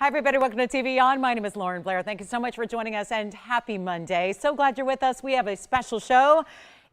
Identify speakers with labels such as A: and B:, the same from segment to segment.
A: Hi, everybody. Welcome to TVON. My name is Blair. Thank you so much for joining us and happy Monday. So glad you're with us. We have a special show.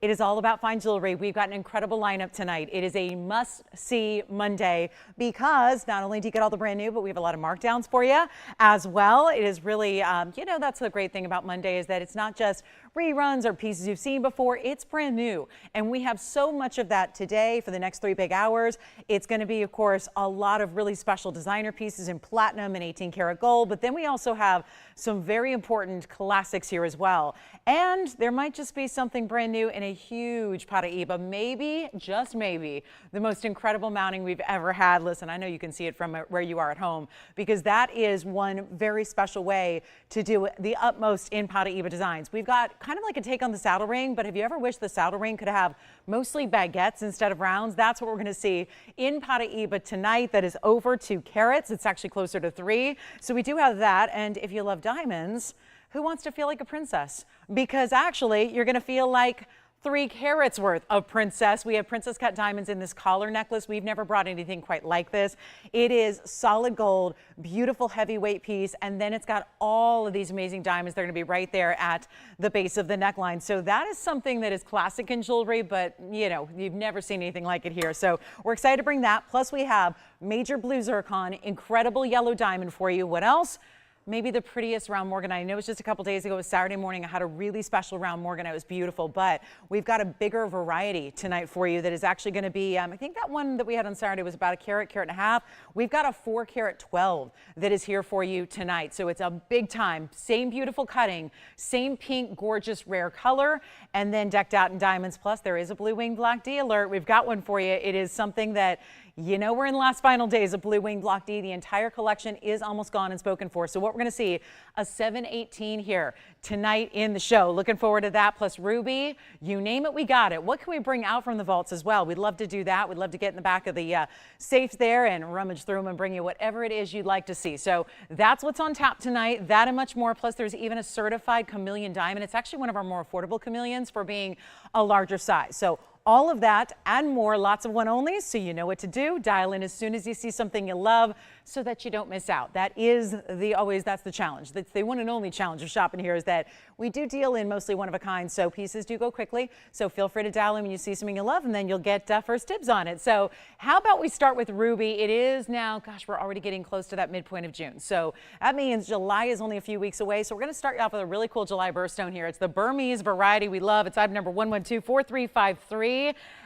A: It is all about fine jewelry. We've got an incredible lineup tonight. It is a must-see Monday because not only do you get all the brand new, but we have a lot of markdowns for you as well. It is really, that's the great thing about Monday is that it's not just reruns or pieces you've seen before. It's brand new. And we have so much of that today for the next 3 big hours. It's going to be, of course, a lot of really special designer pieces in platinum and 18 karat gold. But then we also have some very important classics here as well. And there might just be something brand new in a huge Paraiba, maybe, just maybe, the most incredible mounting we've ever had. Listen, I know you can see it from where you are at home because that is one very special way to do the utmost in Paraiba designs. We've got kind of like a take on the saddle ring, but have you ever wished the saddle ring could have mostly baguettes instead of rounds? That's what we're going to see in Paraiba tonight. That is over 2 carats. It's actually closer to 3. So we do have that. And if you love diamonds, who wants to feel like a princess? Because actually you're going to feel like 3 carats worth of princess. We have princess cut diamonds in this collar necklace. We've never brought anything quite like this. It is solid gold, beautiful heavyweight piece, and then it's got all of these amazing diamonds. They're going to be right there at the base of the neckline. So that is something that is classic in jewelry, but you've never seen anything like it here. So we're excited to bring that. Plus we have major blue zircon, incredible yellow diamond for you. What else? Maybe the prettiest round Morganite. I know it was just a couple days ago. It was Saturday morning. I had a really special round Morganite. It was beautiful, but we've got a bigger variety tonight for you that is actually going to be, I think that one that we had on Saturday was about a carat and a half. We've got a 4 carat 12 that is here for you tonight. So it's a big time, same beautiful cutting, same pink, gorgeous, rare color, and then decked out in diamonds. Plus there is a blue wing block D alert. We've got one for you. It is something that we're in the last final days of Blue Wing Block D. The entire collection is almost gone and spoken for. So what we're going to see, a 718 here tonight in the show. Looking forward to that. Plus ruby, you name it, we got it. What can we bring out from the vaults as well? We'd love to do that. We'd love to get in the back of the safe there and rummage through them and bring you whatever it is you'd like to see. So that's what's on tap tonight. That and much more. Plus there's even a certified chameleon diamond. It's actually one of our more affordable chameleons for being a larger size. So all of that and more, lots of one only, so you know what to do. Dial in as soon as you see something you love so that you don't miss out. That is that's the challenge. That's the one and only challenge of shopping here is that we do deal in mostly one of a kind, so pieces do go quickly. So feel free to dial in when you see something you love and then you'll get first dibs on it. So how about we start with ruby? It is now, gosh, we're already getting close to that midpoint of June. So that means July is only a few weeks away. So we're going to start off with a really cool July birthstone here. It's the Burmese variety we love. It's item number 1124353.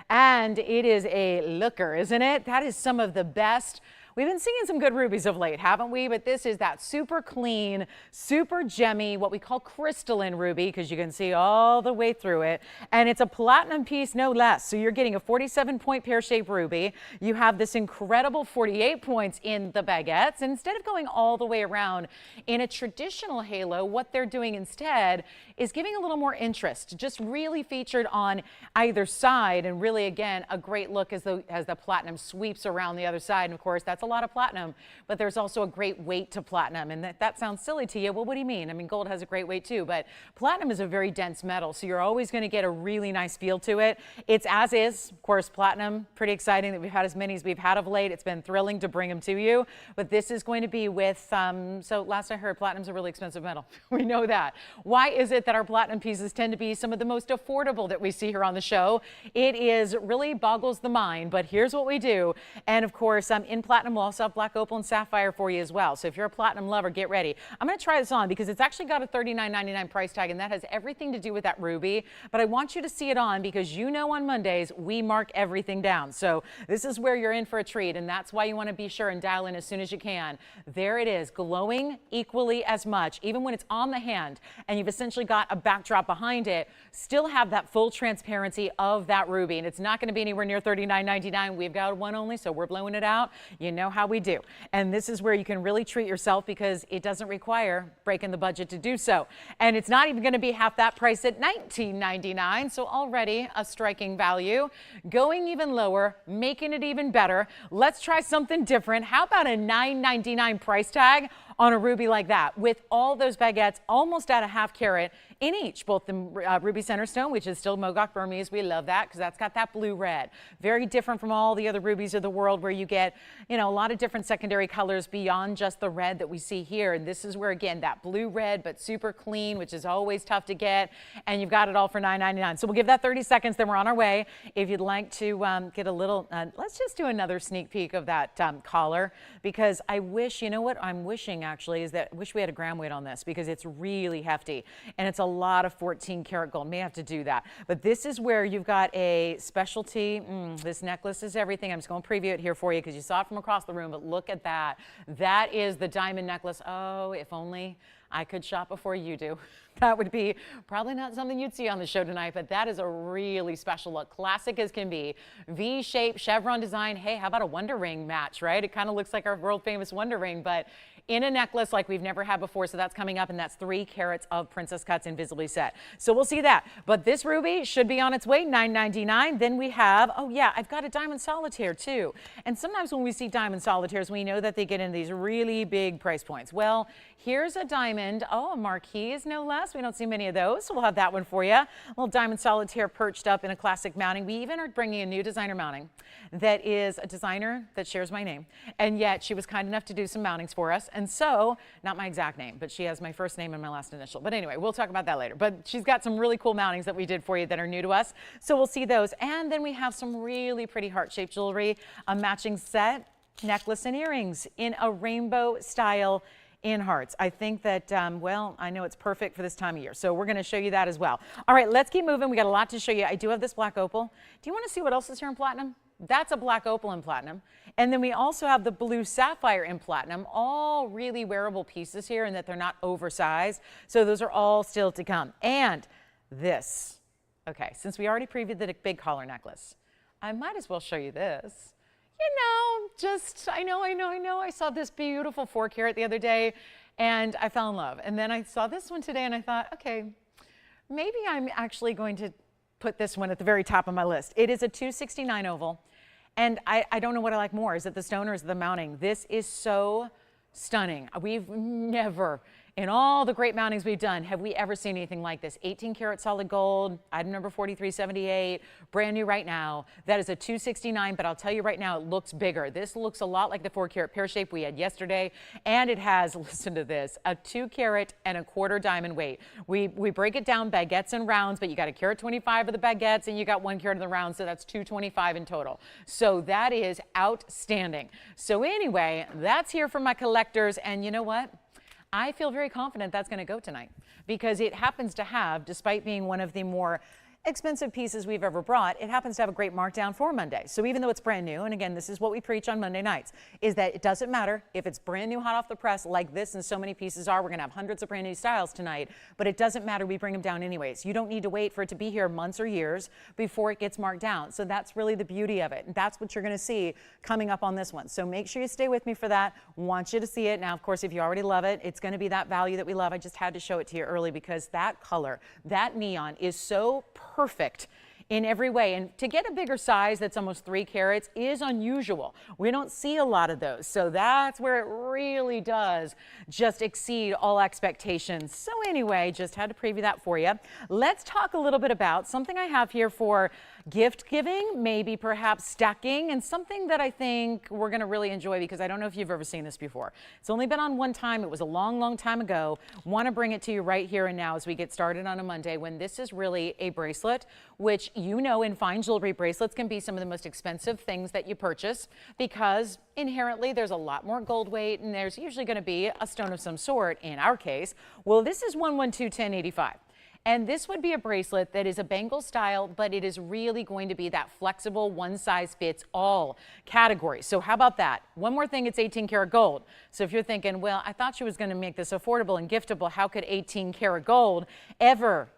A: And it is a looker, isn't it? That is some of the best. We've been seeing some good rubies of late, haven't we? But this is that super clean, super gemmy, what we call crystalline ruby, because you can see all the way through it. And it's a platinum piece, no less. So you're getting a 47-point pear-shaped ruby. You have this incredible 48 points in the baguettes. And instead of going all the way around in a traditional halo, what they're doing instead is giving a little more interest, just really featured on either side. And really, again, a great look as the platinum sweeps around the other side. And of course, that's a lot of platinum, but there's also a great weight to platinum. And that sounds silly to you. Well, what do you mean? I mean, gold has a great weight too, but platinum is a very dense metal. So you're always going to get a really nice feel to it. It's as is, of course, platinum. Pretty exciting that we've had as many as we've had of late. It's been thrilling to bring them to you, but this is going to be with, so last I heard, platinum's a really expensive metal. We know that. Why is it that our platinum pieces tend to be some of the most affordable that we see here on the show? It is really boggles the mind, but here's what we do. And of course, in platinum, we'll also have black opal and sapphire for you as well. So if you're a platinum lover, get ready. I'm going to try this on because it's actually got a $39.99 price tag, and that has everything to do with that ruby. But I want you to see it on because on Mondays, we mark everything down. So this is where you're in for a treat, and that's why you want to be sure and dial in as soon as you can. There it is, glowing equally as much, even when it's on the hand, and you've essentially got a backdrop behind it, still have that full transparency of that ruby. And it's not going to be anywhere near $39.99. We've got one only, so we're blowing it out. You know how we do. And this is where you can really treat yourself because it doesn't require breaking the budget to do so. And it's not even going to be half that price at $19.99. So already a striking value. Going even lower, making it even better. Let's try something different. How about a $9.99 price tag on a ruby like that with all those baguettes almost at a half carat in each, both the ruby center stone, which is still Mogok Burmese. We love that because that's got that blue red. Very different from all the other rubies of the world where you get, you know, a lot of different secondary colors beyond just the red that we see here. And this is where, again, that blue red, but super clean, which is always tough to get. And you've got it all for $9.99. So we'll give that 30 seconds, then we're on our way. If you'd like to get a little, let's just do another sneak peek of that collar, because I wish, you know what I'm wishing actually is that I wish we had a gram weight on this, because it's really hefty and it's a lot of 14 karat gold. May have to do that. But this is where you've got a specialty. This necklace is everything. I'm just going to preview it here for you because you saw it from across the room, but look at that. That is the diamond necklace. Oh, if only I could shop before you do. That would be probably not something you'd see on the show tonight, but that is a really special look. Classic as can be. V-shape chevron design. Hey, how about a Wonder Ring match, right? It kind of looks like our world famous Wonder Ring, but in a necklace like we've never had before. So that's coming up, and that's 3 carats of princess cuts invisibly set. So we'll see that. But this ruby should be on its way, $9.99. Then we have, oh yeah, I've got a diamond solitaire too. And sometimes when we see diamond solitaires, we know that they get in these really big price points. Well, here's a diamond, oh, a Marquise no less. We don't see many of those, so we'll have that one for you. A little diamond solitaire perched up in a classic mounting. We even are bringing a new designer mounting that is a designer that shares my name, and yet she was kind enough to do some mountings for us. And so, not my exact name, but she has my first name and my last initial. But anyway, we'll talk about that later. But she's got some really cool mountings that we did for you that are new to us, so we'll see those. And then we have some really pretty heart-shaped jewelry, a matching set, necklace and earrings in a rainbow style in hearts. I think that, well, I know it's perfect for this time of year. So we're going to show you that as well. All right, let's keep moving. We got a lot to show you. I do have this black opal. Do you want to see what else is here in platinum? That's a black opal in platinum. And then we also have the blue sapphire in platinum, all really wearable pieces here, and that they're not oversized. So those are all still to come. And this, okay, since we already previewed the big collar necklace, I might as well show you this. You know, just, I know. I saw this beautiful 4 carat the other day and I fell in love. And then I saw this one today and I thought, okay, maybe I'm actually going to put this one at the very top of my list. It is a 269 oval. And I don't know what I like more. Is it the stone or is it the mounting? This is so stunning. We've never, in all the great mountings we've done, have we ever seen anything like this. 18 karat solid gold, item number 4378, brand new right now. That is a 269, but I'll tell you right now, it looks bigger. This looks a lot like the 4 carat pear shape we had yesterday, and it has, listen to this, a 2 carat and a quarter diamond weight. We break it down baguettes and rounds, but you got a carat 25 of the baguettes and you got 1 carat of the rounds, so that's 225 in total. So that is outstanding. So anyway, that's here for my collectors, and you know what? I feel very confident that's going to go tonight because it happens to have, despite being one of the more expensive pieces we've ever brought, it happens to have a great markdown for Monday. So even though it's brand new, and again, this is what we preach on Monday nights, is that it doesn't matter if it's brand new, hot off the press, like this and so many pieces are. We're going to have hundreds of brand new styles tonight, but it doesn't matter. We bring them down anyways. You don't need to wait for it to be here months or years before it gets marked down. So that's really the beauty of it. And that's what you're going to see coming up on this one. So make sure you stay with me for that. Want you to see it. Now, of course, if you already love it, it's going to be that value that we love. I just had to show it to you early because that color, that neon is so perfect in every way. And to get a bigger size that's almost 3 carats is unusual. We don't see a lot of those. So that's where it really does just exceed all expectations. So anyway, just had to preview that for you. Let's talk a little bit about something I have here for gift giving, maybe perhaps stacking, and something that I think we're going to really enjoy because I don't know if you've ever seen this before. It's only been on one time. It was a long, long time ago. Want to bring it to you right here and now as we get started on a Monday when this is really a bracelet, which you know in fine jewelry, bracelets can be some of the most expensive things that you purchase because inherently there's a lot more gold weight and there's usually going to be a stone of some sort in our case. Well, this is 112-1085. And this would be a bracelet that is a bangle style, but it is really going to be that flexible one size fits all category. So how about that? One more thing, it's 18 karat gold. So if you're thinking, well, I thought she was going to make this affordable and giftable. How could 18 karat gold ever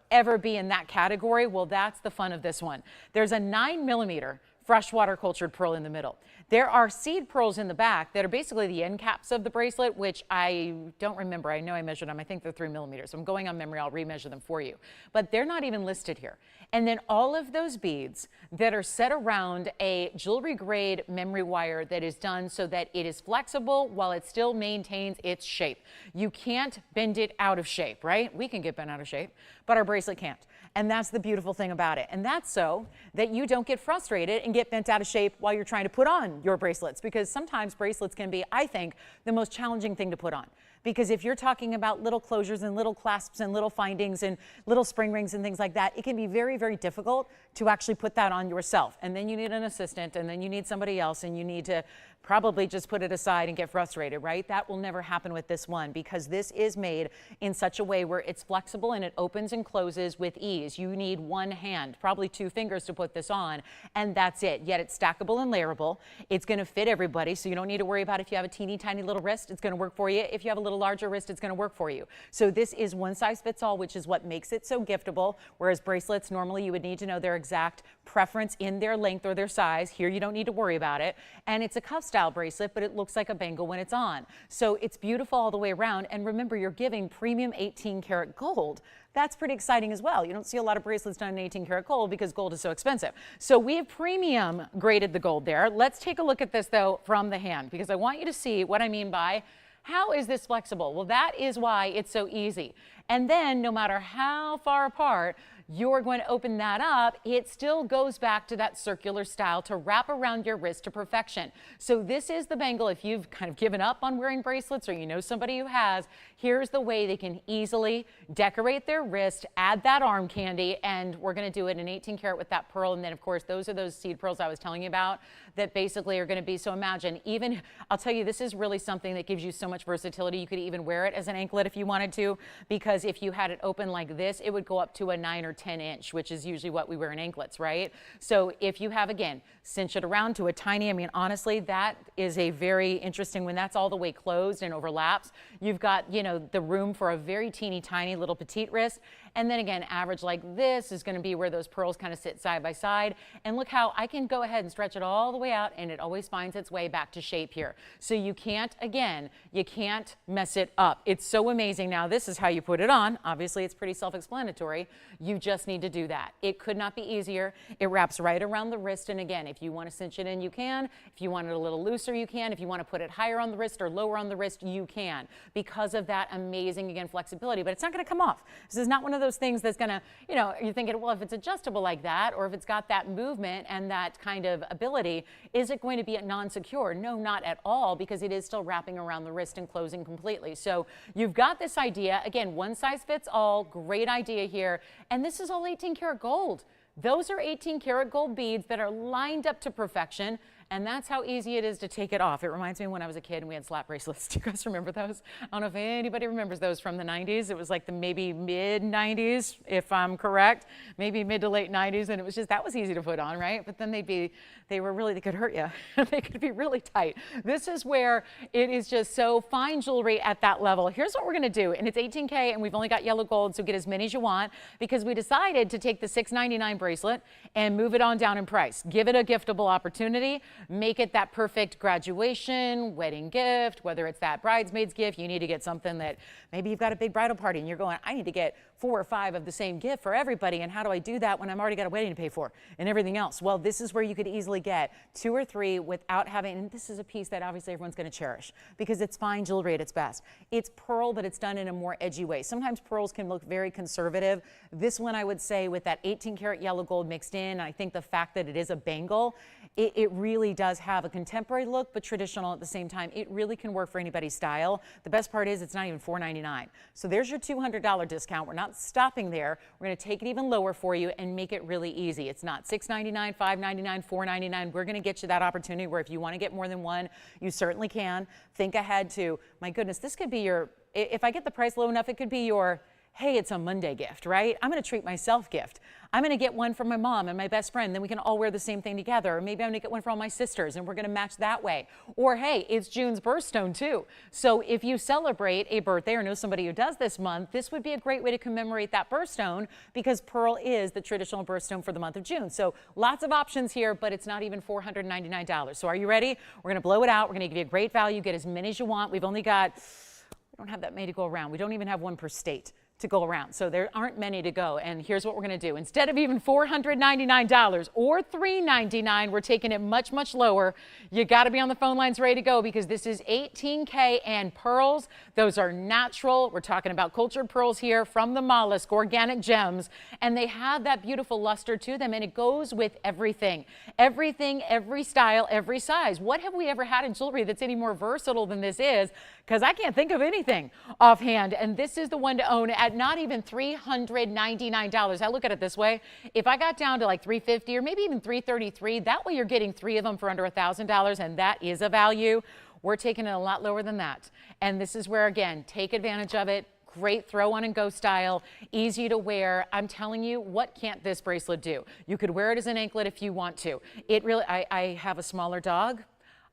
A: be in that category? Well, that's the fun of this one. There's a 9mm freshwater cultured pearl in the middle. There are seed pearls in the back that are basically the end caps of the bracelet, which I don't remember. I know I measured them. I think they're 3 millimeters. I'm going on memory. I'll remeasure them for you. But they're not even listed here. And then all of those beads that are set around a jewelry grade memory wire that is done so that it is flexible while it still maintains its shape. You can't bend it out of shape, right? We can get bent out of shape, but our bracelet can't. And that's the beautiful thing about it. And that's so that you don't get frustrated and get bent out of shape while you're trying to put on your bracelets, because sometimes bracelets can be, I think, the most challenging thing to put on. Because if you're talking about little closures and little clasps and little findings and little spring rings and things like that, it can be very, very difficult to actually put that on yourself. And then you need an assistant, and then you need somebody else, and you need to probably just put it aside and get frustrated, right? That will never happen with this one, because this is made in such a way where it's flexible and it opens and closes with ease. You need one hand, probably 2 fingers to put this on, and that's it. Yet it's stackable and layerable. It's going to fit everybody, so you don't need to worry about if you have a teeny tiny little wrist, it's going to work for you. If you have a little larger wrist, it's going to work for you. So this is one size fits all, which is what makes it so giftable, whereas bracelets, normally you would need to know their exact preference in their length or their size. Here you don't need to worry about it. And it's a cuff style bracelet, but it looks like a bangle when it's on. So it's beautiful all the way around. And remember, you're giving premium 18 karat gold. That's pretty exciting as well. You don't see a lot of bracelets done in 18 karat gold because gold is so expensive. So we have premium graded the gold there. Let's take a look at this though from the hand, because I want you to see what I mean by how is this flexible? Well, that is why it's so easy. And then no matter how far apart you're going to open that up, it still goes back to that circular style to wrap around your wrist to perfection. So this is the bangle. If you've kind of given up on wearing bracelets, or you know somebody who has, here's the way they can easily decorate their wrist, add that arm candy, and we're going to do it in 18 karat with that pearl. And then of course, those are those seed pearls I was telling you about that basically are going to be, so imagine, even, I'll tell you, this is really something that gives you so much versatility. You could even wear it as an anklet if you wanted to, because if you had it open like this, it would go up to a 9 or 10 inch, which is usually what we wear in anklets, right? So if you have, again, cinch it around to a tiny, I mean, honestly, that is a very interesting, when that's all the way closed and overlaps, you've got, you know, the room for a very teeny tiny little petite wrist. And then again, average like this is going to be where those pearls kind of sit side by side. And look how I can go ahead and stretch it all the way out, and it always finds its way back to shape here. So you can't, again, you can't mess it up. It's so amazing. Now, this is how you put it on. Obviously, it's pretty self-explanatory. You just need to do that. It could not be easier. It wraps right around the wrist. And again, if you want to cinch it in, you can. If you want it a little looser, you can. If you want to put it higher on the wrist or lower on the wrist, you can, because of that amazing, again, flexibility. But it's not going to come off. This is not one of those things that's going to, you know, you're thinking, well, if it's adjustable like that, or if it's got that movement and that kind of ability, is it going to be non-secure? No, not at all, because it is still wrapping around the wrist and closing completely. So you've got this idea. Again, one size fits all. Great idea here. And this is all 18 karat gold. Those are 18 karat gold beads that are lined up to perfection. And that's how easy it is to take it off. It reminds me of when I was a kid and we had slap bracelets. Do you guys remember those? I don't know if anybody remembers those from the 90s. It was like the maybe mid 90s, if I'm correct, maybe mid to late 90s. And it was just, that was easy to put on, right? But then they could hurt you. They could be really tight. This is where it is just so fine jewelry at that level. Here's what we're going to do. And it's 18K and we've only got yellow gold, so get as many as you want, because we decided to take the $6.99 bracelet and move it on down in price. Give it a giftable opportunity. Make it that perfect graduation, wedding gift, whether it's that bridesmaid's gift. You need to get something that maybe you've got a big bridal party and you're going, I need to get 4 or 5 of the same gift for everybody. And how do I do that when I've already got a wedding to pay for and everything else? Well, this is where you could easily get 2 or 3 without having, and this is a piece that obviously everyone's going to cherish because it's fine jewelry at its best. It's pearl, but it's done in a more edgy way. Sometimes pearls can look very conservative. This one, I would say, with that 18 karat yellow gold mixed in, I think the fact that it is a bangle, it really does have a contemporary look, but traditional at the same time. It really can work for anybody's style. The best part is it's not even $4.99. So there's your $200 discount. We're not stopping there. We're going to take it even lower for you and make it really easy. It's not $6.99, $5.99, $4.99. We're going to get you that opportunity where if you want to get more than one, you certainly can. Think ahead to, my goodness, this could be your, if I get the price low enough, it could be your, hey, it's a Monday gift, right? I'm going to treat myself gift. I'm going to get one from my mom and my best friend. Then we can all wear the same thing together. Or maybe I'm going to get one for all my sisters and we're going to match that way. Or hey, it's June's birthstone too. So if you celebrate a birthday or know somebody who does this month, this would be a great way to commemorate that birthstone because pearl is the traditional birthstone for the month of June. So lots of options here, but it's not even $499. So are you ready? We're going to blow it out. We're going to give you a great value. Get as many as you want. We've only got, we don't have that many to go around. We don't even have one per state to go around. So there aren't many to go. And here's what we're going to do. Instead of even $499 or $399, we're taking it much, much lower. You got to be on the phone lines ready to go because this is $18K and pearls. Those are natural. We're talking about cultured pearls here from the mollusk, organic gems. And they have that beautiful luster to them. And it goes with everything. Everything, every style, every size. What have we ever had in jewelry that's any more versatile than this is? Because I can't think of anything offhand. And this is the one to own at not even $399. I look at it this way. If I got down to like $350 or maybe even $333, that way you're getting 3 of them for under $1,000, and that is a value. We're taking it a lot lower than that. And this is where, again, take advantage of it. Great throw on and go style, easy to wear. I'm telling you, what can't this bracelet do? You could wear it as an anklet if you want to. It really, I have a smaller dog.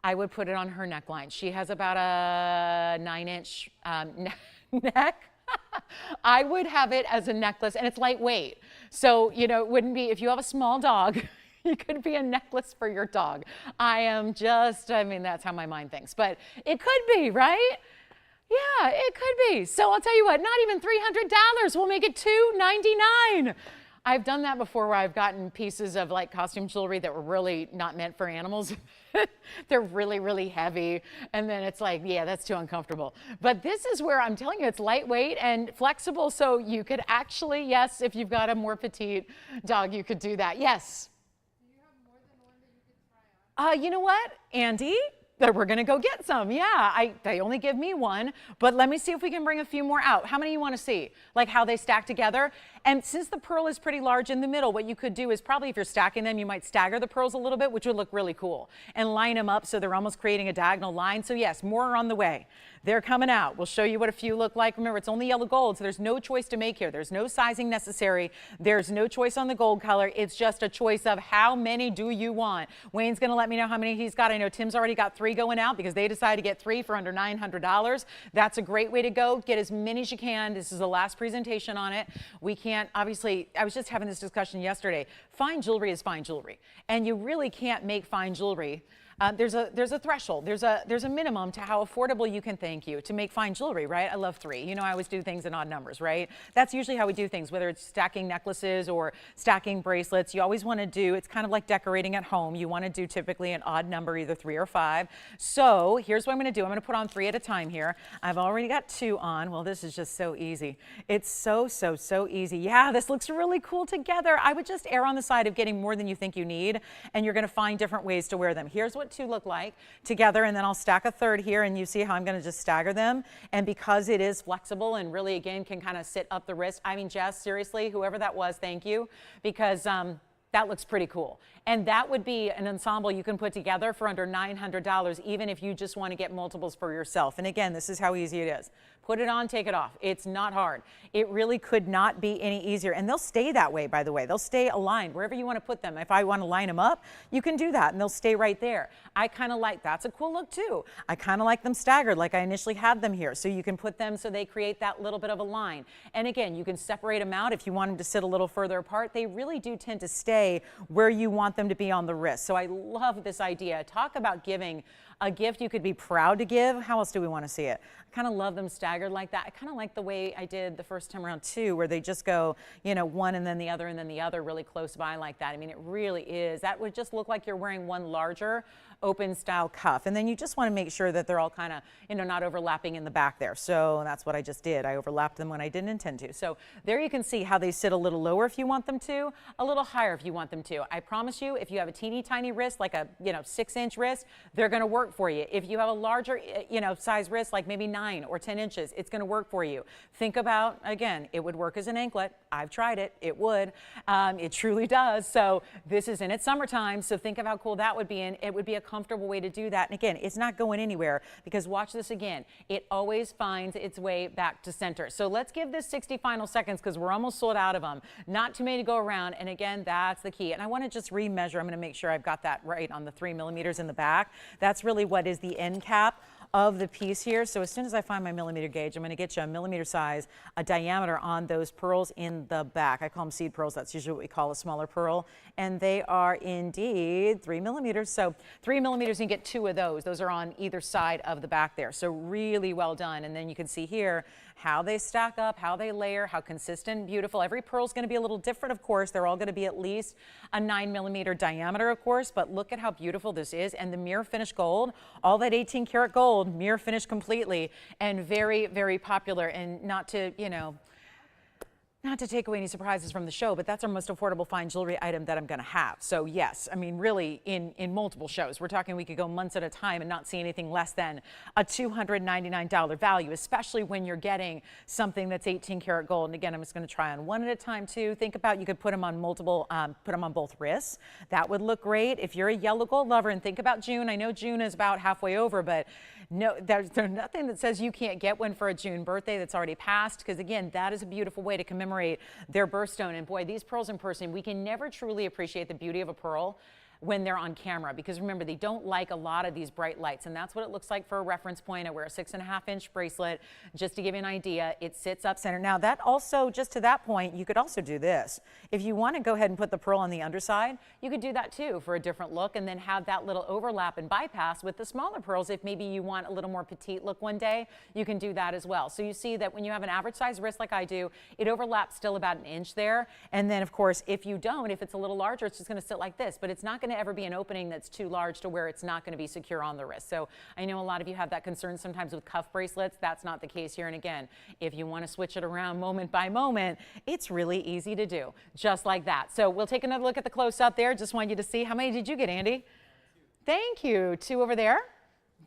A: I would put it on her neckline. She has about a 9-inch neck. I would have it as a necklace, and it's lightweight. So, you know, it wouldn't be, if you have a small dog, it could be a necklace for your dog. I mean, that's how my mind thinks, but it could be, right? Yeah, it could be. So I'll tell you what, not even $300. We'll make it $299. I've done that before where I've gotten pieces of like costume jewelry that were really not meant for animals. They're really, really heavy. And then it's like, yeah, that's too uncomfortable. But this is where I'm telling you, it's lightweight and flexible. So you could actually, yes, if you've got a more petite dog, you could do that. Yes.
B: Do you have more than one that you could try on?
A: You know what, Andy? We're going to go get some. Yeah, they only give me one, but let me see if we can bring a few more out. How many you want to see? Like how they stack together? And since the pearl is pretty large in the middle, what you could do is probably if you're stacking them, you might stagger the pearls a little bit, which would look really cool, and line them up so they're almost creating a diagonal line. So yes, more are on the way. They're coming out. We'll show you what a few look like. Remember, it's only yellow gold, so there's no choice to make here. There's no sizing necessary. There's no choice on the gold color. It's just a choice of how many do you want. Wayne's going to let me know how many he's got. I know Tim's already got 3 going out because they decided to get 3 for under $900. That's a great way to go. Get as many as you can. This is the last presentation on it. We can't, obviously, I was just having this discussion yesterday. Fine jewelry is fine jewelry, and you really can't make fine jewelry. There's a threshold. There's a minimum to how affordable you can to make fine jewelry, right? I love 3. You know, I always do things in odd numbers, right? That's usually how we do things, whether it's stacking necklaces or stacking bracelets. You always want to do, it's kind of like decorating at home. You want to do typically an odd number, either 3 or 5. So here's what I'm going to do. I'm going to put on 3 at a time here. I've already got 2 on. Well, this is just so easy. It's so easy. Yeah, this looks really cool together. I would just err on the side of getting more than you think you need, and you're going to find different ways to wear them. Here's what 2 look like together, and then I'll stack a 3rd here, and you see how I'm going to just stagger them. And because it is flexible and really, again, can kind of sit up the wrist. I mean, Jess, seriously, whoever that was, thank you, because that looks pretty cool. And that would be an ensemble you can put together for under $900, even if you just want to get multiples for yourself. And again, this is how easy it is. Put it on, take it off. It's not hard. It really could not be any easier. And they'll stay that way, by the way. They'll stay aligned wherever you want to put them. If I want to line them up, you can do that, and they'll stay right there. I kind of like, that's a cool look too. I kind of like them staggered like I initially had them here. So you can put them so they create that little bit of a line. And again, you can separate them out if you want them to sit a little further apart. They really do tend to stay where you want them to be on the wrist. So I love this idea. Talk about giving a gift you could be proud to give. How else do we want to see it? I kind of love them staggered like that. I kind of like the way I did the first time around too, where they just go, you know, one and then the other really close by like that. I mean, it really is. That would just look like you're wearing one larger open style cuff. And then you just want to make sure that they're all kind of, you know, not overlapping in the back there. So that's what I just did. I overlapped them when I didn't intend to. So there you can see how they sit a little lower if you want them to, a little higher if you want them to. I promise you, if you have a teeny tiny wrist, like a, you know, 6-inch wrist, they're going to work for you. If you have a larger, you know, size wrist, like maybe 9 or 10 inches, it's going to work for you. Think about, again, it would work as an anklet. I've tried it. It would. It truly does. So this is in its summertime. So think of how cool that would be. And it would be a comfortable way to do that. And again, it's not going anywhere because watch this again. It always finds its way back to center. So let's give this 60 final seconds because we're almost sold out of them. Not too many to go around. And again, that's the key. And I want to just remeasure. I'm going to make sure I've got that right on the 3 millimeters in the back. That's really what is the end cap of the piece here. So as soon as I find my millimeter gauge, I'm going to get you a millimeter size, a diameter on those pearls in the back. I call them seed pearls. That's usually what we call a smaller pearl. And they are indeed 3 millimeters. So 3 millimeters, you get 2 of those. Those are on either side of the back there. So really well done. And then you can see here how they stack up, how they layer, how consistent, beautiful. Every pearl is going to be a little different, of course. They're all going to be at least a 9 millimeter diameter, of course. But look at how beautiful this is. And the mirror finish gold, all that 18 karat gold, mirror finish completely, and very, very popular. And not to, you know, not to take away any surprises from the show, but that's our most affordable fine jewelry item that I'm going to have. So yes, I mean, really in multiple shows, we're talking we could go months at a time and not see anything less than a $299 value, especially when you're getting something that's 18 karat gold. And again, I'm just going to try on one at a time too. Think about, you could put them on multiple, put them on both wrists. That would look great. If you're a yellow gold lover, and think about June. I know June is about halfway over, but no, there's nothing that says you can't get one for a June birthday that's already passed, because again, that is a beautiful way to commemorate their birthstone. And boy, these pearls in person, we can never truly appreciate the beauty of a pearl when they're on camera, because remember, they don't like a lot of these bright lights, and that's what it looks like for a reference point. I wear a 6.5-inch bracelet just to give you an idea. It sits up center. Now that also, just to that point, you could also do this. If you want to go ahead and put the pearl on the underside, you could do that too for a different look, and then have that little overlap and bypass with the smaller pearls. If maybe you want a little more petite look one day, you can do that as well. So you see that when you have an average size wrist like I do, it overlaps still about 1 inch there. And then of course, if you don't, if it's a little larger, it's just going to sit like this, but it's not going to ever be an opening that's too large to where it's not going to be secure on the wrist. So I know a lot of you have that concern sometimes with cuff bracelets. That's not the case here. And again, if you want to switch it around moment by moment, it's really easy to do, just like that. So we'll take another look at the close-up there. Just want you to see. How many did you get, Andy? Thank you. 2 over there.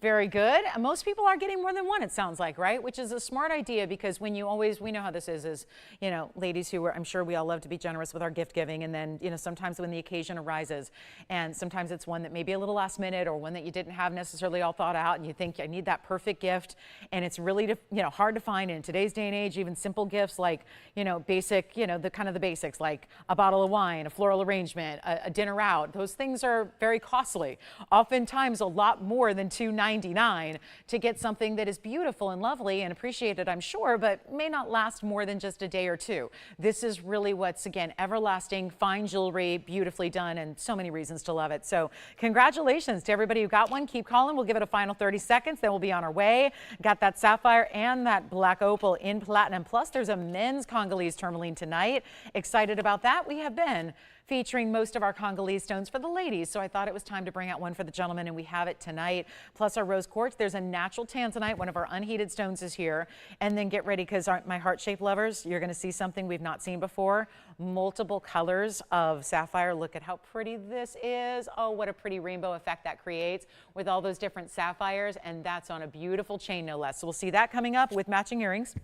A: Very good. Most people are getting more than 1, it sounds like, right? Which is a smart idea, because when you always, we know how this is, you know, ladies who are, I'm sure we all love to be generous with our gift giving. And then, you know, sometimes when the occasion arises, and sometimes it's one that may be a little last minute, or one that you didn't have necessarily all thought out, and you think, I need that perfect gift. And it's really, you know, hard to find in today's day and age. Even simple gifts like, you know, basic, you know, the kind of the basics, like a bottle of wine, a floral arrangement, a dinner out. Those things are very costly. Oftentimes a lot more than $2.99 to get something that is beautiful and lovely and appreciated, I'm sure, but may not last more than just a day or two. This is really what's, again, everlasting fine jewelry, beautifully done, and so many reasons to love it. So congratulations to everybody who got one. Keep calling. We'll give it a final 30 seconds, then we'll be on our way. Got that sapphire and that black opal in platinum. Plus there's a men's Congolese tourmaline tonight. Excited about that. We have been featuring most of our Congolese stones for the ladies, so I thought it was time to bring out one for the gentlemen, and we have it tonight. Plus our rose quartz. There's a natural Tanzanite, one of our unheated stones is here. And then get ready, because my heart-shaped lovers, you're going to see something we've not seen before. Multiple colors of sapphire. Look at how pretty this is. Oh, what a pretty rainbow effect that creates with all those different sapphires, and that's on a beautiful chain, no less. So we'll see that coming up with matching earrings,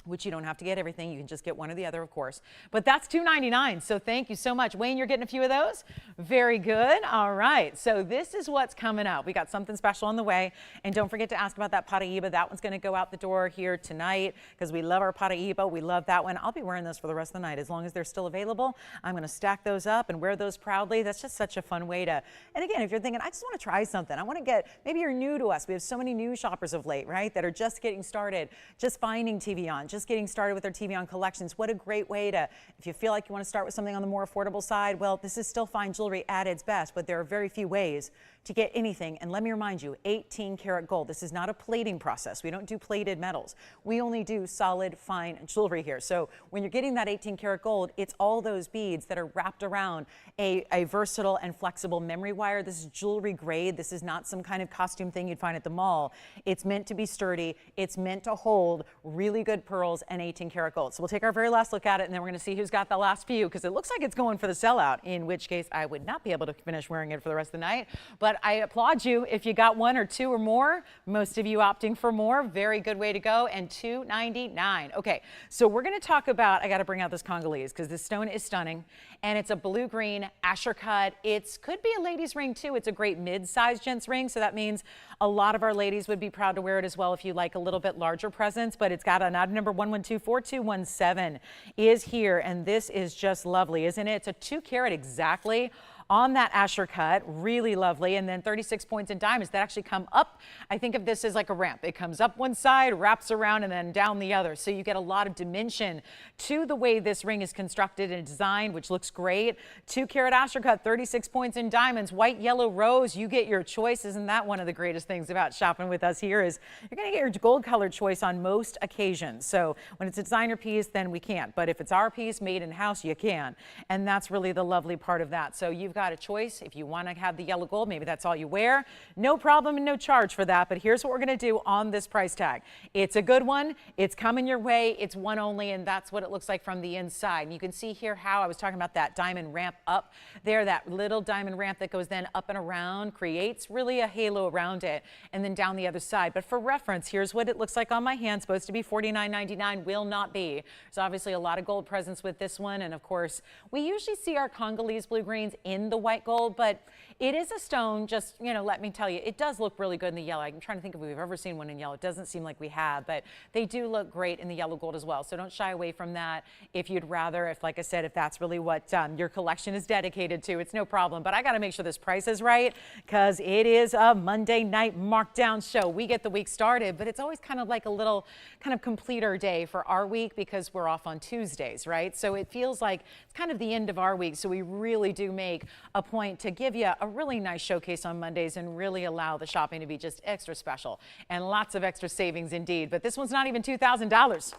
A: which you don't have to get everything. You can just get one or the other, of course. But that's $2.99, so thank you so much. Wayne, you're getting a few of those? Very good. All right, so this is what's coming up. We got something special on the way. And don't forget to ask about that Paraiba. That one's going to go out the door here tonight, because we love our Paraiba. We love that one. I'll be wearing those for the rest of the night. As long as they're still available, I'm going to stack those up and wear those proudly. That's just such a fun way to, and again, if you're thinking, I just want to try something. I want to get, maybe you're new to us. We have so many new shoppers of late, right, that are just getting started, just finding TVON, just getting started with their TVON collections. What a great way to, if you feel like you want to start with something on the more affordable side, well, this is still fine jewelry at its best, but there are very few ways to get anything. And let me remind you, 18 karat gold. This is not a plating process. We don't do plated metals. We only do solid fine jewelry here. So when you're getting that 18 karat gold, it's all those beads that are wrapped around a versatile and flexible memory wire. This is jewelry grade. This is not some kind of costume thing you'd find at the mall. It's meant to be sturdy. It's meant to hold really good pearls. pearls, and 18 karat gold. So we'll take our very last look at it, and then we're going to see who's got the last few, because it looks like it's going for the sellout, in which case I would not be able to finish wearing it for the rest of the night. But I applaud you if you got one or two or more. Most of you opting for more. Very good way to go. And $299. Okay, so we're going to talk about, I got to bring out this Congolese because this stone is stunning, and it's a blue-green Asher cut. It could be a lady's ring too. It's a great mid-size gents ring, so that means a lot of our ladies would be proud to wear it as well if you like a little bit larger presence. But it's got an item number 1124217 is here, and this is just lovely, isn't it? It's a 2 carat exactly on that Asher cut, really lovely. And then 36 points in diamonds that actually come up. I think of this as like a ramp. It comes up one side, wraps around, and then down the other. So you get a lot of dimension to the way this ring is constructed and designed, which looks great. 2 carat Asher cut, 36 points in diamonds, white, yellow, rose. You get your choice. Isn't that one of the greatest things about shopping with us here is you're going to get your gold colored choice on most occasions. So when it's a designer piece, then we can't. But if it's our piece made in house, you can. And that's really the lovely part of that. So you've got a choice. If you want to have the yellow gold, maybe that's all you wear. No problem and no charge for that. But here's what we're going to do on this price tag. It's a good one. It's coming your way. It's one only, and that's what it looks like from the inside. And you can see here how I was talking about that diamond ramp up there, that little diamond ramp that goes then up and around, creates really a halo around it, and then down the other side. But for reference, here's what it looks like on my hand. Supposed to be $49.99, will not be. So obviously a lot of gold presence with this one. And of course, we usually see our Congolese blue greens in the white gold, but it is a stone. Just, you know, let me tell you, it does look really good in the yellow. I'm trying to think if we've ever seen one in yellow. It doesn't seem like we have, but they do look great in the yellow gold as well. So don't shy away from that. If you'd rather, if like I said, if that's really what your collection is dedicated to, it's no problem. But I got to make sure this price is right, because it is a Monday night markdown show. We get the week started, but it's always kind of like a little kind of completer day for our week because we're off on Tuesdays, right? So it feels like it's kind of the end of our week. So we really do make a point to give you a really nice showcase on Mondays and really allow the shopping to be just extra special and lots of extra savings indeed. But this one's not even $2,000.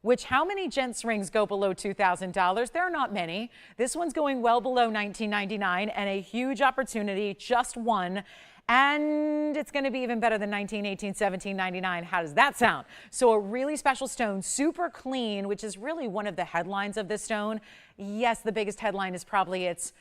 A: Which, how many gents rings go below $2,000? There are not many. This one's going well below $19.99, and a huge opportunity, just one. And it's going to be even better than $19, $18, $17.99. How does that sound? So a really special stone, super clean, which is really one of the headlines of this stone. Yes, the biggest headline is probably its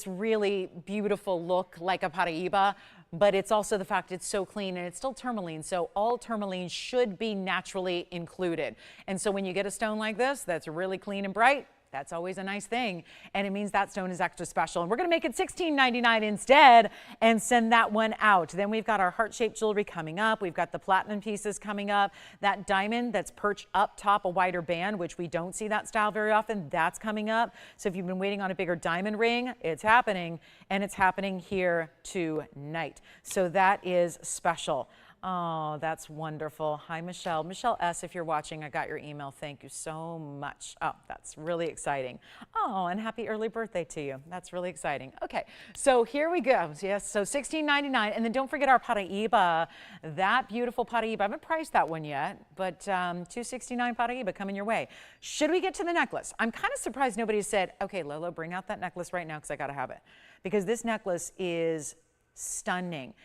A: really beautiful look like a Paraiba, but it's also the fact it's so clean, and it's still tourmaline. So all tourmaline should be naturally included. And so when you get a stone like this that's really clean and bright, that's always a nice thing, and it means that stone is extra special. And we're going to make it $16.99 instead and send that one out. Then we've got our heart-shaped jewelry coming up. We've got the platinum pieces coming up. That diamond that's perched up top a wider band, which we don't see that style very often, that's coming up. So if you've been waiting on a bigger diamond ring, it's happening, and it's happening here tonight. So that is special. Oh, that's wonderful. Hi, Michelle. Michelle S., if you're watching, I got your email. Thank you so much. Oh, that's really exciting. Oh, and happy early birthday to you. That's really exciting. Okay, so here we go. Yes, so $16.99. And then don't forget our Paraiba, that beautiful Paraiba. I haven't priced that one yet, but $269 Paraiba coming your way. Should we get to the necklace? I'm kind of surprised nobody said, okay, Lolo, bring out that necklace right now because I got to have it. Because this necklace is stunning.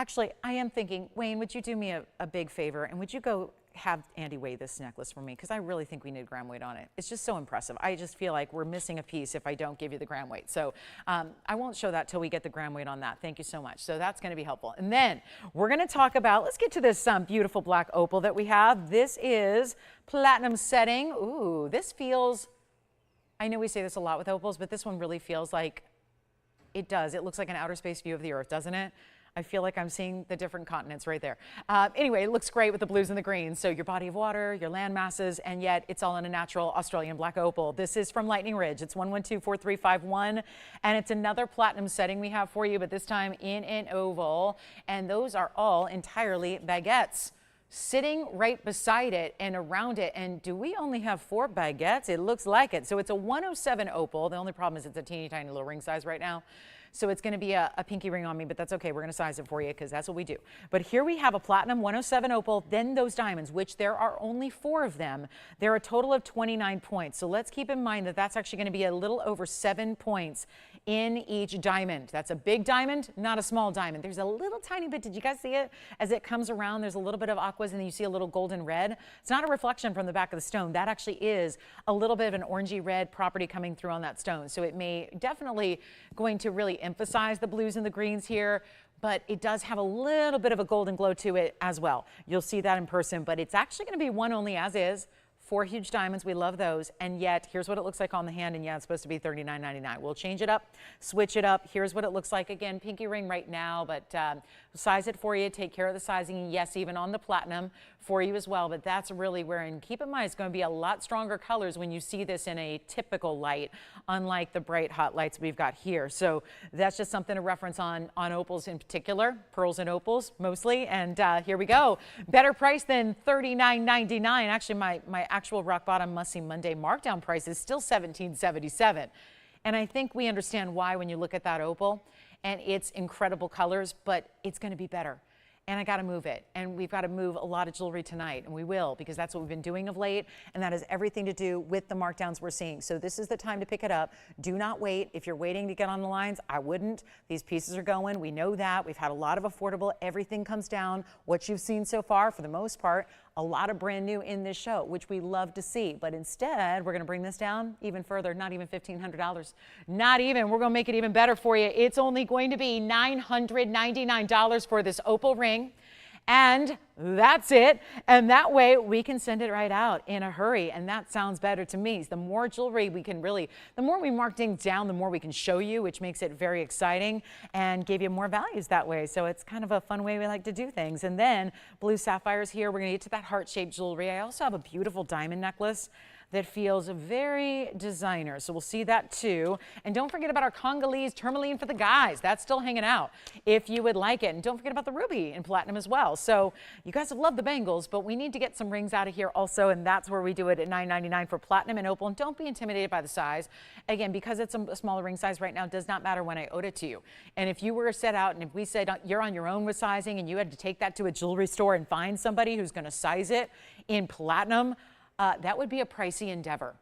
A: Actually, I am thinking, Wayne, would you do me a big favor, and would you go have Andy weigh this necklace for me? Because I really think we need gram weight on it. It's just so impressive. I just feel like we're missing a piece if I don't give you the gram weight. So I won't show that till we get the gram weight on that. Thank you so much. So that's going to be helpful. And then we're going to talk about, let's get to this beautiful black opal that we have. This is platinum setting. Ooh, this feels, I know we say this a lot with opals, but this one really feels like it does. It looks like an outer space view of the earth, doesn't it? I feel like I'm seeing the different continents right there. Anyway, it looks great with the blues and the greens. So your body of water, your land masses, and yet it's all in a natural Australian black opal. This is from Lightning Ridge. It's 1124351, and it's another platinum setting we have for you, but this time in an oval. And those are all entirely baguettes sitting right beside it and around it. And do we only have 4 baguettes? It looks like it. So it's a 107 opal. The only problem is it's a teeny tiny little ring size right now. So it's going to be a pinky ring on me, but that's okay. We're going to size it for you because that's what we do. But here we have a platinum 107 opal, then those diamonds, which there are only 4 of them. There are a total of 29 points. So let's keep in mind that that's actually going to be a little over 7 points in each diamond. That's a big diamond, not a small diamond. There's a little tiny bit, did you guys see it? As it comes around, there's a little bit of aquas and then you see a little golden red. It's not a reflection from the back of the stone. That actually is a little bit of an orangey red property coming through on that stone. So it may definitely going to really emphasize the blues and the greens here, but it does have a little bit of a golden glow to it as well. You'll see that in person, but it's actually going to be one only as is. 4 huge diamonds, we love those, and yet here's what it looks like on the hand, and yeah, it's supposed to be $39.99. We'll change it up, switch it up. Here's what it looks like. Again, pinky ring right now, but size it for you, take care of the sizing. Yes, even on the platinum for you as well, but that's really where, and keep in mind, it's going to be a lot stronger colors when you see this in a typical light, unlike the bright hot lights we've got here. So that's just something to reference on opals in particular, pearls and opals mostly, and here we go. Better price than $39.99. Actually, my actual rock bottom must-see Monday markdown price is still $17.77. And I think we understand why when you look at that opal and its incredible colors, but it's going to be better. And I got to move it. And we've got to move a lot of jewelry tonight, and we will, because that's what we've been doing of late, and that has everything to do with the markdowns we're seeing. So this is the time to pick it up. Do not wait. If you're waiting to get on the lines, I wouldn't. These pieces are going. We know that. We've had a lot of affordable. Everything comes down. What you've seen so far, for the most part, a lot of brand new in this show, which we love to see. But instead, we're going to bring this down even further, not even $1,500. Not even. We're going to make it even better for you. It's only going to be $999 for this opal ring. And that's it. And that way we can send it right out in a hurry. And that sounds better to me. The more jewelry we can really, the more we mark things down, the more we can show you, which makes it very exciting and give you more values that way. So it's kind of a fun way we like to do things. And then blue sapphires here. We're going to get to that heart-shaped jewelry. I also have a beautiful diamond necklace that feels very designer. So we'll see that too. And don't forget about our Congolese tourmaline for the guys. That's still hanging out if you would like it. And don't forget about the ruby in platinum as well. So you guys have loved the bangles, but we need to get some rings out of here also. And that's where we do it at $9.99 for platinum and opal. And don't be intimidated by the size. Again, because it's a smaller ring size right now, it does not matter when I owed it to you. And if you were set out and if we said you're on your own with sizing and you had to take that to a jewelry store and find somebody who's going to size it in platinum, that would be a pricey endeavor.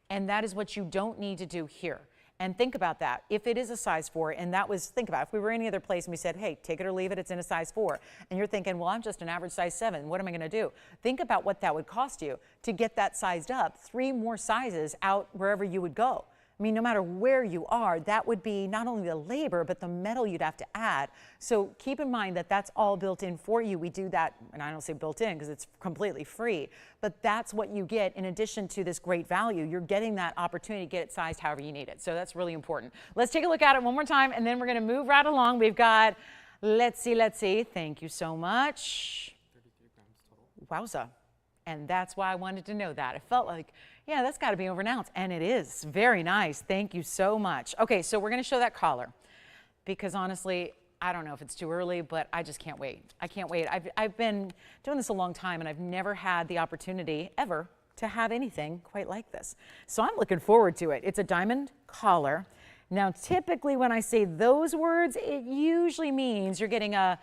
A: And that is what you don't need to do here. And think about that. If it is a size 4, and that was, think about it, if we were any other place and we said, hey, take it or leave it, it's in a size 4. And you're thinking, well, I'm just an average size 7. What am I going to do? Think about what that would cost you to get that sized up 3 more sizes out wherever you would go. I mean, no matter where you are, that would be not only the labor, but the metal you'd have to add. So keep in mind that that's all built in for you. We do that, and I don't say built in because it's completely free, but that's what you get in addition to this great value. You're getting that opportunity to get it sized however you need it. So that's really important. Let's take a look at it one more time, and then we're going to move right along. We've got, let's see. Thank you so much.
C: 33 grams total.
A: Wowza. And that's why I wanted to know that. It felt like, yeah, that's got to be over an ounce. And it is. Very nice. Thank you so much. Okay, so we're going to show that collar because honestly, I don't know if it's too early, but I just can't wait. I can't wait. I've been doing this a long time, and I've never had the opportunity ever to have anything quite like this. So I'm looking forward to it. It's a diamond collar. Now, typically when I say those words, it usually means you're getting a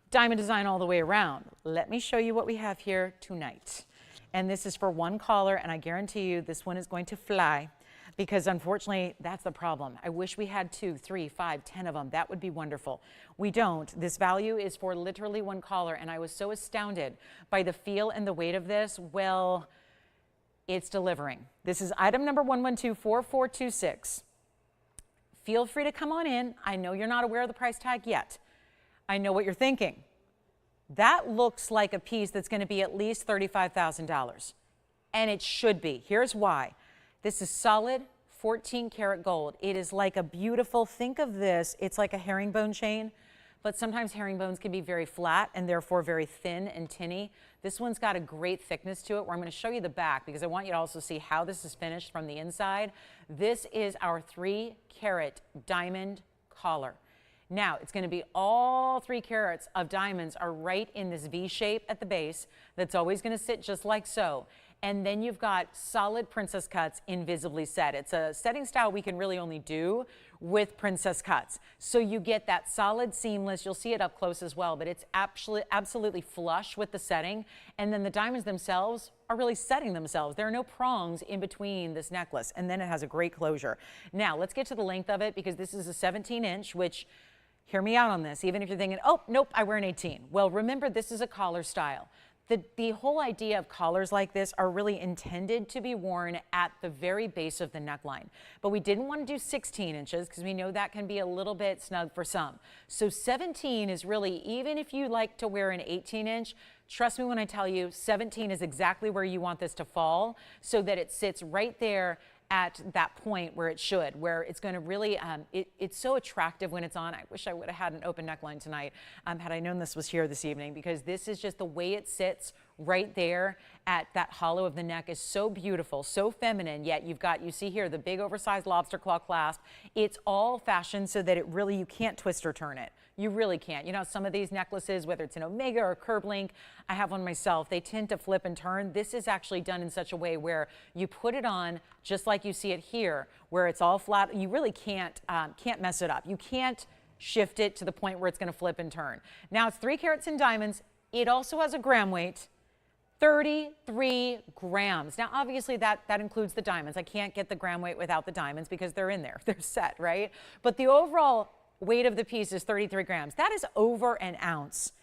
A: diamond design all the way around. Let me show you what we have here tonight. And this is for one collar, and I guarantee you this one is going to fly because unfortunately that's the problem. I wish we had 2, 3, 5, 10 of them. That would be wonderful. We don't. This value is for literally one collar, and I was so astounded by the feel and the weight of this. Well, it's delivering. This is item number 1124426. Feel free to come on in. I know you're not aware of the price tag yet. I know what you're thinking. That looks like a piece that's going to be at least $35,000. And it should be. Here's why. This is solid 14 karat gold. It is like a beautiful, think of this, it's like a herringbone chain, but sometimes herringbones can be very flat and therefore very thin and tinny. This one's got a great thickness to it where I'm going to show you the back because I want you to also see how this is finished from the inside. This is our 3 carat diamond collar. Now, it's going to be all 3 carats of diamonds are right in this V shape at the base that's always going to sit just like so. And then you've got solid princess cuts invisibly set. It's a setting style we can really only do with princess cuts. So you get that solid seamless, you'll see it up close as well, but it's absolutely flush with the setting. And then the diamonds themselves are really setting themselves. There are no prongs in between this necklace, and then it has a great closure. Now let's get to the length of it, because this is a 17-inch, which, hear me out on this, even if you're thinking, oh, nope, I wear an 18. Well, remember, this is a collar style. The whole idea of collars like this are really intended to be worn at the very base of the neckline. But we didn't want to do 16 inches because we know that can be a little bit snug for some. So 17 is really, even if you like to wear an 18-inch, trust me when I tell you, 17 is exactly where you want this to fall, so that it sits right there at that point where it should, where it's going to really, it's so attractive when it's on. I wish I would have had an open neckline tonight had I known this was here this evening, because this is just the way it sits right there at that hollow of the neck is so beautiful, so feminine, yet you see here the big oversized lobster claw clasp. It's all fashioned so that it really, you can't twist or turn it. You really can't. You know, some of these necklaces, whether it's an omega or a curb link, I have one myself, they tend to flip and turn. This is actually done in such a way where you put it on just like you see it here, where it's all flat. You really can't mess it up. You can't shift it to the point where it's going to flip and turn. Now it's 3 carats in diamonds. It also has a gram weight. 33 grams. Now, obviously, that includes the diamonds. I can't get the gram weight without the diamonds because they're in there. They're set, right? But the overall weight of the piece is 33 grams. That is over an ounce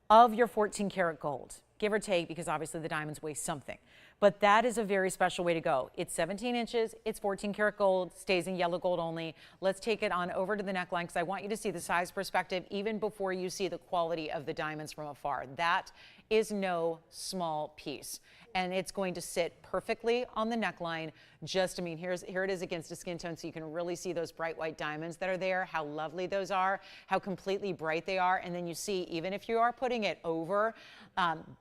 A: of your 14 karat gold, give or take, because obviously the diamonds weigh something. But that is a very special way to go. It's 17 inches, it's 14 karat gold, stays in yellow gold only. Let's take it on over to the neckline, because I want you to see the size perspective even before you see the quality of the diamonds from afar. That is no small piece. And it's going to sit perfectly on the neckline. Just, I mean, here it is against a skin tone, so you can really see those bright white diamonds that are there, how lovely those are, how completely bright they are. And then you see, even if you are putting it over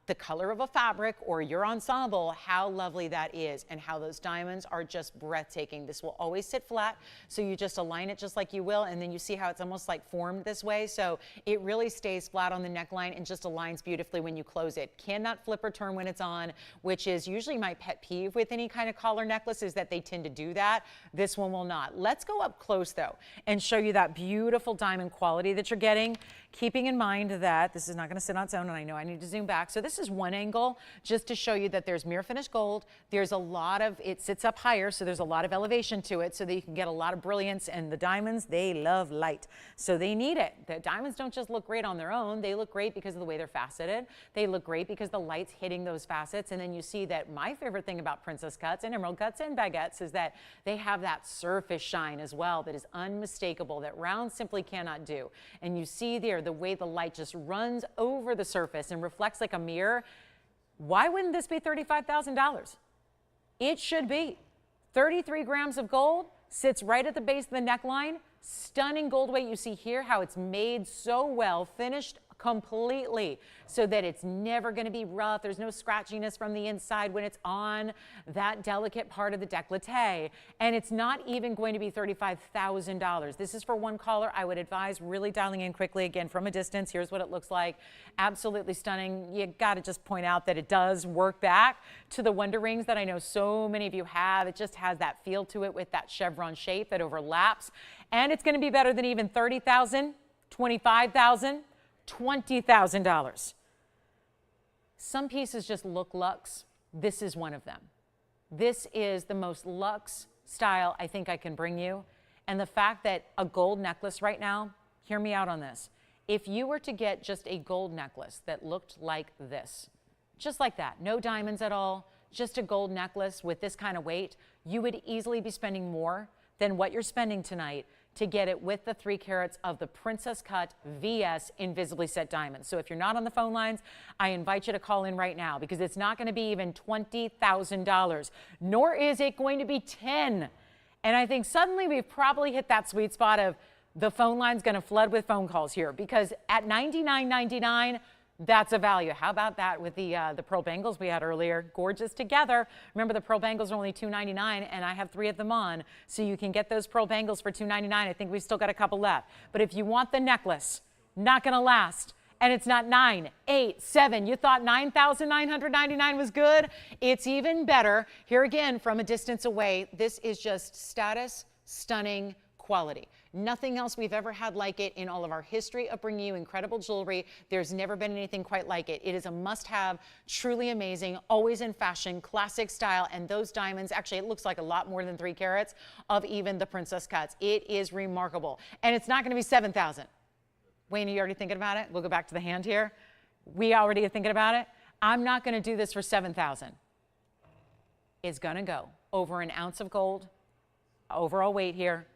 A: the color of a fabric or your ensemble, how lovely that is, and how those diamonds are just breathtaking. This will always sit flat, so you just align it just like you will, and then you see how it's almost like formed this way, so it really stays flat on the neckline and just aligns beautifully when you close it. Cannot flip or turn when it's on, which is usually my pet peeve with any kind of collar necklace, is that they tend to do that. This one will not. Let's go up close though and show you that beautiful diamond quality that you're getting, keeping in mind that this is not going to sit on its own, and I know I need to zoom back. So this is one angle just to show you that there's mirror finished gold. There's a lot of, it sits up higher, so there's a lot of elevation to it so that you can get a lot of brilliance, and the diamonds, they love light. So they need it. The diamonds don't just look great on their own. They look great because of the way they're faceted. They look great because the light's hitting those facets. And then you see that my favorite thing about princess cuts and emerald cuts and baguettes is that they have that surface shine as well that is unmistakable, that round simply cannot do. And you see there the way the light just runs over the surface and reflects like a mirror. Why wouldn't this be $35,000? It should be. 33 grams of gold, sits right at the base of the neckline. Stunning gold weight. You see here how it's made so well, finished completely, so that it's never going to be rough. There's no scratchiness from the inside when it's on that delicate part of the décolleté. And it's not even going to be $35,000. This is for one collar. I would advise really dialing in quickly. Again, from a distance, here's what it looks like. Absolutely stunning. You got to just point out that it does work back to the Wonder Rings that I know so many of you have. It just has that feel to it with that chevron shape that overlaps. And it's going to be better than even $30,000, $25,000, $20,000. Some pieces just look luxe. This is one of them. This is the most luxe style I think I can bring you. And the fact that a gold necklace right now, hear me out on this. If you were to get just a gold necklace that looked like this, just like that, no diamonds at all, just a gold necklace with this kind of weight, you would easily be spending more than what you're spending tonight to get it with the 3 carats of the Princess Cut VS Invisibly Set Diamonds. So if you're not on the phone lines, I invite you to call in right now, because it's not going to be even $20,000, nor is it going to be 10. And I think suddenly we've probably hit that sweet spot of the phone line's going to flood with phone calls here, because at $99.99, that's a value. How about that with the pearl bangles we had earlier? Gorgeous together. Remember, the pearl bangles are only $2.99, and I have 3 of them on. So you can get those pearl bangles for $2.99. I think we've still got a couple left. But if you want the necklace, not going to last, and it's not 9, 8, 7. You thought $9,999 was good? It's even better. Here again, from a distance away, this is just status, stunning quality. Nothing else we've ever had like it in all of our history of bringing you incredible jewelry. There's never been anything quite like it. It is a must-have, truly amazing, always in fashion, classic style, and those diamonds, actually it looks like a lot more than 3 carats of even the princess cuts. It is remarkable. And it's not going to be 7,000. Wayne, are you already thinking about it? We'll go back to the hand here. We already are thinking about it. I'm not going to do this for 7,000. It's going to go over an ounce of gold, overall weight here.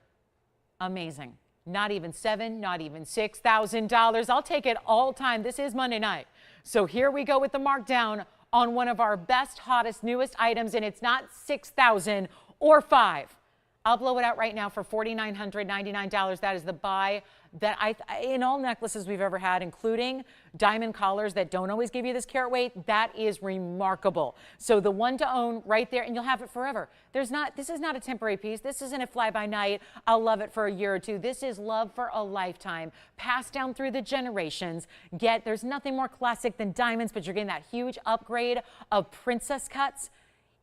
A: Amazing. Not even $7,000, not even $6,000. I'll take it all time. This is Monday night. So here we go with the markdown on one of our best, hottest, newest items, and it's not 6,000 or 5. I'll blow it out right now for $4,999. That is the buy that in all necklaces we've ever had, including diamond collars that don't always give you this carat weight. That is remarkable. So the one to own right there, and you'll have it forever. This is not a temporary piece. This isn't a fly-by-night, I'll love it for a year or two. This is love for a lifetime, passed down through the generations. There's nothing more classic than diamonds, but you're getting that huge upgrade of princess cuts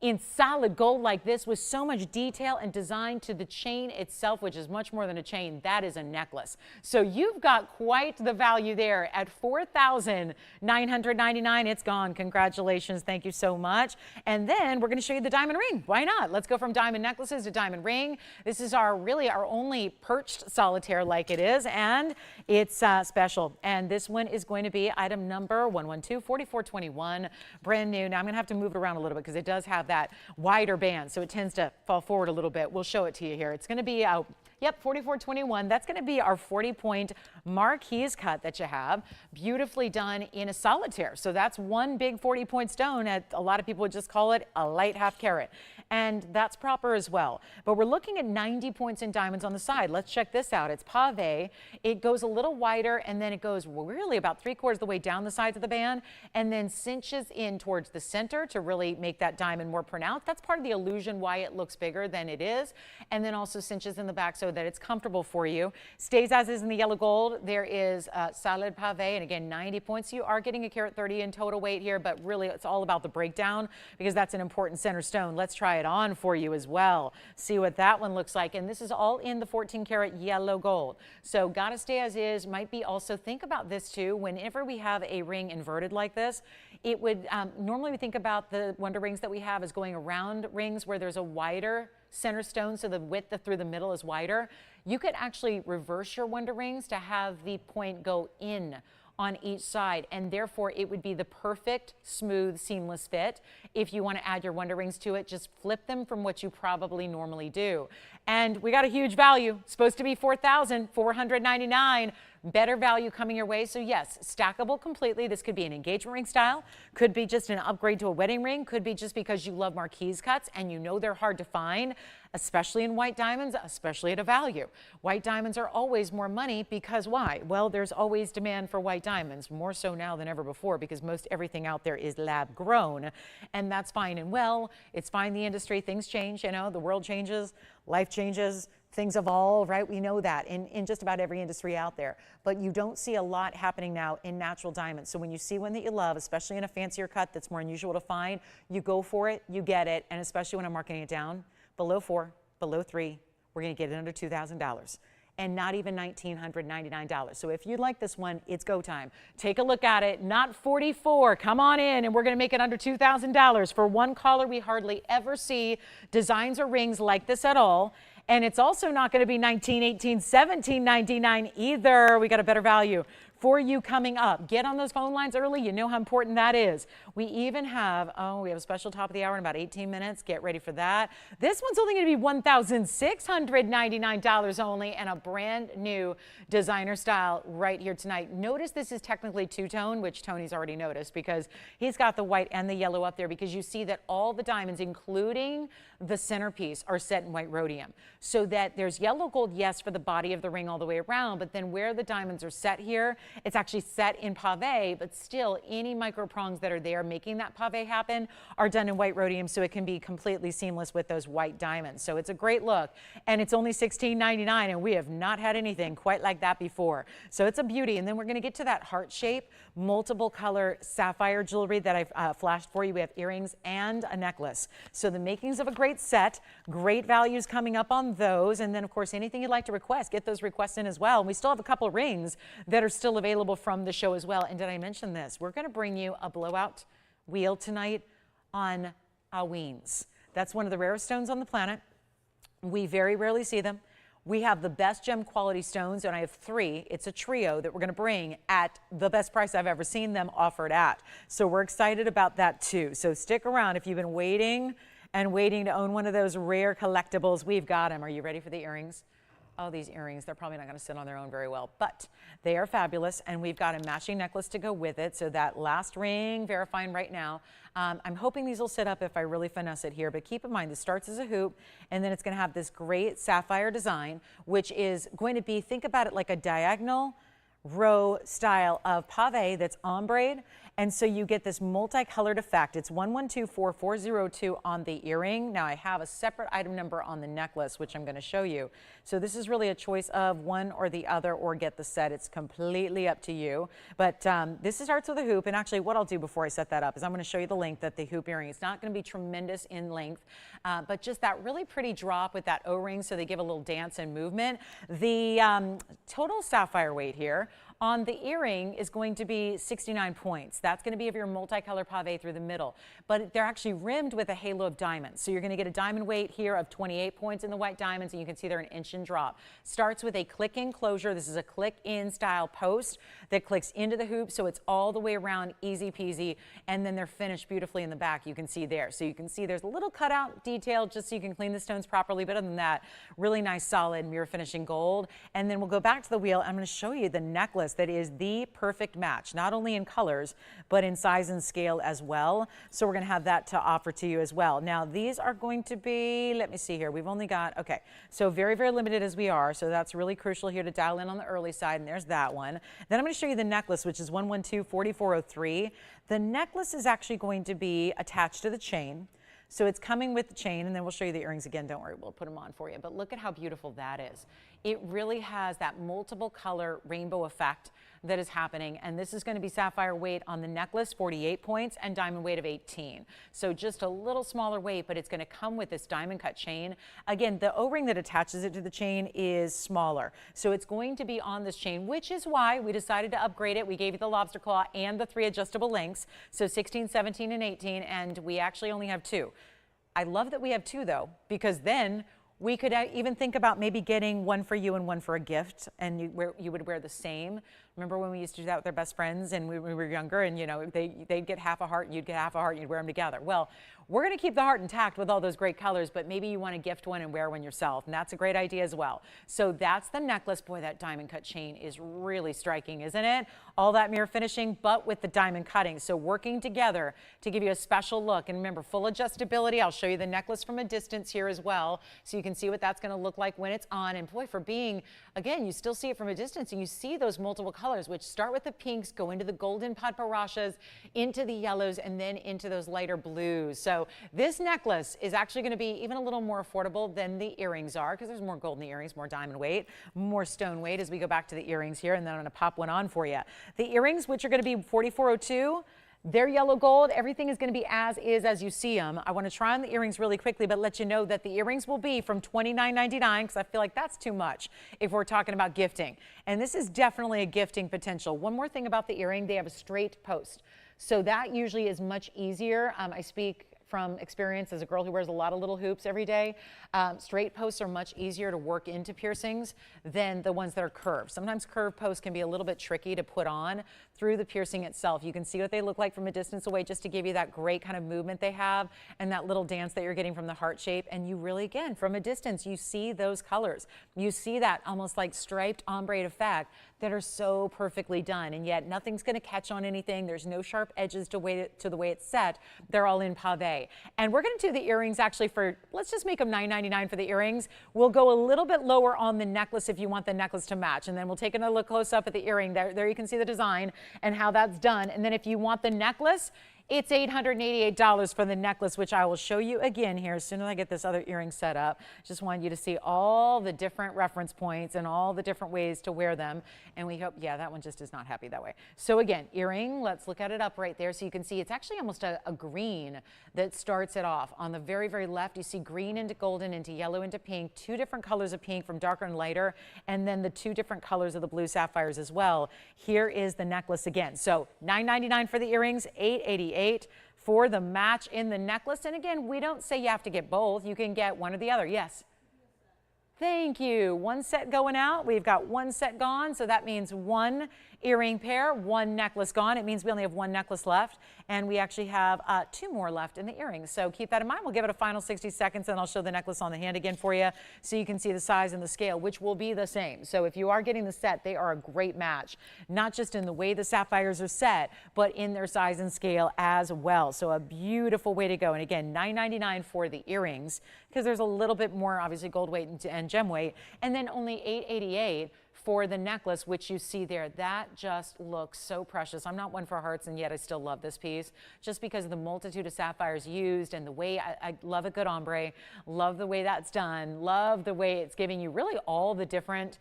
A: in solid gold like this with so much detail and design to the chain itself, which is much more than a chain. That is a necklace. So you've got quite the value there at $4,999. It's gone. Congratulations. Thank you so much. And then we're going to show you the diamond ring. Why not? Let's go from diamond necklaces to diamond ring. This is really our only perched solitaire like it is, and it's special. And this one is going to be item number 112-4421, brand new. Now I'm going to have to move it around a little bit because it does have that wider band, so it tends to fall forward a little bit. We'll show it to you here. It's going to be, yep, 4421. That's going to be our 40-point Marquise cut that you have, beautifully done in a solitaire. So that's one big 40-point stone. A lot of people would just call it a light half carat. And that's proper as well. But we're looking at 90 points in diamonds on the side. Let's check this out. It's pave. It goes a little wider, and then it goes really about 3/4 of the way down the sides of the band, and then cinches in towards the center to really make that diamond more pronounced. That's part of the illusion why it looks bigger than it is. And then also cinches in the back so that it's comfortable for you. Stays as is in the yellow gold. There is solid pave, and again, 90 points. You are getting a carat 30 in total weight here, but really it's all about the breakdown because that's an important center stone. Let's try it on for you as well. See what that one looks like. And this is all in the 14 karat yellow gold. So gotta stay as is. Might be also, think about this too, whenever we have a ring inverted like this, it would, normally we think about the wonder rings that we have as going around rings where there's a wider center stone, so the width through the middle is wider. You could actually reverse your wonder rings to have the point go in on each side, and therefore it would be the perfect, smooth, seamless fit. If you want to add your wonder rings to it, just flip them from what you probably normally do. And we got a huge value. It's supposed to be $4,499. Better value coming your way. So yes, stackable completely. This could be an engagement ring style, could be just an upgrade to a wedding ring, could be just because you love Marquise cuts and you know they're hard to find, especially in white diamonds, especially at a value. White diamonds are always more money because why? Well, there's always demand for white diamonds, more so now than ever before because most everything out there is lab grown, and that's fine and well. It's fine, the industry, things change, you know, the world changes, life changes, things evolve, right? We know that in just about every industry out there. But you don't see a lot happening now in natural diamonds. So when you see one that you love, especially in a fancier cut that's more unusual to find, you go for it, you get it. And especially when I'm marking it down, below 4, below 3, we're going to get it under $2,000. And not even $1,999. So if you'd like this one, it's go time. Take a look at it, not 44. Come on in, and we're gonna make it under $2,000. For one caller, we hardly ever see designs or rings like this at all. And it's also not gonna be $19, $18, $17.99 either. We got a better value for you coming up. Get on those phone lines early. You know how important that is. We even have, we have a special top of the hour in about 18 minutes. Get ready for that. This one's only going to be $1,699 only, and a brand new designer style right here tonight. Notice this is technically two-tone, which Tony's already noticed because he's got the white and the yellow up there, because you see that all the diamonds, including the centerpiece, are set in white rhodium. So that there's yellow gold, yes, for the body of the ring all the way around, but then where the diamonds are set here, It's actually set in pave, but still any micro prongs that are there making that pave happen are done in white rhodium, so it can be completely seamless with those white diamonds. So it's a great look, and it's only $16.99, and we have not had anything quite like that before. So it's a beauty. And then we're going to get to that heart shape, multiple color sapphire jewelry that I've flashed for you. We have earrings and a necklace. So the makings of a great set, great values coming up on those. And then of course, anything you'd like to request, get those requests in as well. And we still have a couple of rings that are still available from the show as well. And did I mention this? We're going to bring you a blowout wheel tonight on Haüynes. That's one of the rarest stones on the planet. We very rarely see them. We have the best gem quality stones, and I have 3. It's a trio that we're going to bring at the best price I've ever seen them offered at. So we're excited about that too. So stick around if you've been waiting and waiting to own one of those rare collectibles. We've got them. Are you ready for the earrings? Oh, these earrings, they're probably not going to sit on their own very well, but they are fabulous, and we've got a matching necklace to go with it. So that last ring, verifying right now. I'm hoping these will sit up if I really finesse it here, but keep in mind this starts as a hoop, and then it's going to have this great sapphire design, which is going to be, think about it like a diagonal row style of pave that's ombre, and so you get this multicolored effect. It's 1124,402 on the earring. Now I have a separate item number on the necklace, which I'm going to show you. So this is really a choice of one or the other, or get the set. It's completely up to you. But this starts with a hoop, and actually what I'll do before I set that up is I'm going to show you the length that the hoop earring. It's not going to be tremendous in length, but just that really pretty drop with that O-ring, so they give a little dance and movement. The total sapphire weight here on the earring is going to be 69 points. That's going to be of your multicolor pave through the middle, but they're actually rimmed with a halo of diamonds. So you're going to get a diamond weight here of 28 points in the white diamonds, and you can see they're an inch and drop. Starts with a click-in closure. This is a click-in style post that clicks into the hoop, so it's all the way around, easy peasy, and then they're finished beautifully in the back. You can see there. So you can see there's a little cutout detail just so you can clean the stones properly, but other than that, really nice solid mirror finishing gold. And then we'll go back to the wheel. I'm going to show you the necklace that is the perfect match, not only in colors, but in size and scale as well. So we're going to have that to offer to you as well. Now, these are going to be, let me see here. We've only got, okay, so very, very limited as we are. So that's really crucial here to dial in on the early side. And there's that one. Then I'm going to show you the necklace, which is 112,404. The necklace is actually going to be attached to the chain. So it's coming with the chain, and then we'll show you the earrings again. Don't worry, we'll put them on for you. But look at how beautiful that is. It really has that multiple color rainbow effect that is happening. And this is going to be sapphire weight on the necklace, 48 points, and diamond weight of 18. So just a little smaller weight, but it's going to come with this diamond cut chain. Again, the O-ring that attaches it to the chain is smaller. So it's going to be on this chain, which is why we decided to upgrade it. We gave you the lobster claw and the 3 adjustable links. So 16, 17, and 18, and we actually only have 2. I love that we have 2 though, because then we could even think about maybe getting one for you and one for a gift, and you would wear the same. Remember when we used to do that with our best friends and we were younger, and you know, they'd get half a heart and you'd get half a heart and you'd wear them together. Well, we're going to keep the heart intact with all those great colors, but maybe you want to gift one and wear one yourself, and that's a great idea as well. So that's the necklace. Boy, that diamond cut chain is really striking, isn't it? All that mirror finishing, but with the diamond cutting. So working together to give you a special look. And remember, full adjustability. I'll show you the necklace from a distance here as well, so you can see what that's going to look like when it's on. And boy, for being, again, you still see it from a distance, and you see those multiple colors, which start with the pinks, go into the golden padparashas, into the yellows, and then into those lighter blues. So this necklace is actually going to be even a little more affordable than the earrings are, because there's more gold in the earrings, more diamond weight, more stone weight as we go back to the earrings here, and then I'm going to pop one on for you. The earrings, which are going to be 4402, they're yellow gold. Everything is going to be as is as you see them. I want to try on the earrings really quickly, but let you know that the earrings will be from $29.99, because I feel like that's too much if we're talking about gifting. And this is definitely a gifting potential. One more thing about the earring, they have a straight post. So that usually is much easier. I speak from experience as a girl who wears a lot of little hoops every day. Straight posts are much easier to work into piercings than the ones that are curved. Sometimes curved posts can be a little bit tricky to put on through the piercing itself. You can see what they look like from a distance away, just to give you that great kind of movement they have and that little dance that you're getting from the heart shape. And you really, again, from a distance, you see those colors. You see that almost like striped ombre effect that are so perfectly done, and yet nothing's going to catch on anything. There's no sharp edges to the way it's set. They're all in pave. And we're going to do the earrings actually for, let's just make them $9.99 for the earrings. We'll go a little bit lower on the necklace if you want the necklace to match, and then we'll take another look close up at the earring. There you can see the design and how that's done. And then if you want the necklace, it's $888 for the necklace, which I will show you again here as soon as I get this other earring set up. Just want you to see all the different reference points and all the different ways to wear them. And we hope, yeah, that one just is not happy that way. So again, earring, let's look at it up right there so you can see it's actually almost a green that starts it off. On the very, very left, you see green into golden, into yellow, into pink, two different colors of pink from darker and lighter, and then the two different colors of the blue sapphires as well. Here is the necklace again. So $9.99 for the earrings, $888 for the match in the necklace. And again, we don't say you have to get both. You can get one or the other. Yes. Thank you. One set going out. We've got one set gone. So that means one earring pair, one necklace gone. It means we only have one necklace left. And we actually have two more left in the earrings. So keep that in mind. We'll give it a final 60 seconds and I'll show the necklace on the hand again for you so you can see the size and the scale, which will be the same. So if you are getting the set, they are a great match, not just in the way the sapphires are set, but in their size and scale as well. So a beautiful way to go. And again, $9.99 for the earrings because there's a little bit more, obviously, gold weight and gem weight, and then only $888 for the necklace, which you see there. That just looks so precious. I'm not one for hearts, and yet I still love this piece just because of the multitude of sapphires used and the way I love a good ombre, love the way that's done, love the way it's giving you really all the different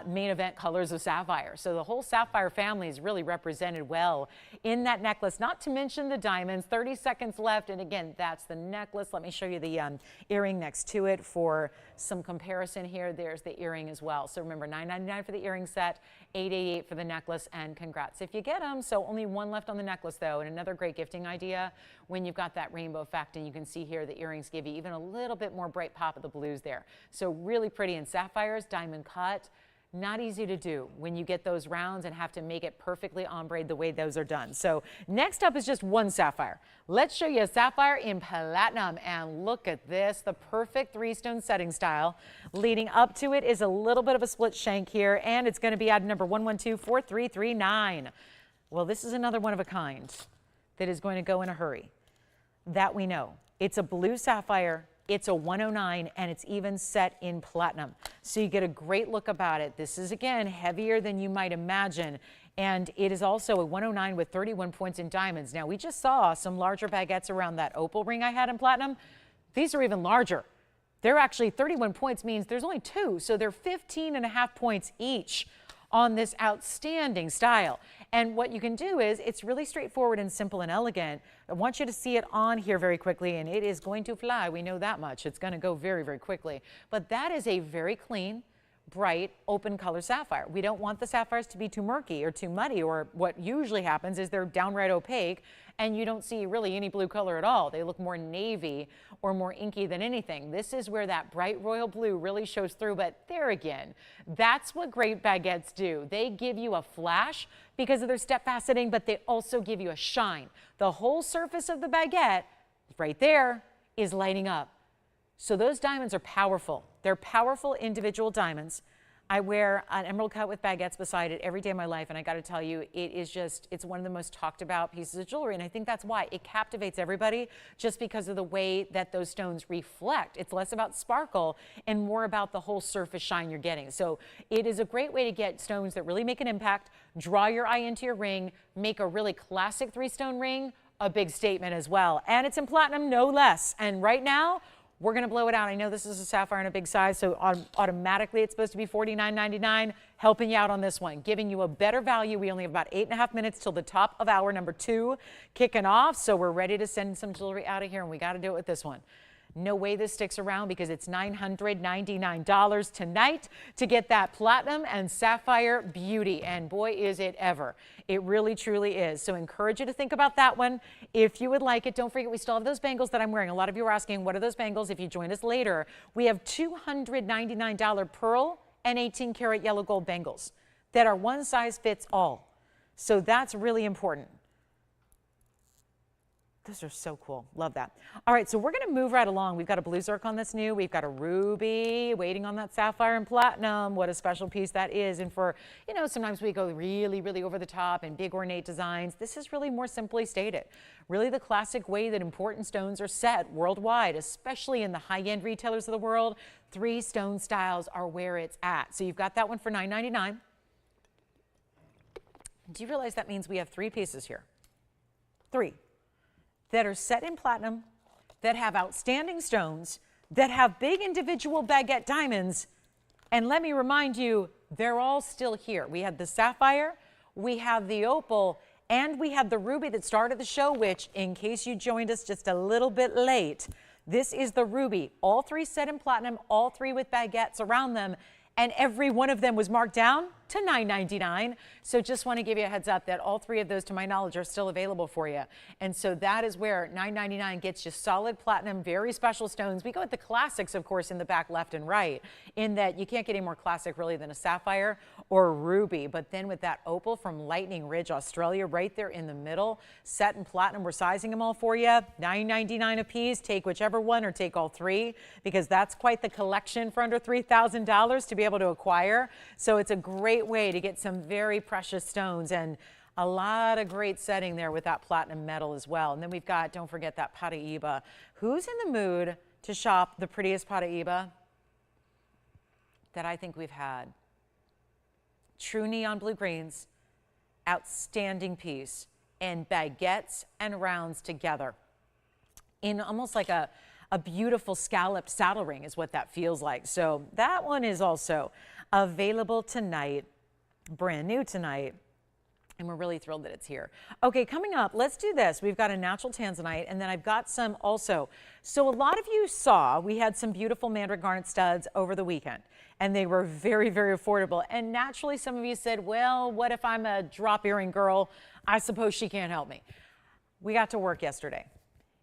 A: main event colors of sapphire. So the whole sapphire family is really represented well in that necklace, not to mention the diamonds. 30 seconds left. And again, that's the necklace. Let me show you the earring next to it for some comparison here. There's the earring as well. So remember, $9.99 for the earring set, $888 for the necklace, and congrats if you get them. So only one left on the necklace though. And another great gifting idea when you've got that rainbow effect, and you can see here the earrings give you even a little bit more bright pop of the blues there. So really pretty in sapphires, diamond cut. Not easy to do when you get those rounds and have to make it perfectly ombre the way those are done. So next up is just one sapphire. Let's show you a sapphire in platinum, and look at this, the perfect three-stone setting style. Leading up to it is a little bit of a split shank here, and it's going to be item number 1124339. Well, this is another one of a kind that is going to go in a hurry. That we know. It's a blue sapphire. It's a 109, and it's even set in platinum. So you get a great look about it. This is, again, heavier than you might imagine. And it is also a 109 with 31 points in diamonds. Now, we just saw some larger baguettes around that opal ring I had in platinum. These are even larger. They're actually 31 points means there's only two. So they're 15.5 points each on this outstanding style. And what you can do is, it's really straightforward and simple and elegant. I want you to see it on here very quickly, and it is going to fly. We know that much. It's going to go very, very quickly. But that is a very clean, bright, open color sapphire. We don't want the sapphires to be too murky or too muddy, or what usually happens is they're downright opaque and you don't see really any blue color at all. They look more navy or more inky than anything. This is where that bright royal blue really shows through. But there again, that's what great baguettes do. They give you a flash because of their step faceting, but they also give you a shine. The whole surface of the baguette right there is lighting up. So those diamonds are powerful. They're powerful individual diamonds. I wear an emerald cut with baguettes beside it every day of my life, and I got to tell you, it's one of the most talked about pieces of jewelry, and I think that's why it captivates everybody, just because of the way that those stones reflect. It's less about sparkle and more about the whole surface shine you're getting. So it is a great way to get stones that really make an impact, draw your eye into your ring, make a really classic three-stone ring a big statement as well. And it's in platinum, no less. And right now, we're going to blow it out. I know this is a sapphire in a big size, so automatically it's supposed to be $49.99. Helping you out on this one, giving you a better value. We only have about 8.5 minutes till the top of hour number 2 kicking off, so we're ready to send some jewelry out of here, and we got to do it with this one. No way this sticks around because it's $999 tonight to get that platinum and sapphire beauty. And boy, is it ever. It really, truly is. So encourage you to think about that one if you would like it. Don't forget, we still have those bangles that I'm wearing. A lot of you are asking, what are those bangles? If you join us later, we have $299 pearl and 18 karat yellow gold bangles that are one size fits all. So that's really important. Those are so cool. Love that. All right, so we're going to move right along. We've got a blue zircon that's new. We've got a ruby waiting on that sapphire and platinum. What a special piece that is. And for, you know, sometimes we go really, really over the top and big ornate designs. This is really more simply stated. Really the classic way that important stones are set worldwide, especially in the high-end retailers of the world. 3 stone styles are where it's at. So you've got that one for $9.99. Do you realize that means we have 3 pieces here? 3. That are set in platinum, that have outstanding stones, that have big individual baguette diamonds. And let me remind you, they're all still here. We had the sapphire, we have the opal, and we have the ruby that started the show, which, in case you joined us just a little bit late, this is the ruby. All 3 set in platinum, all 3 with baguettes around them, and every one of them was marked down to $9.99. So just want to give you a heads up that all 3 of those, to my knowledge, are still available for you. And so that is where $9.99 gets you solid platinum, very special stones. We go with the classics, of course, in the back left and right, in that you can't get any more classic really than a sapphire or a ruby. But then with that opal from Lightning Ridge, Australia, right there in the middle, set in platinum, we're sizing them all for you. $9.99 a piece. Take whichever one or take all 3, because that's quite the collection for under $3,000 to be able to acquire. So it's a great way to get some very precious stones, and a lot of great setting there with that platinum metal as well. And then we've got, don't forget, that Paraiba. Who's in the mood to shop the prettiest Paraiba that I think we've had? True neon blue greens, outstanding piece, and baguettes and rounds together in almost like a beautiful scalloped saddle ring is what that feels like. So that one is also available tonight, brand new tonight, and we're really thrilled that it's here. Okay, coming up, let's do this. We've got a natural Tanzanite, and then I've got some also. So a lot of you saw we had some beautiful Mandarin garnet studs over the weekend, and they were very, very affordable. And naturally, some of you said, well, what if I'm a drop earring girl? I suppose she can't help me. We got to work yesterday.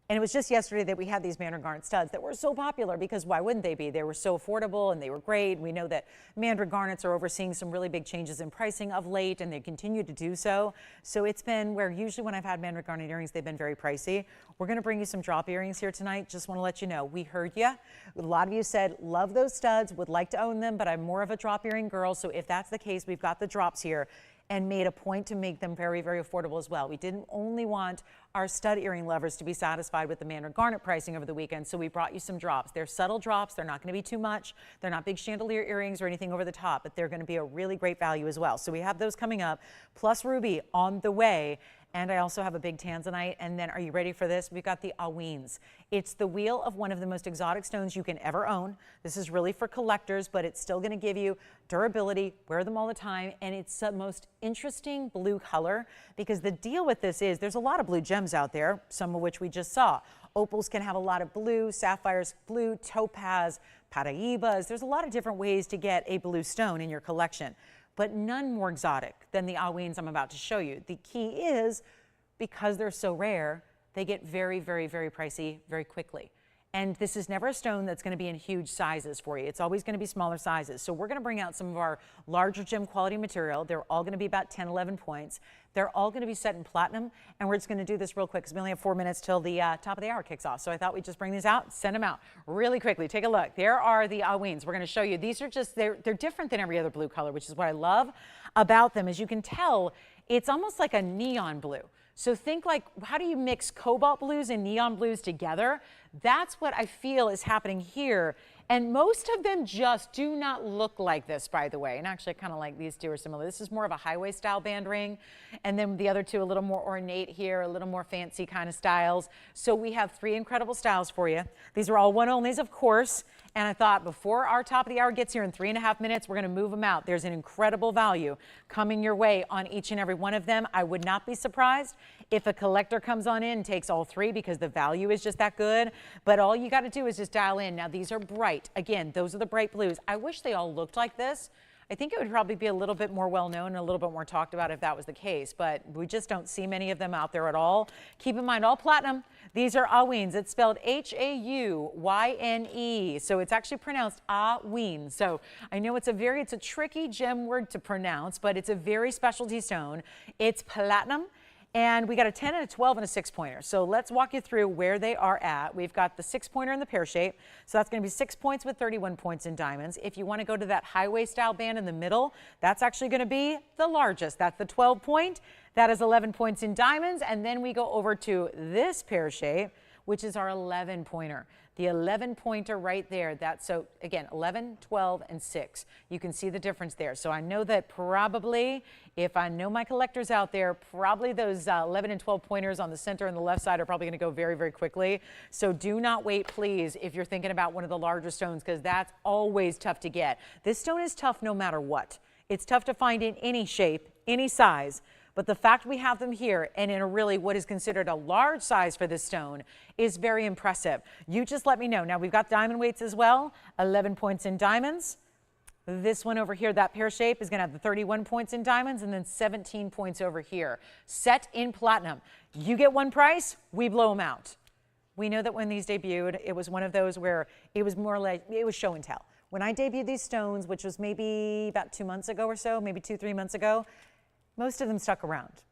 A: And it was just yesterday that we had these Mandarin garnet studs that were so popular, because why wouldn't they be? They were so affordable and they were great. We know that Mandarin garnets are overseeing some really big changes in pricing of late, and they continue to do so. So it's been where usually when I've had Mandarin garnet earrings, they've been very pricey. We're going to bring you some drop earrings here tonight. Just want to let you know, we heard you. A lot of you said, love those studs, would like to own them, but I'm more of a drop earring girl. So if that's the case, we've got the drops here, and made a point to make them very, very affordable as well. We didn't only want our stud earring lovers to be satisfied with the Mandarin garnet pricing over the weekend, so we brought you some drops. They're subtle drops. They're not going to be too much. They're not big chandelier earrings or anything over the top, but they're going to be a really great value as well. So we have those coming up, plus ruby on the way. And I also have a big Tanzanite. And then, are you ready for this? We've got the Haüynes. It's the wheel of one of the most exotic stones you can ever own. This is really for collectors, but it's still going to give you durability. Wear them all the time. And it's the most interesting blue color, because the deal with this is there's a lot of blue gems out there, some of which we just saw. Opals can have a lot of blue, sapphires blue, topaz, Paraibas. There's a lot of different ways to get a blue stone in your collection, but none more exotic than the Haüynes I'm about to show you. The key is, because they're so rare, they get very, very, very pricey very quickly. And this is never a stone that's going to be in huge sizes for you. It's always going to be smaller sizes. So we're going to bring out some of our larger gem quality material. They're all going to be about 10, 11 points. They're all going to be set in platinum. And we're just going to do this real quick because we only have 4 minutes till the top of the hour kicks off. So I thought we'd just bring these out, send them out really quickly. Take a look. There are the Haüynes. We're going to show you. These are just, they're different than every other blue color, which is what I love about them. As you can tell, it's almost like a neon blue. So think like, how do you mix cobalt blues and neon blues together? That's what I feel is happening here. And most of them just do not look like this, by the way. And actually, I kind of like these two are similar. This is more of a highway style band ring. And then the other two, a little more ornate here, a little more fancy kind of styles. So we have 3 incredible styles for you. These are all one onlys, of course. And I thought before our top of the hour gets here in 3.5 minutes, we're going to move them out. There's an incredible value coming your way on each and every one of them. I would not be surprised if a collector comes on in and takes all 3, because the value is just that good. But all you got to do is just dial in. Now, these are bright. Again, those are the bright blues. I wish they all looked like this. I think it would probably be a little bit more well-known and a little bit more talked about if that was the case, but we just don't see many of them out there at all. Keep in mind, all platinum. These are Haüynes. It's spelled H-A-U-Y-N-E, so it's actually pronounced Haüyne. So I know it's a tricky gem word to pronounce, but it's a very specialty stone. It's platinum. And we got a 10 and a 12 and a 6-pointer. So let's walk you through where they are at. We've got the 6-pointer in the pear shape. So that's going to be 6 points with 31 points in diamonds. If you want to go to that highway style band in the middle, that's actually going to be the largest. That's the 12-point. That is 11 points in diamonds. And then we go over to this pear shape, which is our 11-pointer. The 11-pointer right there, that's, so again, 11, 12, and 6. You can see the difference there. So I know that probably, if I know my collectors out there, probably those 11 and 12 pointers on the center and the left side are probably going to go very, very quickly. So do not wait, please, if you're thinking about one of the larger stones, because that's always tough to get. This stone is tough no matter what. It's tough to find in any shape, any size. But the fact we have them here and in a really what is considered a large size for this stone is very impressive. You just let me know. Now we've got diamond weights as well, 11 points in diamonds. This one over here, that pear shape, is going to have the 31 points in diamonds and then 17 points over here. Set in platinum. You get one price, we blow them out. We know that when these debuted, it was one of those where it was more like, it was show and tell. When I debuted these stones, which was maybe about 2 months ago or so, maybe 2-3 months ago, most of them stuck around.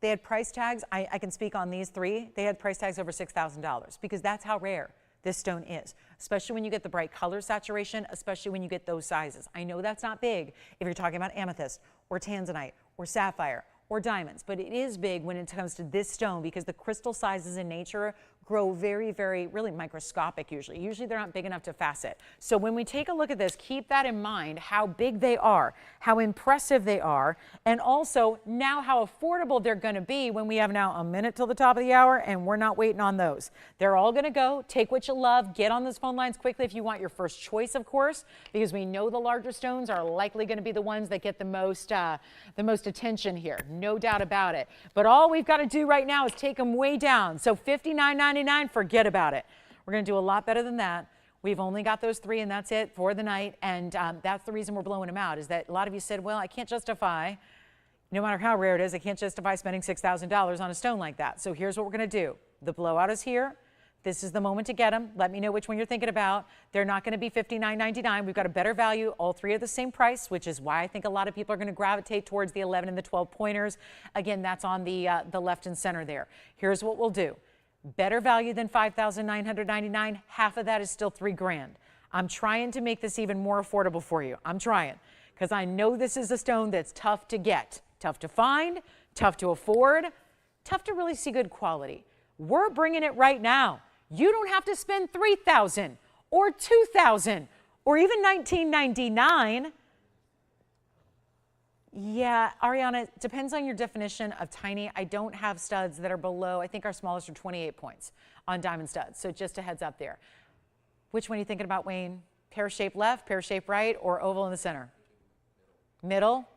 A: They had price tags. I can speak on these three. They had price tags over $6,000 because that's how rare this stone is, especially when you get the bright color saturation, especially when you get those sizes. I know that's not big if you're talking about amethyst or tanzanite or sapphire or diamonds, but it is big when it comes to this stone because the crystal sizes in nature grow very, very, really microscopic usually. Usually they're not big enough to facet. So when we take a look at this, keep that in mind, how big they are, how impressive they are, and also now how affordable they're gonna be when we have now a minute till the top of the hour and we're not waiting on those. They're all gonna go, take what you love, get on those phone lines quickly if you want your first choice, of course, because we know the larger stones are likely gonna be the ones that get the most attention here, no doubt about it. But all we've gotta do right now is take them way down. So $59.99. Forget about it. We're going to do a lot better than that. We've only got those three and that's it for the night. And that's the reason we're blowing them out is that a lot of you said, well, I can't justify, no matter how rare it is, I can't justify spending $6,000 on a stone like that. So here's what we're going to do. The blowout is here. This is the moment to get them. Let me know which one you're thinking about. They're not going to be $59.99. We've got a better value. All three are the same price, which is why I think a lot of people are going to gravitate towards the 11 and the 12 pointers. Again, that's on the left and center there. Here's what we'll do. Better value than $5,999. Half of that is still $3,000. I'm trying to make this even more affordable for you. I'm trying because I know this is a stone that's tough to get, tough to find, tough to afford, tough to really see good quality. We're bringing it right now. You don't have to spend $3,000 or $2,000 or even $19.99. Yeah, Ariana, it depends on your definition of tiny. I don't have studs that are below, I think our smallest are 28 points on diamond studs. So just a heads up there. Which one are you thinking about, Wayne? Pear shape left, pear shape right, or oval in the center? Middle.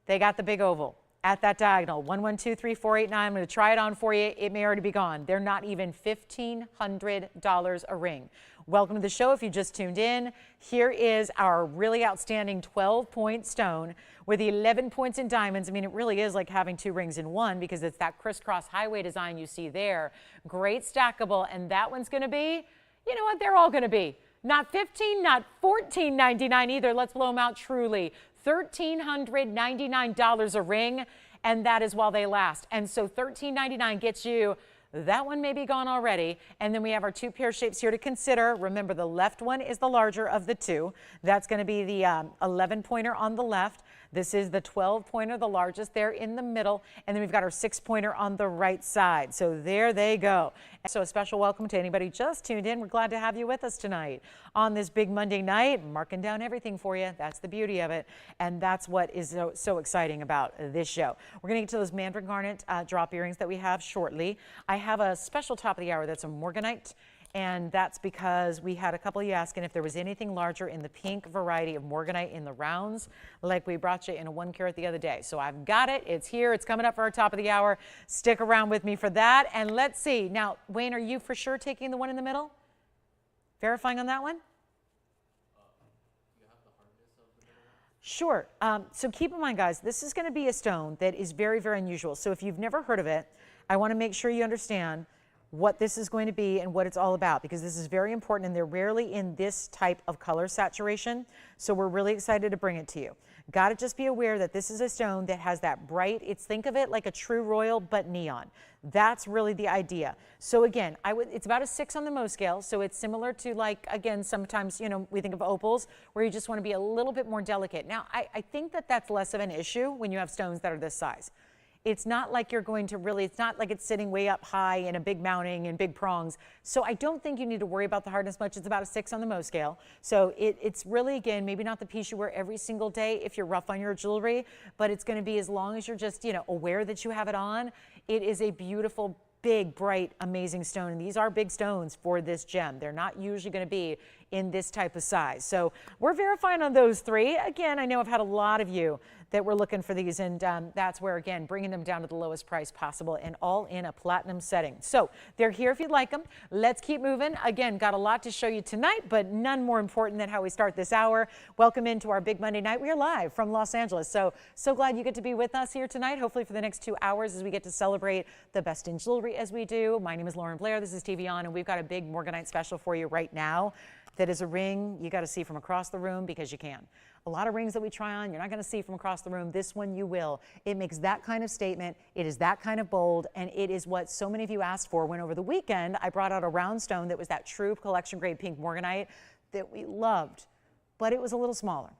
A: They got the big oval at that diagonal. 1, 1, 2, 3, 4, 8, 9. I'm going to try it on for you. It may already be gone. They're not even $1,500 a ring. Welcome to the show if you just tuned in. Here is our really outstanding 12-point stone with 11 points in diamonds. I mean, it really is like having 2 rings in one because it's that crisscross highway design you see there. Great stackable, and that one's going to be, you know what, they're all going to be. Not $15, not $14.99 either. Let's blow them out truly. $1,399 a ring, and that is while they last. And so $1,399 gets you. That one may be gone already. And then we have our 2 pear shapes here to consider. Remember, the left one is the larger of the 2. That's going to be the 11-pointer on the left. This is the 12-pointer, the largest there in the middle. And then we've got our 6-pointer on the right side. So there they go. So a special welcome to anybody just tuned in. We're glad to have you with us tonight on this big Monday night, marking down everything for you. That's the beauty of it. And that's what is so exciting about this show. We're going to get to those Mandarin garnet drop earrings that we have shortly. I have a special top of the hour that's a Morganite. And that's because we had a couple of you asking if there was anything larger in the pink variety of Morganite in the rounds, like we brought you in a 1 carat the other day. So I've got it. It's here. It's coming up for our top of the hour. Stick around with me for that. And let's see. Now, Wayne, are you for sure taking the one in the middle? Verifying on that one?
C: You have the hardness of the middle one?
A: Sure. So keep in mind, guys, this is going to be a stone that is very, very unusual. So if you've never heard of it, I want to make sure you understand what this is going to be and what it's all about, because this is very important and they're rarely in this type of color saturation. So we're really excited to bring it to you. Got to just be aware that this is a stone that has that bright, think of it like a true royal, but neon. That's really the idea. So again, it's about a 6 on the Mohs scale. So it's similar to, like, again, sometimes, we think of opals where you just want to be a little bit more delicate. Now, I think that that's less of an issue when you have stones that are this size. It's not like you're going to really, it's not like it's sitting way up high in a big mounting and big prongs. So I don't think you need to worry about the hardness much. It's about a 6 on the Mohs scale. So it's really, again, maybe not the piece you wear every single day if you're rough on your jewelry, but it's going to be, as long as you're just, aware that you have it on. It is a beautiful, big, bright, amazing stone. And these are big stones for this gem. They're not usually going to be in this type of size. So we're verifying on those 3. Again, I know I've had a lot of you that we're looking for these, and that's where, again, bringing them down to the lowest price possible, and all in a platinum setting. So they're here if you'd like them. Let's keep moving. Again, got a lot to show you tonight, but none more important than how we start this hour. Welcome into our big Monday night. We are live from Los Angeles. So glad you get to be with us here tonight, hopefully for the next 2 hours as we get to celebrate the best in jewelry as we do. My name is Lauren Blair. This is TVON, and we've got a big Morganite special for you right now. That is a ring you got to see from across the room, because you can. A lot of rings that we try on, you're not going to see from across the room. This one you will. It makes that kind of statement. It is that kind of bold, and it is what so many of you asked for when over the weekend I brought out a round stone that was that true collection grade pink Morganite that we loved, but it was a little smaller.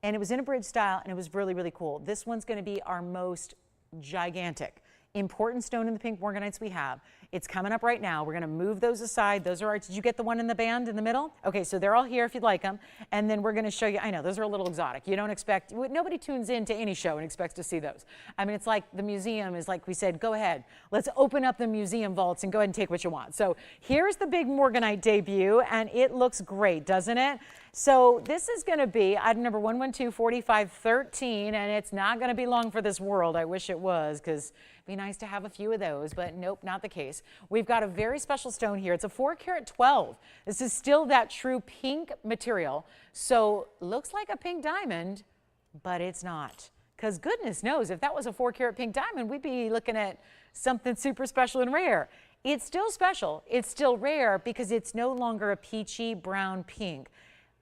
A: And it was in a bridge style, and it was really, really cool. This one's going to be our most gigantic, important stone in the pink Morganites we have. It's coming up right now. We're going to move those aside. Those are did you get the one in the band in the middle? Okay, so they're all here if you'd like them. And then we're going to show you, I know, those are a little exotic. You don't expect, nobody tunes in to any show and expects to see those. I mean, it's like the museum is like we said, go ahead. Let's open up the museum vaults and go ahead and take what you want. So here's the big Morganite debut, and it looks great, doesn't it? So this is going to be item number 112-4513, and it's not going to be long for this world. I wish it was, because it'd be nice to have a few of those, but nope, not the case. We've got a very special stone here. It's a 4 karat 12. This is still that true pink material. So looks like a pink diamond, but it's not. Because goodness knows, if that was a 4 karat pink diamond, we'd be looking at something super special and rare. It's still special. It's still rare because it's no longer a peachy brown pink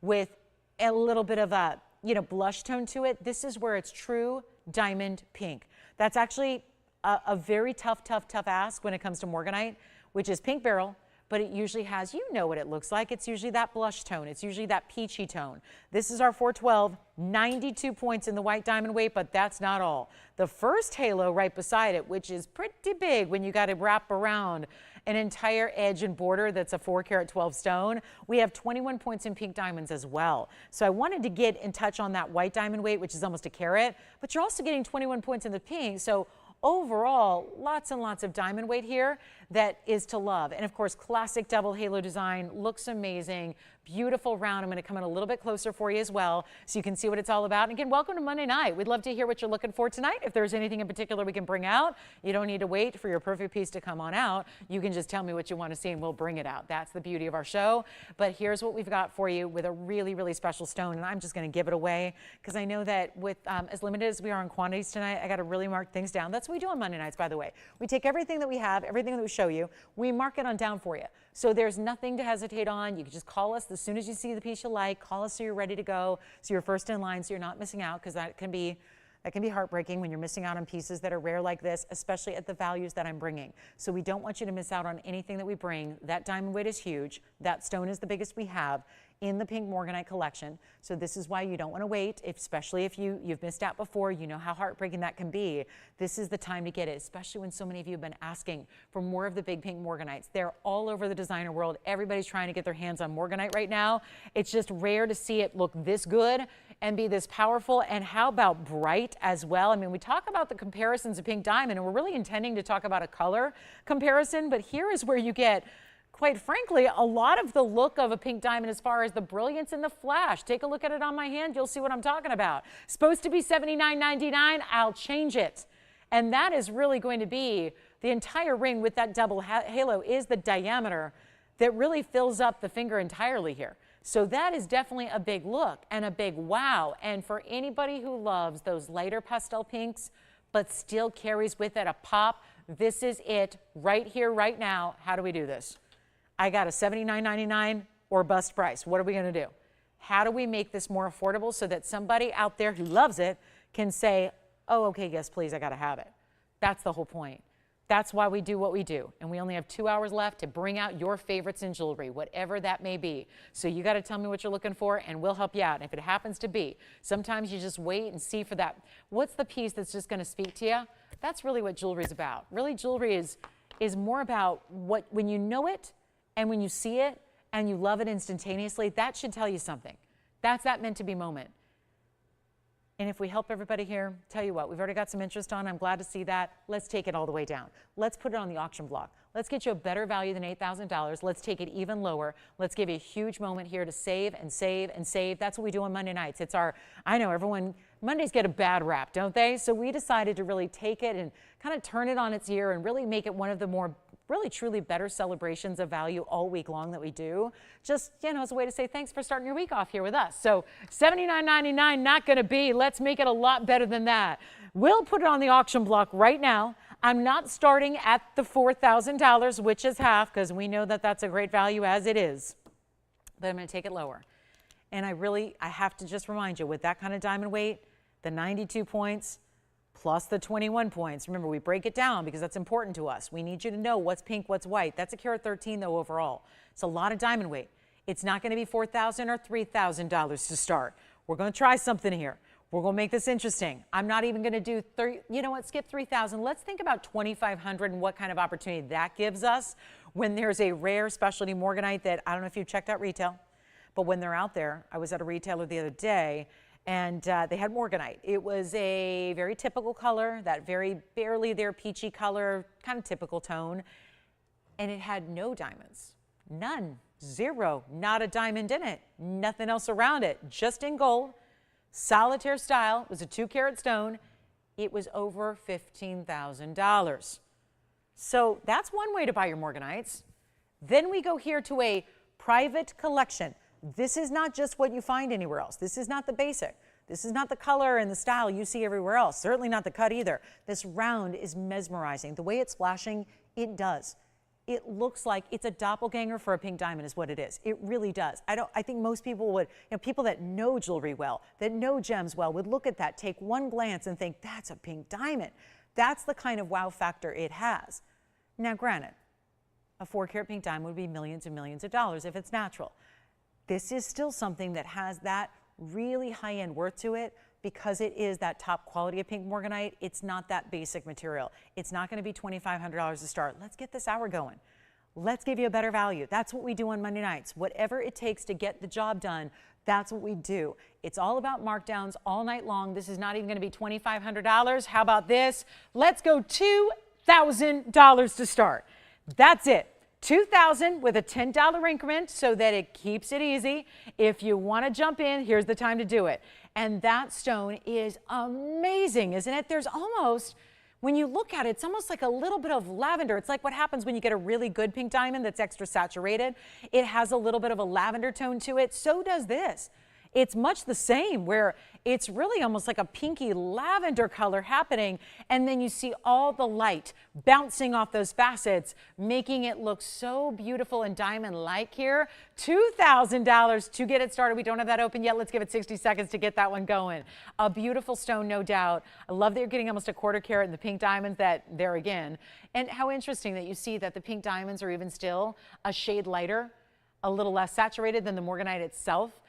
A: with a little bit of a, blush tone to it. This is where it's true diamond pink. That's actually a very tough ask when it comes to Morganite, which is pink beryl, but it usually has, what it looks like. It's usually that blush tone. It's usually that peachy tone. This is our 412, 92 points in the white diamond weight, but that's not all. The first halo right beside it, which is pretty big when you got to wrap around an entire edge and border that's a 4 karat 12 stone. We have 21 points in pink diamonds as well. So I wanted to get in touch on that white diamond weight, which is almost a carat, but you're also getting 21 points in the pink. So overall, lots and lots of diamond weight here that is to love. And of course, classic double halo design, looks amazing, beautiful round. I'm going to come in a little bit closer for you as well so you can see what it's all about. And again, welcome to Monday night. We'd love to hear what you're looking for tonight. If there's anything in particular we can bring out, you don't need to wait for your perfect piece to come on out. You can just tell me what you want to see and we'll bring it out. That's the beauty of our show. But here's what we've got for you with a really, really special stone. And I'm just going to give it away because I know that with as limited as we are in quantities tonight, I got to really mark things down. That's what we do on Monday nights, by the way. We take everything that we have, everything that we show you, we mark it on down for you. So there's nothing to hesitate on. You can just call us as soon as you see the piece you like. Call us so you're ready to go, so you're first in line, so you're not missing out, because that can be heartbreaking when you're missing out on pieces that are rare like this, especially at the values that I'm bringing. So we don't want you to miss out on anything that we bring. That diamond weight is huge. That stone is the biggest we have in the pink Morganite collection. So this is why you don't want to wait, especially if you've missed out before. You know how heartbreaking that can be. This is the time to get it, especially when so many of you have been asking for more of the big pink Morganites. They're all over the designer world. Everybody's trying to get their hands on Morganite right now. It's just rare to see it look this good and be this powerful. And how about bright as well? I mean, we talk about the comparisons of pink diamond, and we're really intending to talk about a color comparison, but here is where you get, quite frankly, a lot of the look of a pink diamond as far as the brilliance and the flash. Take a look at it on my hand. You'll see what I'm talking about. Supposed to be $79.99. I'll change it. And that is really going to be the entire ring with that double halo is the diameter that really fills up the finger entirely here. So that is definitely a big look and a big wow. And for anybody who loves those lighter pastel pinks, but still carries with it a pop, this is it right here, right now. How do we do this? I got a $79.99 or bust price. What are we going to do? How do we make this more affordable so that somebody out there who loves it can say, oh, okay, yes, please, I got to have it. That's the whole point. That's why we do what we do. And we only have 2 hours left to bring out your favorites in jewelry, whatever that may be. So you got to tell me what you're looking for and we'll help you out. And if it happens to be, sometimes you just wait and see for that. What's the piece that's just going to speak to you? That's really what jewelry is about. Really, jewelry is more about when you know it and when you see it and you love it instantaneously, that should tell you something. That's that meant to be moment. And if we help everybody here, tell you what, we've already got some interest on. I'm glad to see that. Let's take it all the way down. Let's put it on the auction block. Let's get you a better value than $8,000. Let's take it even lower. Let's give you a huge moment here to save and save and save. That's what we do on Monday nights. It's our, I know everyone, Mondays get a bad rap, don't they? So we decided to really take it and kind of turn it on its ear and really make it one of the more really truly better celebrations of value all week long that we do. Just, as a way to say thanks for starting your week off here with us. So $79.99 not going to be. Let's make it a lot better than that. We'll put it on the auction block right now. I'm not starting at the $4,000, which is half, because we know that that's a great value as it is. But I'm going to take it lower. And I have to just remind you, with that kind of diamond weight, the 92 points, plus the 21 points. Remember, we break it down because that's important to us. We need you to know what's pink, what's white. That's a carat 13 though overall. It's a lot of diamond weight. It's not going to be $4,000 or $3,000 to start. We're going to try something here. We're going to make this interesting. I'm not even going to do skip 3,000. Let's think about 2,500 and what kind of opportunity that gives us when there's a rare specialty Morganite that, I don't know if you've checked out retail, but when they're out there, I was at a retailer the other day and they had Morganite. It was a very typical color, that very barely there peachy color, kind of typical tone. And it had no diamonds, none, zero, not a diamond in it, nothing else around it, just in gold, solitaire style. It was a 2-carat stone. It was over $15,000. So that's one way to buy your Morganites. Then we go here to a private collection. This is not just what you find anywhere else. This is not the basic. This is not the color and the style you see everywhere else. Certainly not the cut either. This round is mesmerizing. The way it's flashing, it does. It looks like it's a doppelganger for a pink diamond is what it is. It really does. I think most people would, people that know jewelry well, that know gems well, would look at that, take one glance and think, that's a pink diamond. That's the kind of wow factor it has. Now, granted, a 4-carat pink diamond would be millions and millions of dollars if it's natural. This is still something that has that really high-end worth to it because it is that top quality of pink Morganite. It's not that basic material. It's not going to be $2,500 to start. Let's get this hour going. Let's give you a better value. That's what we do on Monday nights. Whatever it takes to get the job done, that's what we do. It's all about markdowns all night long. This is not even going to be $2,500. How about this? Let's go $2,000 to start. That's it. $2,000 with a $10 increment so that it keeps it easy. If you want to jump in, here's the time to do it. And that stone is amazing, isn't it? There's almost, when you look at it, it's almost like a little bit of lavender. It's like what happens when you get a really good pink diamond that's extra saturated. It has a little bit of a lavender tone to it. So does this. It's much the same, where it's really almost like a pinky lavender color happening, and then you see all the light bouncing off those facets, making it look so beautiful and diamond-like here. $2,000 to get it started. We don't have that open yet. Let's give it 60 seconds to get that one going. A beautiful stone, no doubt. I love that you're getting almost a 1/4 carat in the pink diamonds, that there again. And how interesting that you see that the pink diamonds are even still a shade lighter, a little less saturated than the Morganite itself.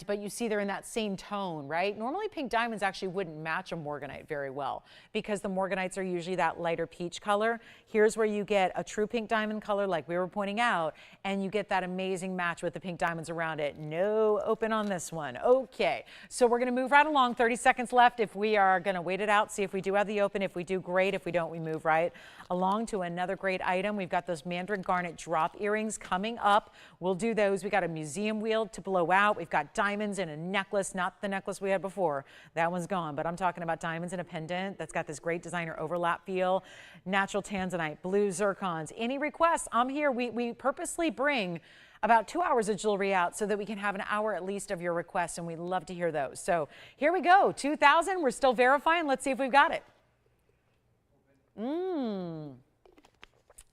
A: But you see they're in that same tone, right? Normally pink diamonds actually wouldn't match a Morganite very well because the Morganites are usually that lighter peach color. Here's where you get a true pink diamond color like we were pointing out, and you get that amazing match with the pink diamonds around it. No open on this one. Okay, so we're gonna move right along. 30 seconds left. If we are gonna wait it out, see if we do have the open. If we do, great. If we don't, we move right along to another great item. We've got those Mandarin garnet drop earrings coming up. We'll do those. We got a museum wheel to blow out. We've got diamonds in a necklace, not the necklace we had before. That one's gone, but I'm talking about diamonds in a pendant that's got this great designer overlap feel. Natural Tanzanite, blue zircons. Any requests? I'm here. We purposely bring about 2 hours of jewelry out so that we can have an hour at least of your requests, and we'd love to hear those. So here we go. 2,000. We're still verifying. Let's see if we've got it.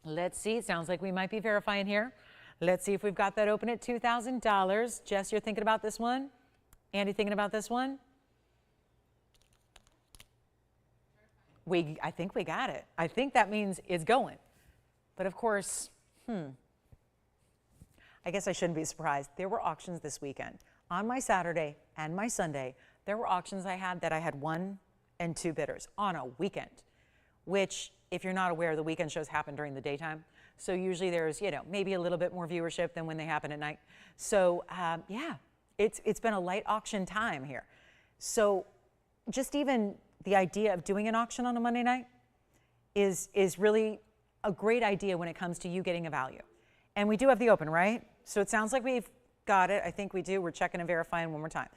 A: Let's see. Sounds like we might be verifying here. Let's see if we've got that open at $2,000. Jess, you're thinking about this one? Andy thinking about this one? I think we got it. I think that means it's going. But of course, I guess I shouldn't be surprised. There were auctions this weekend. On my Saturday and my Sunday, there were auctions I had that I had 1 and 2 bidders on a weekend, which, if you're not aware, the weekend shows happen during the daytime. So usually there's, maybe a little bit more viewership than when they happen at night. So yeah, it's been a light auction time here. So just even the idea of doing an auction on a Monday night is really a great idea when it comes to you getting a value. And we do have the open, right? So it sounds like we've got it. I think we do. We're checking and verifying one more time.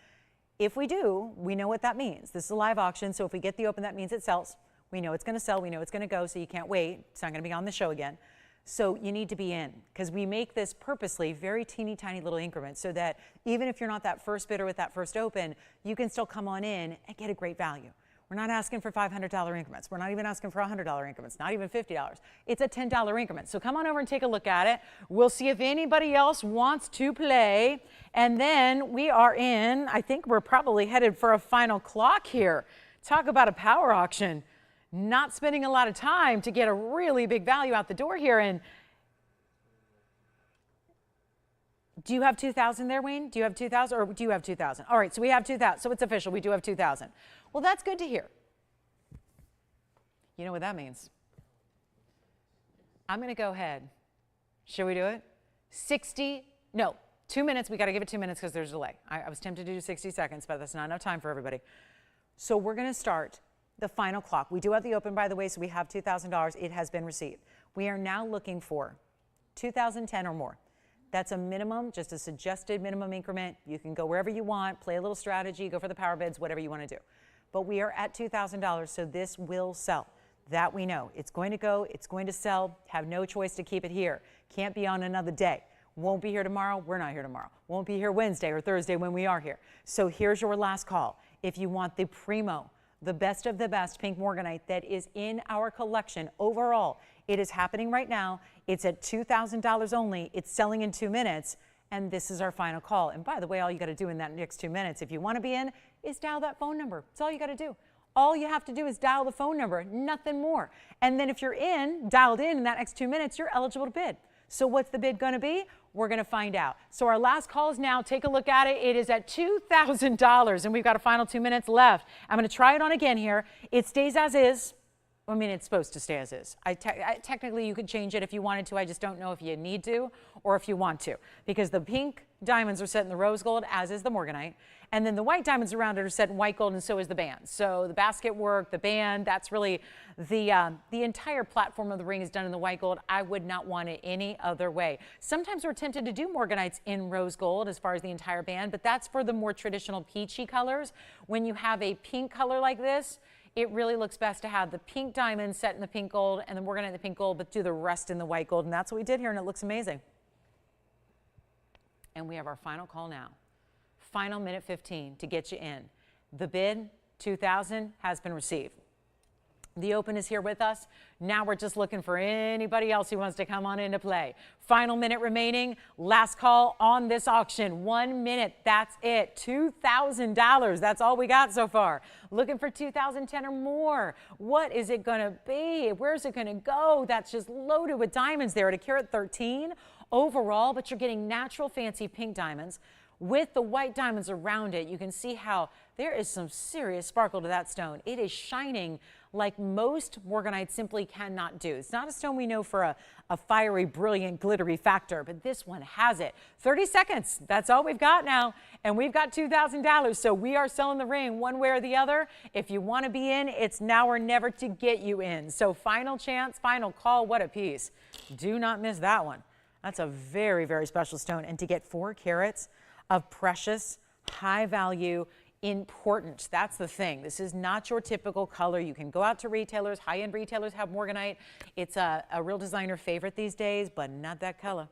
A: If we do, we know what that means. This is a live auction, so if we get the open, that means it sells. We know it's going to sell. We know it's going to go, so you can't wait. It's not going to be on the show again. So you need to be in, because we make this purposely very teeny tiny little increments so that even if you're not that first bidder with that first open, you can still come on in and get a great value. We're not asking for $500 increments. We're not even asking for $100 increments, not even $50. It's a $10 increment. So come on over and take a look at it. We'll see if anybody else wants to play. And then we are in, I think we're probably headed for a final clock here. Talk about a power auction. Not spending a lot of time to get a really big value out the door here. And do you have 2,000 there, Wayne? Do you have 2,000 or do you have 2,000? All right, so we have 2,000. So it's official. We do have 2,000. Well, that's good to hear. You know what that means? I'm going to go ahead. Should we do it? 2 minutes. We got to give it 2 minutes because there's a delay. I was tempted to do 60 seconds, but that's not enough time for everybody. So we're going to start the final clock. We do have the open, by the way, so we have $2,000. It has been received. We are now looking for 2,010 or more. That's a minimum, just a suggested minimum increment. You can go wherever you want, play a little strategy, go for the power bids, whatever you want to do. But we are at $2,000, so this will sell. That we know. It's going to go, it's going to sell, have no choice to keep it here. Can't be on another day. Won't be here tomorrow, we're not here tomorrow. Won't be here Wednesday or Thursday when we are here. So here's your last call. If you want the primo, the best of the best pink Morganite that is in our collection overall, it is happening right now. It's at $2,000 only. It's selling in 2 minutes. And this is our final call. And by the way, all you got to do in that next 2 minutes, if you want to be in, is dial that phone number. That's all you got to do. All you have to do is dial the phone number, nothing more. And then if you're dialed in that next 2 minutes, you're eligible to bid. So what's the bid going to be? We're going to find out. So our last call is now. Take a look at it. It is at $2,000, and we've got a final 2 minutes left. I'm going to try it on again here. It stays as is. I mean, it's supposed to stay as is. Technically, you could change it if you wanted to. I just don't know if you need to or if you want to, because the pink diamonds are set in the rose gold, as is the Morganite, and then the white diamonds around it are set in white gold, and so is the band. So the basket work, the band, that's really the entire platform of the ring is done in the white gold. I would not want it any other way. Sometimes we're tempted to do Morganites in rose gold as far as the entire band, but that's for the more traditional peachy colors. When you have a pink color like this, it really looks best to have the pink diamonds set in the pink gold and the Morganite in the pink gold, but do the rest in the white gold. And that's what we did here, and it looks amazing. And we have our final call now. Final minute 15 to get you in. The bid, $2,000, has been received. The open is here with us. Now we're just looking for anybody else who wants to come on into play. Final minute remaining. Last call on this auction. 1 minute. That's it. $2,000. That's all we got so far. Looking for 2,010 or more. What is it going to be? Where's it going to go? That's just loaded with diamonds there at a carat 13 overall, but you're getting natural fancy pink diamonds with the white diamonds around it. You can see how there is some serious sparkle to that stone. It is shining like most Morganite simply cannot do. It's not a stone we know for a fiery, brilliant, glittery factor, but this one has it. 30 seconds, that's all we've got now, and we've got $2,000, so we are selling the ring one way or the other. If you want to be in, it's now or never to get you in. So final chance, final call, what a piece. Do not miss that one. That's a very, very special stone, and to get 4 carats of precious, high value, important. That's the thing. This is not your typical color. You can go out to retailers. High-end retailers have Morganite. It's a real designer favorite these days, but not that color.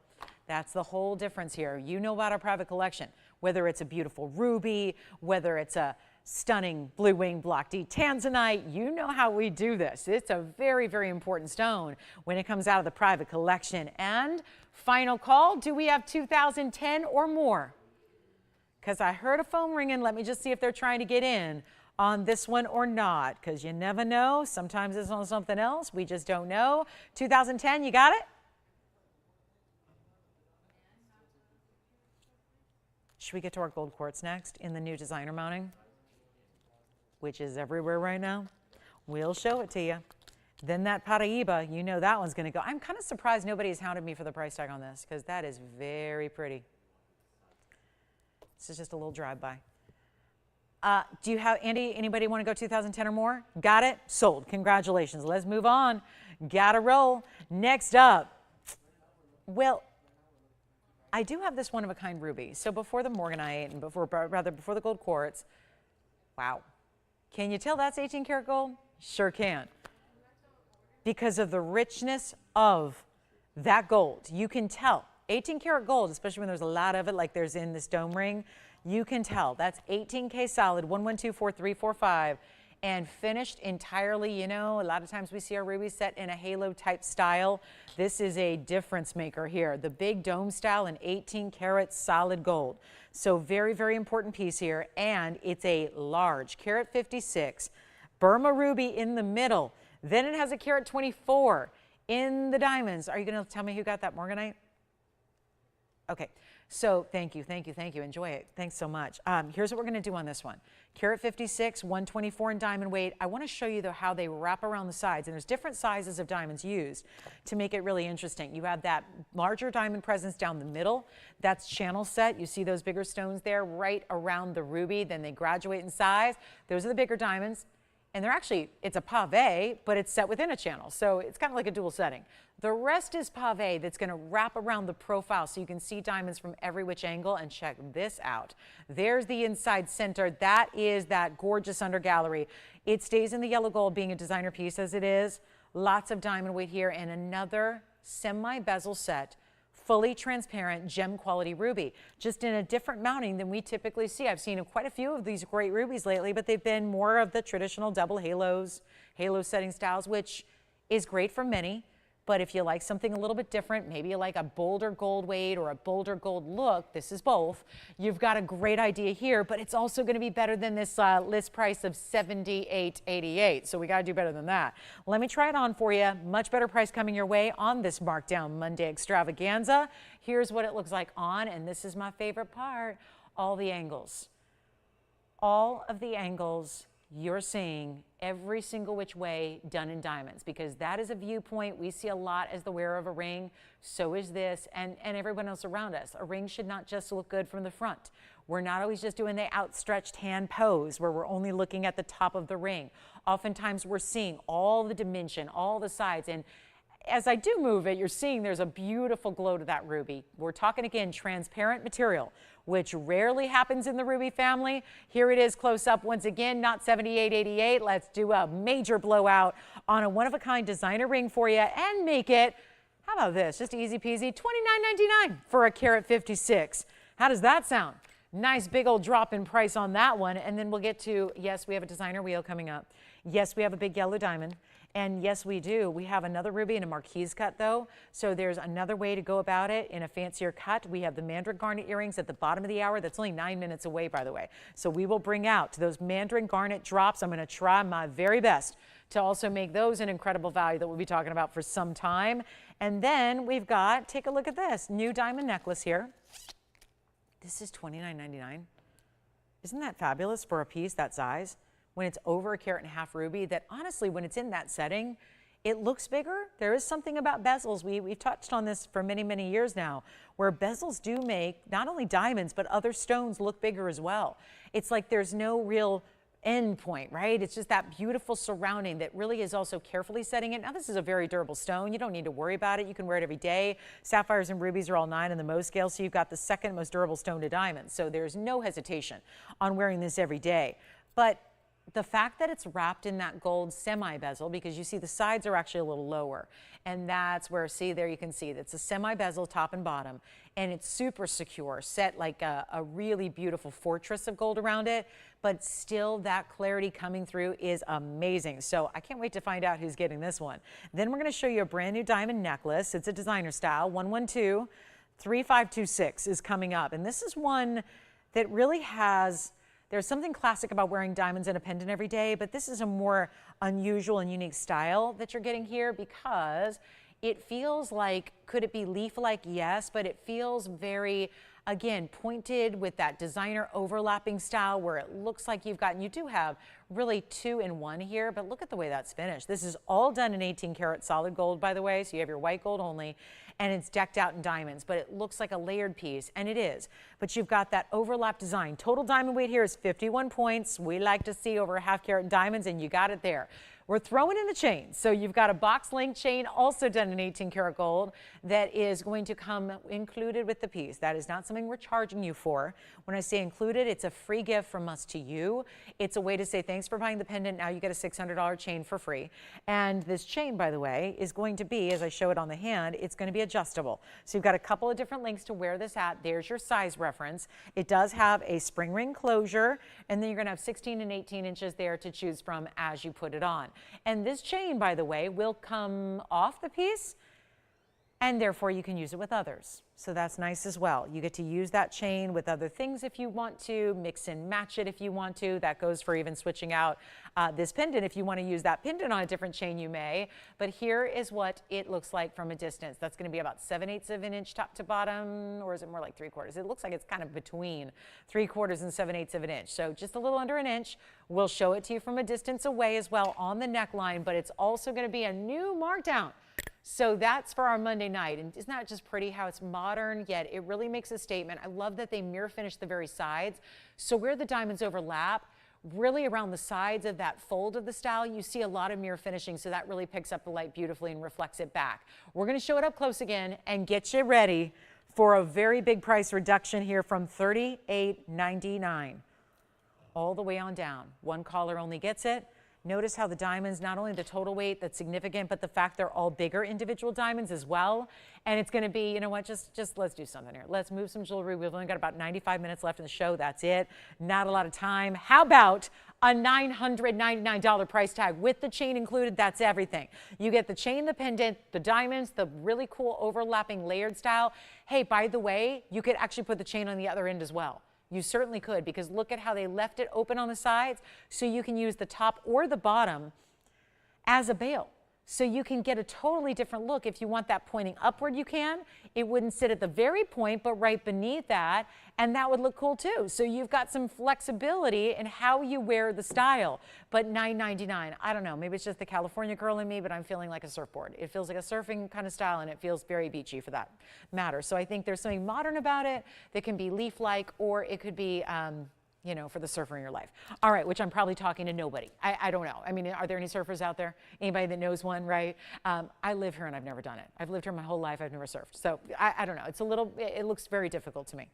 A: That's the whole difference here. You know about our private collection, whether it's a beautiful ruby, whether it's a stunning blue wing block D Tanzanite. You know how we do this. It's a very, very important stone when it comes out of the private collection. And final call, do we have 2010 or more? Because I heard a phone ringing. Let me just see if they're trying to get in on this one or not, because you never know. Sometimes it's on something else. We just don't know. 2010, you got it? Should we get to our gold quartz next in the new designer mounting, which is everywhere right now? We'll show it to you. Then that Paraiba, you know that one's going to go. I'm kind of surprised nobody has hounded me for the price tag on this, because that is very pretty. This is just a little drive-by. Do you have, Andy, anybody want to go 2010 or more? Got it? Sold. Congratulations. Let's move on. Gotta roll. Next up. Well, I do have this one-of-a-kind ruby. So before the Morganite and before the gold quartz, wow. Can you tell that's 18 karat gold? Sure can. Because of the richness of that gold. You can tell. 18 karat gold, especially when there's a lot of it like there's in this dome ring, you can tell. That's 18K solid, 112435, and finished entirely. You know, a lot of times we see our rubies set in a halo type style. This is a difference maker here. The big dome style in 18 karat solid gold. So very, very important piece here. And it's a large carat 56 Burma ruby in the middle. Then it has a carat 24 in the diamonds. Are you going to tell me who got that Morganite? Okay, so thank you. Enjoy it. Thanks so much. Here's what we're going to do on this one. Carat 56, 124 in diamond weight. I want to show you, though, how they wrap around the sides. And there's different sizes of diamonds used to make it really interesting. You have that larger diamond presence down the middle. That's channel set. You see those bigger stones there right around the ruby. Then they graduate in size. Those are the bigger diamonds. And they're actually, it's a pave, but it's set within a channel. So it's kind of like a dual setting. The rest is pave that's going to wrap around the profile so you can see diamonds from every which angle. And check this out. There's the inside center. That is that gorgeous under gallery. It stays in the yellow gold, being a designer piece as it is. Lots of diamond weight here, and another semi-bezel set. Fully transparent gem quality ruby, just in a different mounting than we typically see. I've seen quite a few of these great rubies lately, but they've been more of the traditional double halos, halo setting styles, which is great for many. But if you like something a little bit different, maybe you like a bolder gold weight or a bolder gold look, this is both. You've got a great idea here, but it's also going to be better than this list price of $78.88. So we got to do better than that. Let me try it on for you. Much better price coming your way on this Markdown Monday extravaganza. Here's what it looks like on, and this is my favorite part, all the angles. All of the angles you're seeing every single which way done in diamonds, because that is a viewpoint we see a lot as the wearer of a ring. So is this, and everyone else around us. A ring should not just look good from the front. We're not always just doing the outstretched hand pose where we're only looking at the top of the ring. Oftentimes we're seeing all the dimension, all the sides, and as I do move it, you're seeing there's a beautiful glow to that ruby. We're talking again transparent material, which rarely happens in the ruby family. Here it is close up once again, not $78.88. Let's do a major blowout on a one-of-a-kind designer ring for you and make it, how about this, just easy peasy, $29.99 for a carat 56. How does that sound? Nice big old drop in price on that one. And then we'll get to, yes, we have a designer wheel coming up. Yes, we have a big yellow diamond. And yes, we do. We have another ruby in a Marquise cut, though. So there's another way to go about it in a fancier cut. We have the Mandarin garnet earrings at the bottom of the hour. That's only 9 minutes away, by the way. So we will bring out those Mandarin garnet drops. I'm going to try my very best to also make those an incredible value that we'll be talking about for some time. And then we've got, take a look at this, new diamond necklace here. This is $29.99. Isn't that fabulous for a piece that size? When it's over 1.5 carat ruby, that honestly, when it's in that setting, it looks bigger. There is something about bezels. We've touched on this for many, many years now, where bezels do make not only diamonds, but other stones look bigger as well. It's like there's no real end point, right? It's just that beautiful surrounding that really is also carefully setting it. Now, this is a very durable stone. You don't need to worry about it. You can wear it every day. Sapphires and rubies are all 9 in the Mohs scale, so you've got the second most durable stone to diamonds. So there's no hesitation on wearing this every day. But the fact that it's wrapped in that gold semi-bezel, because you see the sides are actually a little lower, and that's where, see there, you can see it's a semi-bezel top and bottom, and it's super secure, set like a really beautiful fortress of gold around it, but still that clarity coming through is amazing. So I can't wait to find out who's getting this one. Then we're going to show you a brand new diamond necklace. It's a designer style. 112-3526 is coming up, and this is one that really has, there's something classic about wearing diamonds in a pendant every day, but this is a more unusual and unique style that you're getting here, because it feels like, could it be leaf-like? Yes, but it feels very, again, pointed with that designer overlapping style where it looks like you've gotten, you do have really 2 in 1 here, but look at the way that's finished. This is all done in 18 karat solid gold, by the way, so you have your white gold only, and it's decked out in diamonds, but it looks like a layered piece, and it is. But you've got that overlap design. Total diamond weight here is 51 points. We like to see over 1/2 carat diamonds, and you got it there. We're throwing in the chain. So you've got a box link chain also done in 18 karat gold that is going to come included with the piece. That is not something we're charging you for. When I say included, it's a free gift from us to you. It's a way to say thanks for buying the pendant. Now you get a $600 chain for free. And this chain, by the way, is going to be, as I show it on the hand, it's going to be adjustable. So you've got a couple of different links to wear this at. There's your size reference. It does have a spring ring closure, and then you're going to have 16 and 18 inches there to choose from as you put it on. And this chain, by the way, will come off the piece, and therefore you can use it with others. So that's nice as well. You get to use that chain with other things if you want to, mix and match it if you want to. That goes for even switching out this pendant. If you want to use that pendant on a different chain, you may. But here is what it looks like from a distance. That's going to be about 7/8 of an inch top to bottom, or is it more like 3/4? It looks like it's kind of between 3/4 and 7/8 of an inch. So just a little under an inch. We'll show it to you from a distance away as well on the neckline, but it's also going to be a new markdown. So that's for our Monday night. And isn't that just pretty how it's modern, yet it really makes a statement. I love that they mirror finish the very sides. So where the diamonds overlap, really around the sides of that fold of the style, you see a lot of mirror finishing. So that really picks up the light beautifully and reflects it back. We're going to show it up close again and get you ready for a very big price reduction here from $38.99 all the way on down. One caller only gets it. Notice how the diamonds, not only the total weight that's significant, but the fact they're all bigger individual diamonds as well. And it's going to be, you know what, just let's do something here. Let's move some jewelry. We've only got about 95 minutes left in the show. That's it. Not a lot of time. How about a $999 price tag with the chain included? That's everything. You get the chain, the pendant, the diamonds, the really cool overlapping layered style. Hey, by the way, you could actually put the chain on the other end as well. You certainly could, because look at how they left it open on the sides, so you can use the top or the bottom as a bail. So you can get a totally different look. If you want that pointing upward, you can. It wouldn't sit at the very point, but right beneath that, and that would look cool too. So you've got some flexibility in how you wear the style. But $9.99, I don't know, maybe it's just the California girl in me, but I'm feeling like a surfboard. It feels like a surfing kind of style, and it feels very beachy for that matter. So I think there's something modern about it that can be leaf-like, or it could be you know, for the surfer in your life. All right, which I'm probably talking to nobody. I don't know. I mean, are there any surfers out there? Anybody that knows one, right? I live here and I've never done it. I've lived here my whole life. I've never surfed. So I don't know. It's a little, it looks very difficult to me.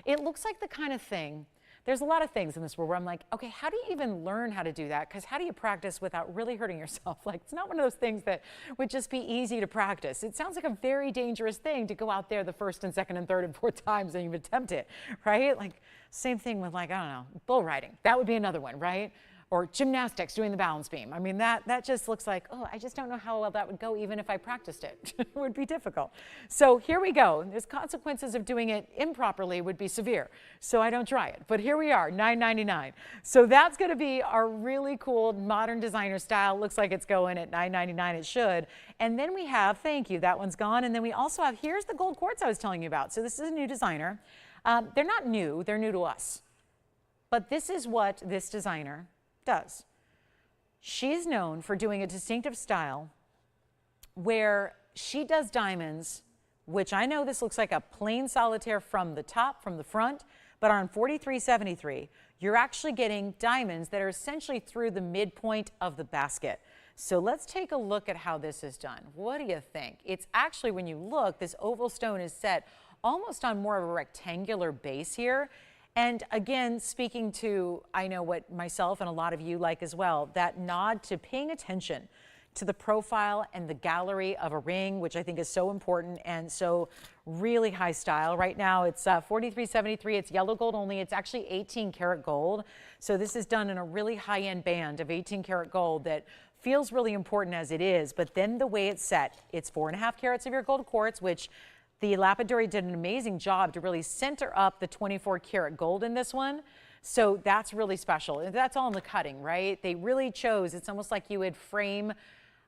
A: It looks like the kind of thing, there's a lot of things in this world where I'm like, okay, how do you even learn how to do that? Because how do you practice without really hurting yourself? Like, it's not one of those things that would just be easy to practice. It sounds like a very dangerous thing to go out there the first and second and third and fourth times and you attempt it, right? Like, same thing with, like, I don't know, bull riding. That would be another one, right? Or gymnastics, doing the balance beam. I mean, that just looks like, oh, I just don't know how well that would go even if I practiced it. It would be difficult. So here we go. There's consequences of doing it improperly would be severe. So I don't try it. But here we are, $9.99. So that's going to be our really cool modern designer style. Looks like it's going at $9.99. It should. And then we have, thank you, that one's gone. And then we also have, here's the gold quartz I was telling you about. So this is a new designer. They're not new. They're new to us. But this is what this designer does. She's known for doing a distinctive style where she does diamonds, which I know this looks like a plain solitaire from the top, from the front, but on 4373, you're actually getting diamonds that are essentially through the midpoint of the basket. So let's take a look at how this is done. What do you think? It's actually, when you look, this oval stone is set almost on more of a rectangular base here. And again, speaking to, I know what myself and a lot of you like as well, that nod to paying attention to the profile and the gallery of a ring, which I think is so important and so really high style. Right now it's $43.73. It's yellow gold only. It's actually 18 karat gold. So this is done in a really high-end band of 18 karat gold that feels really important as it is. But then the way it's set, it's 4.5 carats of your gold quartz, which the lapidary did an amazing job to really center up the 24 karat gold in this one. So that's really special. And that's all in the cutting, right? They really chose, it's almost like you would frame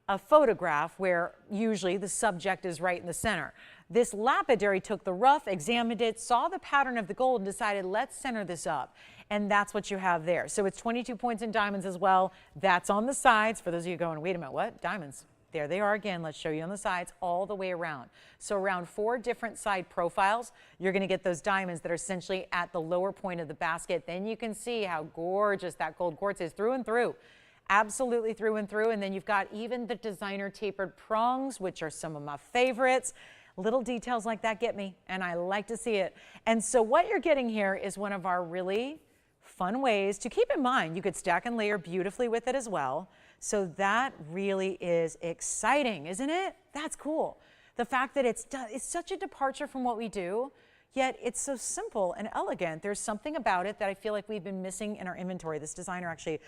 A: a photograph where usually the subject is right in the center. This lapidary took the rough, examined it, saw the pattern of the gold, and decided, let's center this up. And that's what you have there. So it's 22 points in diamonds as well. That's on the sides. For those of you going, wait a minute, what? Diamonds. There they are again. Let's show you on the sides all the way around. So around 4 different side profiles, you're going to get those diamonds that are essentially at the lower point of the basket. Then you can see how gorgeous that gold quartz is through and through. Absolutely through and through. And then you've got even the designer tapered prongs, which are some of my favorites. Little details like that get me, and I like to see it. And so what you're getting here is one of our really fun ways to keep in mind. You could stack and layer beautifully with it as well. So that really is exciting, isn't it? That's cool. The fact that it's such a departure from what we do, yet it's so simple and elegant. There's something about it that I feel like we've been missing in our inventory. This designer actually,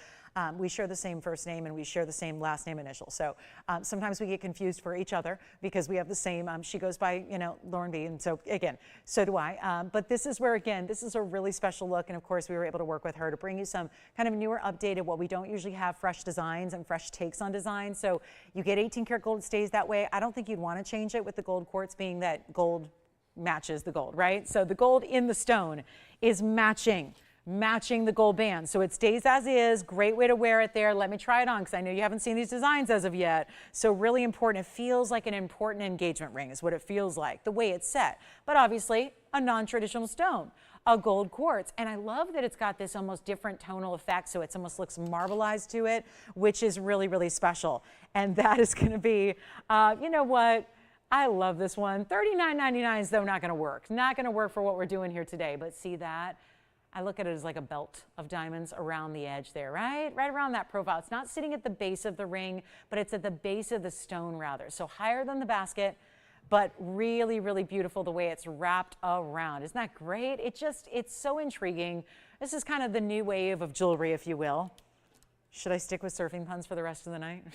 A: we share the same first name and we share the same last name initial. So sometimes we get confused for each other because we have the same, she goes by, you know, Lauren B. And so again, so do I. But this is where, again, this is a really special look. And of course we were able to work with her to bring you some kind of newer, updated, what we don't usually have, fresh designs and fresh takes on design. So you get 18 karat gold, it stays that way. I don't think you'd want to change it with the gold quartz being that gold matches the gold, right? So the gold in the stone is matching the gold band. So it stays as is. Great way to wear it there. Let me try it on because I know you haven't seen these designs as of yet. So really important. It feels like an important engagement ring is what it feels like, the way it's set. But obviously a non-traditional stone, a gold quartz. And I love that it's got this almost different tonal effect. So it almost looks marbleized to it, which is really, really special. And that is going to be, you know what? I love this one. $39.99 is though not going to work. Not going to work for what we're doing here today. But see that? I look at it as like a belt of diamonds around the edge there, right? Right around that profile. It's not sitting at the base of the ring, but it's at the base of the stone rather. So higher than the basket, but really, really beautiful the way it's wrapped around. Isn't that great? It's so intriguing. This is kind of the new wave of jewelry, if you will. Should I stick with surfing puns for the rest of the night?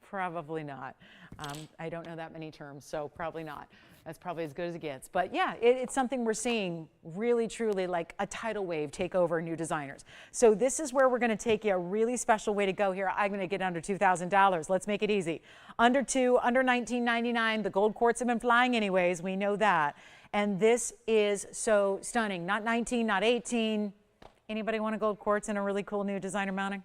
A: Probably not. I don't know that many terms, so probably not. That's probably as good as it gets. But yeah, it's something we're seeing really, truly like a tidal wave take over new designers. So this is where we're going to take you a really special way to go here. I'm going to get under $2,000. Let's make it easy. Under $19.99. The gold quartz have been flying anyways. We know that. And this is so stunning. Not 19, not 18. Anybody want a gold quartz in a really cool new designer mounting?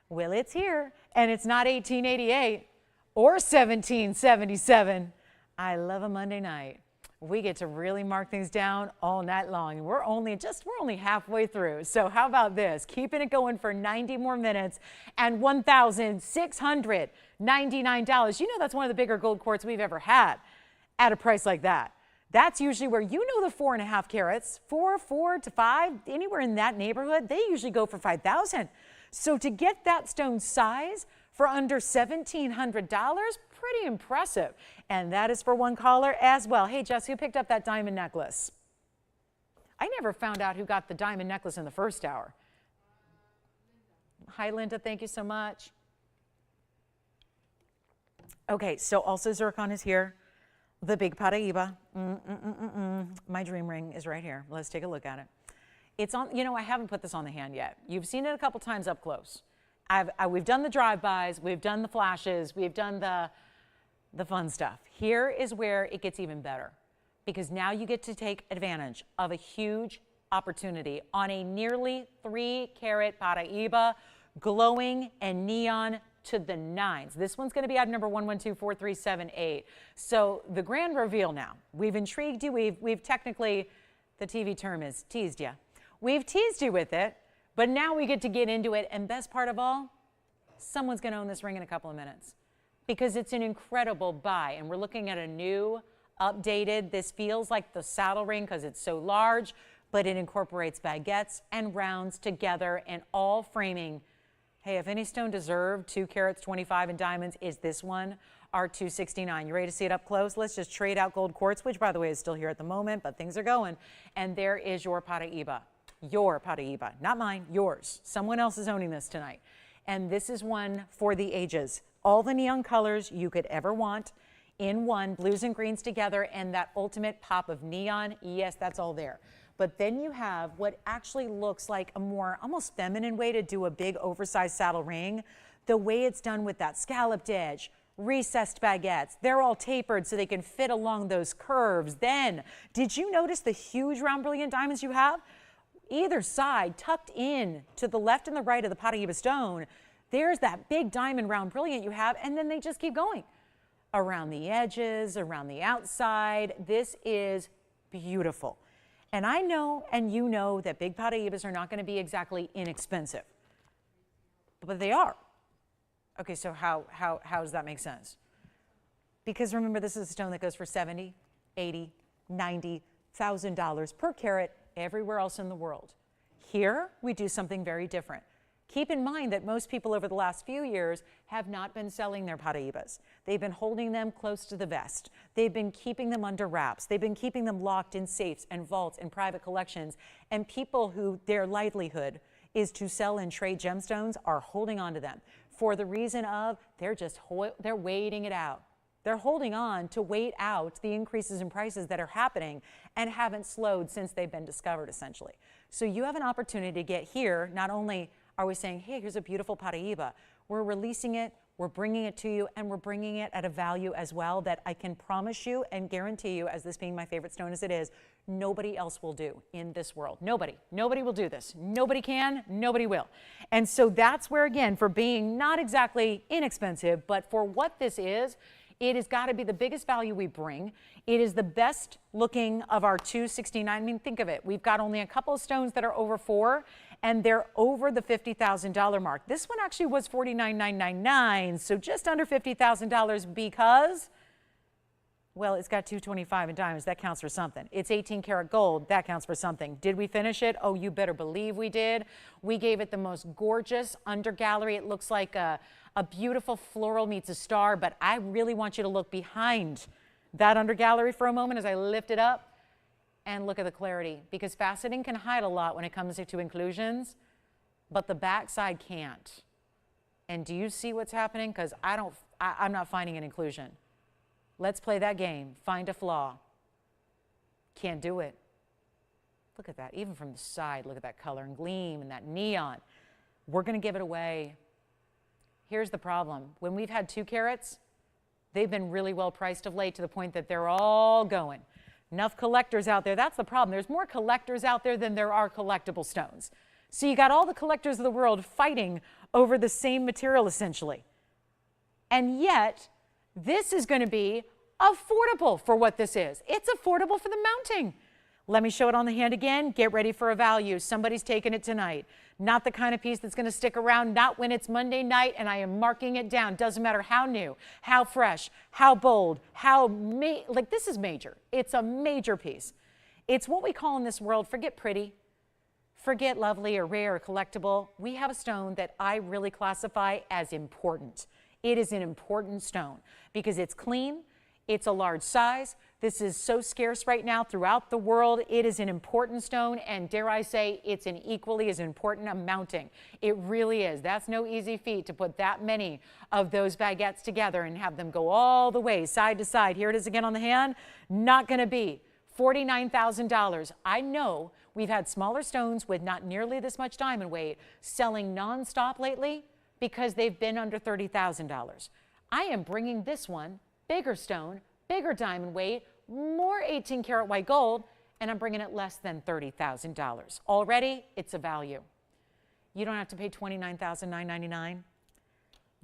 A: Well, it's here. And it's not 1888 or 1777. I love a Monday night. We get to really mark things down all night long. And we're only halfway through. So how about this? Keeping it going for 90 more minutes and $1,699. You know that's one of the bigger gold quartz we've ever had at a price like that. That's usually where, you know, the 4.5 carats, 4 to 5, anywhere in that neighborhood, they usually go for $5,000. So to get that stone size for under $1,700, pretty impressive. And that is for one caller as well. Hey, Jess, who picked up that diamond necklace? I never found out who got the diamond necklace in the first hour. Hi, Linda. Thank you so much. Okay, so also zircon is here. The big Paraiba. My dream ring is right here. Let's take a look at it. It's on, you know, I haven't put this on the hand yet. You've seen it a couple times up close. We've done the drive-bys, we've done the flashes, we've done the fun stuff. Here is where it gets even better, because now you get to take advantage of a huge opportunity on a nearly 3-carat Paraiba, glowing and neon to the nines. This one's going to be item number 11243778. So the grand reveal now. We've intrigued you. We've technically, the TV term is teased you. We've teased you with it, but now we get to get into it. And best part of all, someone's going to own this ring in a couple of minutes, because it's an incredible buy. And we're looking at a new, updated, this feels like the saddle ring because it's so large, but it incorporates baguettes and rounds together and all framing. Hey, if any stone deserved 2 carats 25 in diamonds, is this one, our 269. You ready to see it up close? Let's just trade out gold quartz, which by the way is still here at the moment, but things are going. And there is your Paraiba. Your Paraiba, not mine, yours. Someone else is owning this tonight. And this is one for the ages. All the neon colors you could ever want in one, blues and greens together, and that ultimate pop of neon. Yes, that's all there. But then you have what actually looks like a more almost feminine way to do a big oversized saddle ring. The way it's done with that scalloped edge, recessed baguettes. They're all tapered so they can fit along those curves. Then, did you notice the huge round brilliant diamonds you have? Either side, tucked in to the left and the right of the Paraiba stone, there's that big diamond round brilliant you have, and then they just keep going. Around the edges, around the outside. This is beautiful. And I know, and you know, that big Paraibas are not going to be exactly inexpensive. But they are. Okay, so how does that make sense? Because remember, this is a stone that goes for $70, $80, $90,000 per carat everywhere else in the world. Here, we do something very different. Keep in mind that most people over the last few years have not been selling their Paraibas. They've been holding them close to the vest. They've been keeping them under wraps. They've been keeping them locked in safes and vaults and private collections. And people who their livelihood is to sell and trade gemstones are holding on to them for the reason of they're waiting it out. They're holding on to wait out the increases in prices that are happening and haven't slowed since they've been discovered, essentially. So you have an opportunity to get here. Not only are we saying, hey, here's a beautiful Paraiba, we're releasing it, we're bringing it to you, and we're bringing it at a value as well that I can promise you and guarantee you, as this being my favorite stone as it is, nobody else will do in this world. Nobody will do this. Nobody can, nobody will. And so that's where, again, for being not exactly inexpensive, but for what this is, it has got to be the biggest value we bring. It is the best looking of our 269. I mean, think of it. We've got only a couple of stones that are over 4, and they're over the $50,000 mark. This one actually was $49,999, so just under $50,000 because, well, it's got 225 in diamonds. That counts for something. It's 18 karat gold. That counts for something. Did we finish it? Oh, you better believe we did. We gave it the most gorgeous undergallery. It looks like a beautiful floral meets a star, but I really want you to look behind that undergallery for a moment as I lift it up and look at the clarity, because faceting can hide a lot when it comes to inclusions, but the backside can't. And do you see what's happening? Because I'm not finding an inclusion. Let's play that game. Find a flaw. Can't do it. Look at that. Even from the side, look at that color and gleam and that neon. We're going to give it away. Here's the problem. When we've had 2 carats, they've been really well priced of late to the point that they're all going. Enough collectors out there. That's the problem. There's more collectors out there than there are collectible stones. So you got all the collectors of the world fighting over the same material, essentially. And yet, this is going to be affordable for what this is. It's affordable for the mounting. Let me show it on the hand again. Get ready for a value. Somebody's taking it tonight. Not the kind of piece that's going to stick around, not when it's Monday night, and I am marking it down. Doesn't matter how new, how fresh, how bold, like this is major. It's a major piece. It's what we call in this world, forget pretty, forget lovely or rare or collectible. We have a stone that I really classify as important. It is an important stone because it's clean, it's a large size. This is so scarce right now throughout the world. It is an important stone, and dare I say, it's an equally as important a mounting. It really is. That's no easy feat to put that many of those baguettes together and have them go all the way side to side. Here it is again on the hand. Not going to be $49,000. I know we've had smaller stones with not nearly this much diamond weight selling nonstop lately because they've been under $30,000. I am bringing this one, bigger stone, bigger diamond weight, more 18 karat white gold, and I'm bringing it less than $30,000. Already, it's a value. You don't have to pay $29,999.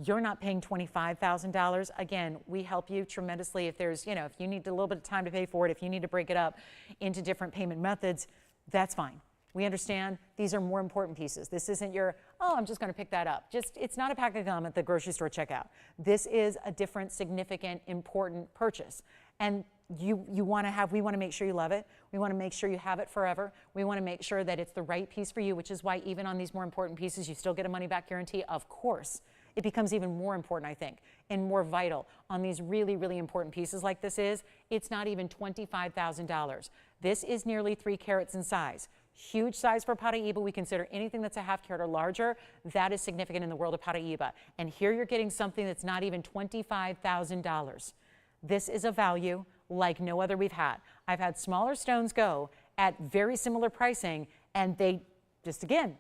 A: You're not paying $25,000. Again, we help you tremendously if there's, if you need a little bit of time to pay for it, if you need to break it up into different payment methods, that's fine. We understand these are more important pieces. This isn't your, oh, I'm just going to pick that up. It's not a pack of gum at the grocery store checkout. This is a different, significant, important purchase. And we want to make sure you love it. We want to make sure you have it forever. We want to make sure that it's the right piece for you, which is why even on these more important pieces, you still get a money back guarantee. Of course, it becomes even more important, I think, and more vital on these really, really important pieces like this is. It's not even $25,000. This is nearly 3 carats in size. Huge size for Paraiba. We consider anything that's a ½ carat or larger. That is significant in the world of Paraiba. And here you're getting something that's not even $25,000. This is a value like no other we've had. I've had smaller stones go at very similar pricing, and they just, again,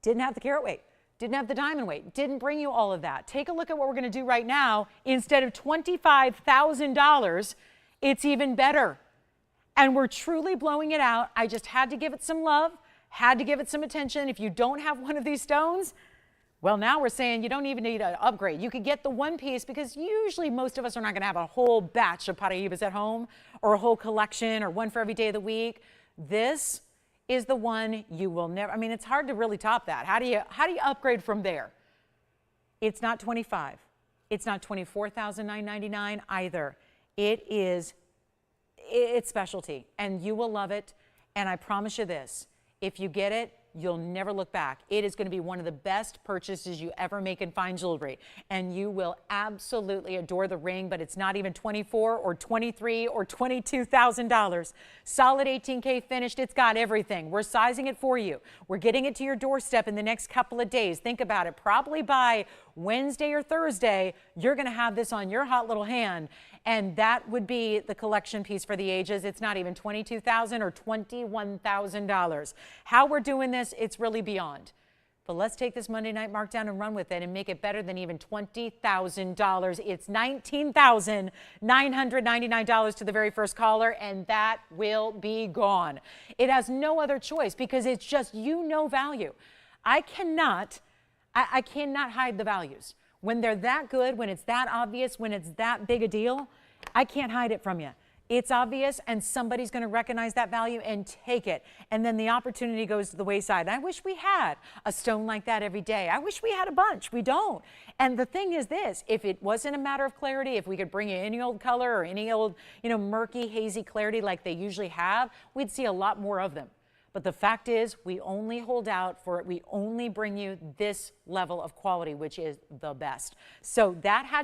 A: didn't have the carat weight, didn't have the diamond weight, didn't bring you all of that. Take a look at what we're going to do right now. Instead of $25,000, it's even better. And we're truly blowing it out. I just had to give it some love, had to give it some attention. If you don't have one of these stones, well, now we're saying you don't even need an upgrade. You could get the one piece, because usually most of us are not going to have a whole batch of Paraibas at home, or a whole collection, or one for every day of the week. This is the one you will never, I mean, it's hard to really top that. How do you upgrade from there? It's not 25. It's not $24,999 either. It's specialty, and you will love it. And I promise you this, if you get it, you'll never look back. It is going to be one of the best purchases you ever make in fine jewelry, and you will absolutely adore the ring. But it's not even $24,000 or $23,000 or $22,000. Solid 18K finished. It's got everything. We're sizing it for you. We're getting it to your doorstep in the next couple of days. Think about it. Probably by Wednesday or Thursday, you're going to have this on your hot little hand. And that would be the collection piece for the ages. It's not even $22,000 or $21,000. How we're doing this, it's really beyond. But let's take this Monday night markdown and run with it and make it better than even $20,000. It's $19,999 to the very first caller, and that will be gone. It has no other choice, because it's just, value. I cannot hide the values. When they're that good, when it's that obvious, when it's that big a deal, I can't hide it from you. It's obvious, and somebody's going to recognize that value and take it. And then the opportunity goes to the wayside. And I wish we had a stone like that every day. I wish we had a bunch. We don't. And the thing is this, if it wasn't a matter of clarity, if we could bring you any old color or any old, murky, hazy clarity like they usually have, we'd see a lot more of them. But the fact is, we only hold out for it. We only bring you this level of quality, which is the best. So that I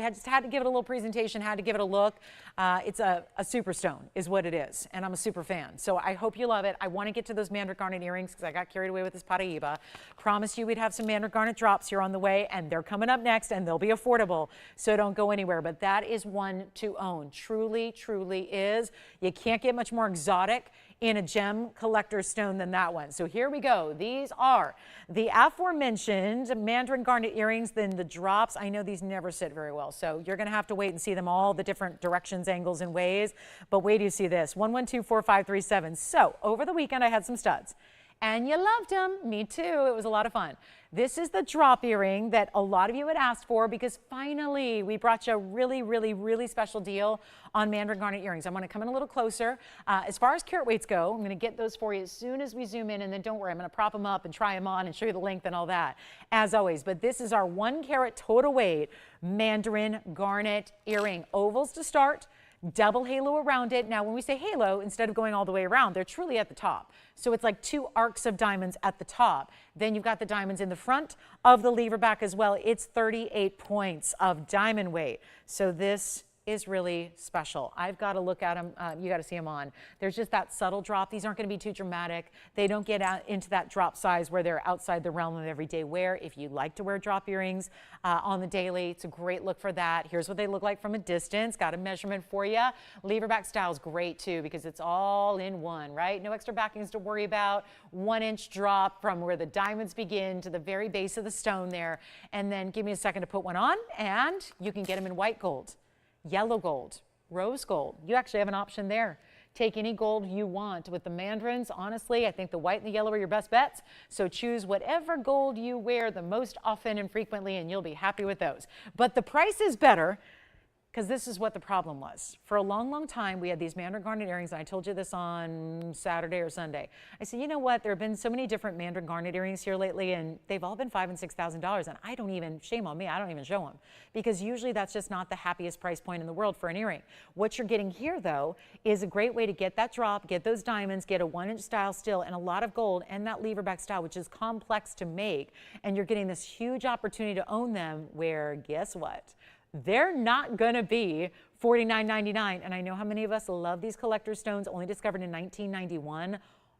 A: just had to give it a little presentation, had to give it a look. It's a super stone is what it is, and I'm a super fan. So I hope you love it. I want to get to those Mandarin garnet earrings, because I got carried away with this Paraiba. Promised you we'd have some Mandarin garnet drops here on the way, and they're coming up next, and they'll be affordable. So don't go anywhere. But that is one to own. Truly, truly is. You can't get much more exotic in a gem collector's stone than that one. So here we go. These are the aforementioned Mandarin garnet earrings. Then the drops, I know these never sit very well, so you're going to have to wait and see them all the different directions, angles, and ways. But wait till you see this. 1124537. So over the weekend, I had some studs, and you loved them. Me too. It was a lot of fun. This is the drop earring that a lot of you had asked for, because finally we brought you a really, really, really special deal on Mandarin garnet earrings. I'm going to come in a little closer. As far as carat weights go, I'm going to get those for you as soon as we zoom in, and then don't worry, I'm going to prop them up and try them on and show you the length and all that, as always. But this is our 1 carat total weight Mandarin garnet earring. Ovals to start. Double halo around it. Now, when we say halo, instead of going all the way around, they're truly at the top. So it's like 2 arcs of diamonds at the top. Then you've got the diamonds in the front of the lever back as well. It's 38 points of diamond weight. So this is really special. I've got to look at them. You got to see them on. There's just that subtle drop. These aren't going to be too dramatic. They don't get out into that drop size where they're outside the realm of everyday wear. If you like to wear drop earrings on the daily, it's a great look for that. Here's what they look like from a distance. Got a measurement for you. Lever back style is great too, because it's all in one, right? No extra backings to worry about. 1-inch drop from where the diamonds begin to the very base of the stone there. And then give me a second to put one on, and you can get them in white gold, yellow gold, rose gold. You actually have an option there. Take any gold you want. With the mandarins, honestly, I think the white and the yellow are your best bets. So choose whatever gold you wear the most often and frequently, and you'll be happy with those. But the price is better because this is what the problem was. For a long, long time, we had these Mandarin garnet earrings, and I told you this on Saturday or Sunday. I said, you know what? There have been so many different Mandarin garnet earrings here lately, and they've all been $5,000 and $6,000, and I don't even, shame on me, I don't even show them, because usually that's just not the happiest price point in the world for an earring. What you're getting here, though, is a great way to get that drop, get those diamonds, get a 1-inch style still, and a lot of gold, and that leverback style, which is complex to make, and you're getting this huge opportunity to own them, where, guess what? They're not going to be $49.99. And I know how many of us love these collector stones, only discovered in 1991,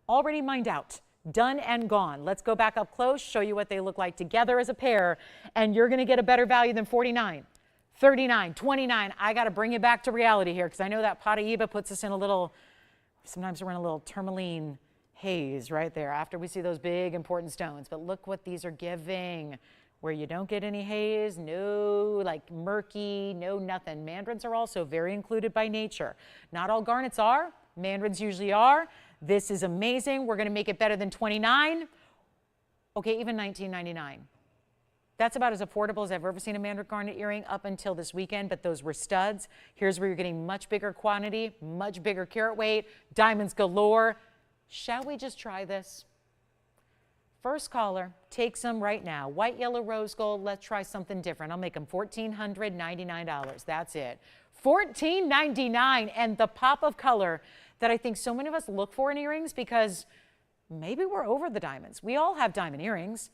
A: already mined out, done and gone. Let's go back up close, show you what they look like together as a pair, and you're going to get a better value than $49, $39, $29. I got to bring you back to reality here, because I know that Paraiba puts us in a little, sometimes we're in a little tourmaline haze right there after we see those big important stones. But look what these are giving, where you don't get any haze, no like murky, no nothing. Mandarins are also very included by nature. Not all garnets are, mandarins usually are. This is amazing. We're going to make it better than $29. Okay, even $19.99. That's about as affordable as I've ever seen a Mandarin garnet earring up until this weekend, but those were studs. Here's where you're getting much bigger quantity, much bigger carat weight, diamonds galore. Shall we just try this? First caller, take some right now. White, yellow, rose gold. Let's try something different. I'll make them $1,499. That's it. $1,499, and the pop of color that I think so many of us look for in earrings, because maybe we're over the diamonds. We all have diamond earrings,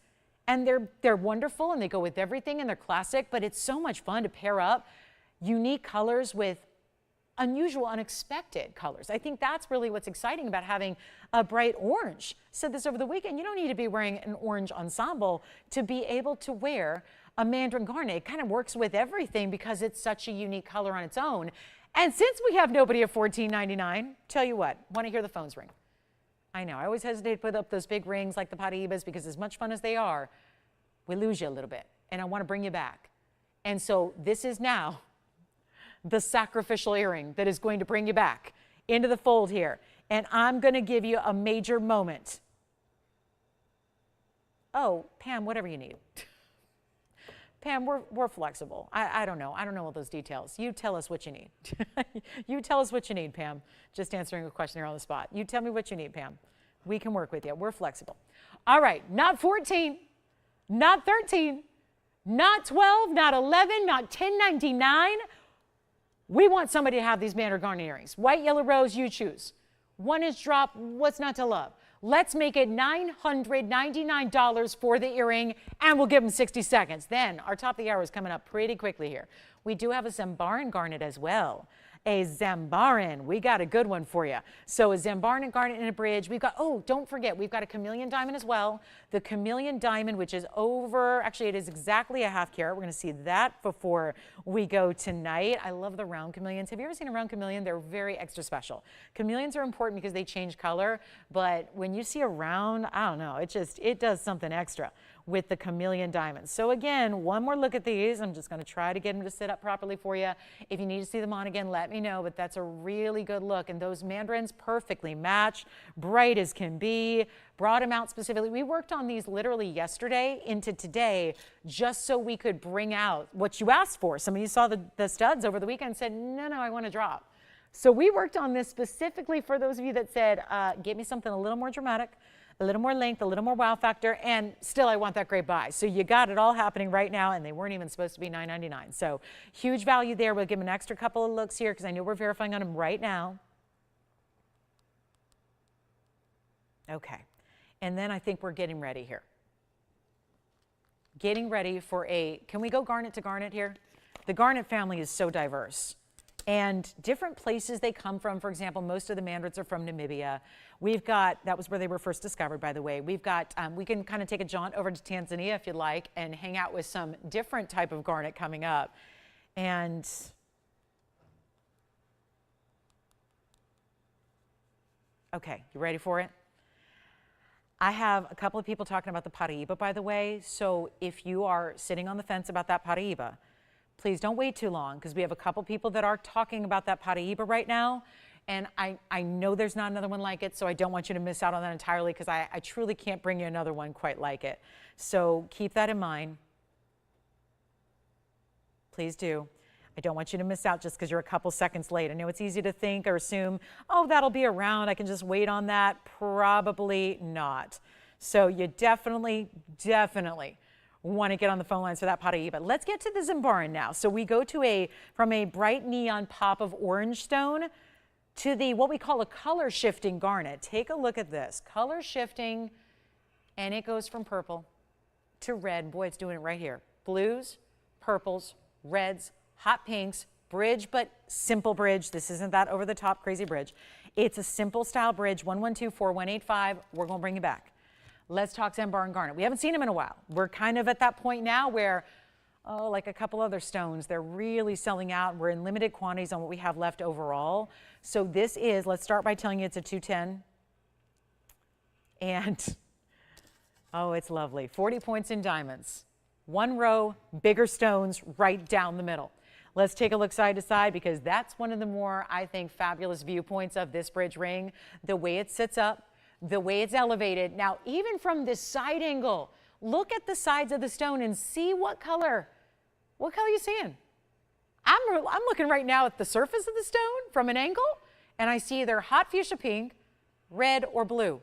A: and they're wonderful, and they go with everything, and they're classic, but it's so much fun to pair up unique colors with unusual, unexpected colors. I think that's really what's exciting about having a bright orange. Said this over the weekend, you don't need to be wearing an orange ensemble to be able to wear a Mandarin garnet. It kind of works with everything because it's such a unique color on its own. And since we have nobody at $14.99, tell you what, want to hear the phones ring? I know, I always hesitate to put up those big rings like the Paraibas, because as much fun as they are, we lose you a little bit, and I want to bring you back. And so this is now the sacrificial earring that is going to bring you back into the fold here. And I'm going to give you a major moment. Oh, Pam, whatever you need. Pam, we're flexible. I don't know. I don't know all those details. You tell us what you need. You tell us what you need, Pam. Just answering a question here on the spot. You tell me what you need, Pam. We can work with you. We're flexible. All right, not 14, not 13, not 12, not 11, not $10.99. We want somebody to have these Mandarin garnet earrings. White, yellow, rose, you choose. 1-inch drop, what's not to love? Let's make it $999 for the earring, and we'll give them 60 seconds. Then our top of the hour is coming up pretty quickly here. We do have a Zarin garnet as well. A Zarin, we got a good one for you. So a Zarin garnet in a bridge. We've got, oh, don't forget, we've got a chameleon diamond as well. The chameleon diamond, which is over, actually it is exactly a ½ carat. We're going to see that before we go tonight. I love the round chameleons. Have you ever seen a round chameleon? They're very extra special. Chameleons are important because they change color, but when you see a round, I don't know, it does something extra with the chameleon diamonds. So again, one more look at these. I'm just going to try to get them to sit up properly for you. If you need to see them on again, let me know, but that's a really good look. And those mandarins perfectly matched, bright as can be, brought them out specifically. We worked on these literally yesterday into today just so we could bring out what you asked for. Some of you saw the studs over the weekend and said, no, I want to drop. So we worked on this specifically for those of you that said, give me something a little more dramatic, a little more length, a little more wow factor, and still I want that great buy. So you got it all happening right now, and they weren't even supposed to be $9.99. So huge value there. We'll give them an extra couple of looks here because I know we're verifying on them right now. Okay, and then I think we're getting ready here. Getting ready for can we go garnet to garnet here? The garnet family is so diverse. And different places they come from. For example, most of the mandarins are from Namibia. We've got, that was where they were first discovered, by the way. We've got, we can kind of take a jaunt over to Tanzania if you'd like and hang out with some different type of garnet coming up. And okay, you ready for it? I have a couple of people talking about the Paraiba, by the way. So if you are sitting on the fence about that Paraiba, please don't wait too long because we have a couple people that are talking about that Paraiba right now. And I know there's not another one like it, so I don't want you to miss out on that entirely because I truly can't bring you another one quite like it. So keep that in mind. Please do. I don't want you to miss out just because you're a couple seconds late. I know it's easy to think or assume, oh, that'll be around. I can just wait on that. Probably not. So you definitely want to get on the phone lines for that Paraiba. Let's get to the Zarin now. So we go to from a bright neon pop of orange stone to the what we call a color shifting garnet. Take a look at this. Color shifting, and it goes from purple to red. Boy, it's doing it right here. Blues, purples, reds, hot pinks, bridge, but simple bridge. This isn't that over the top crazy bridge. It's a simple style bridge, 1124185. We're going to bring you back. Let's talk Zarin garnet. We haven't seen them in a while. We're kind of at that point now where, oh, like a couple other stones, they're really selling out. We're in limited quantities on what we have left overall. So this is, let's start by telling you it's a 210. And, oh, it's lovely. 40 points in diamonds. One row, bigger stones right down the middle. Let's take a look side to side because that's one of the more, I think, fabulous viewpoints of this bridge ring. The way it sits up, the way it's elevated. Now, even from this side angle, look at the sides of the stone and see what color you seeing. I'm looking right now at the surface of the stone from an angle, and I see either hot fuchsia pink, red, or blue.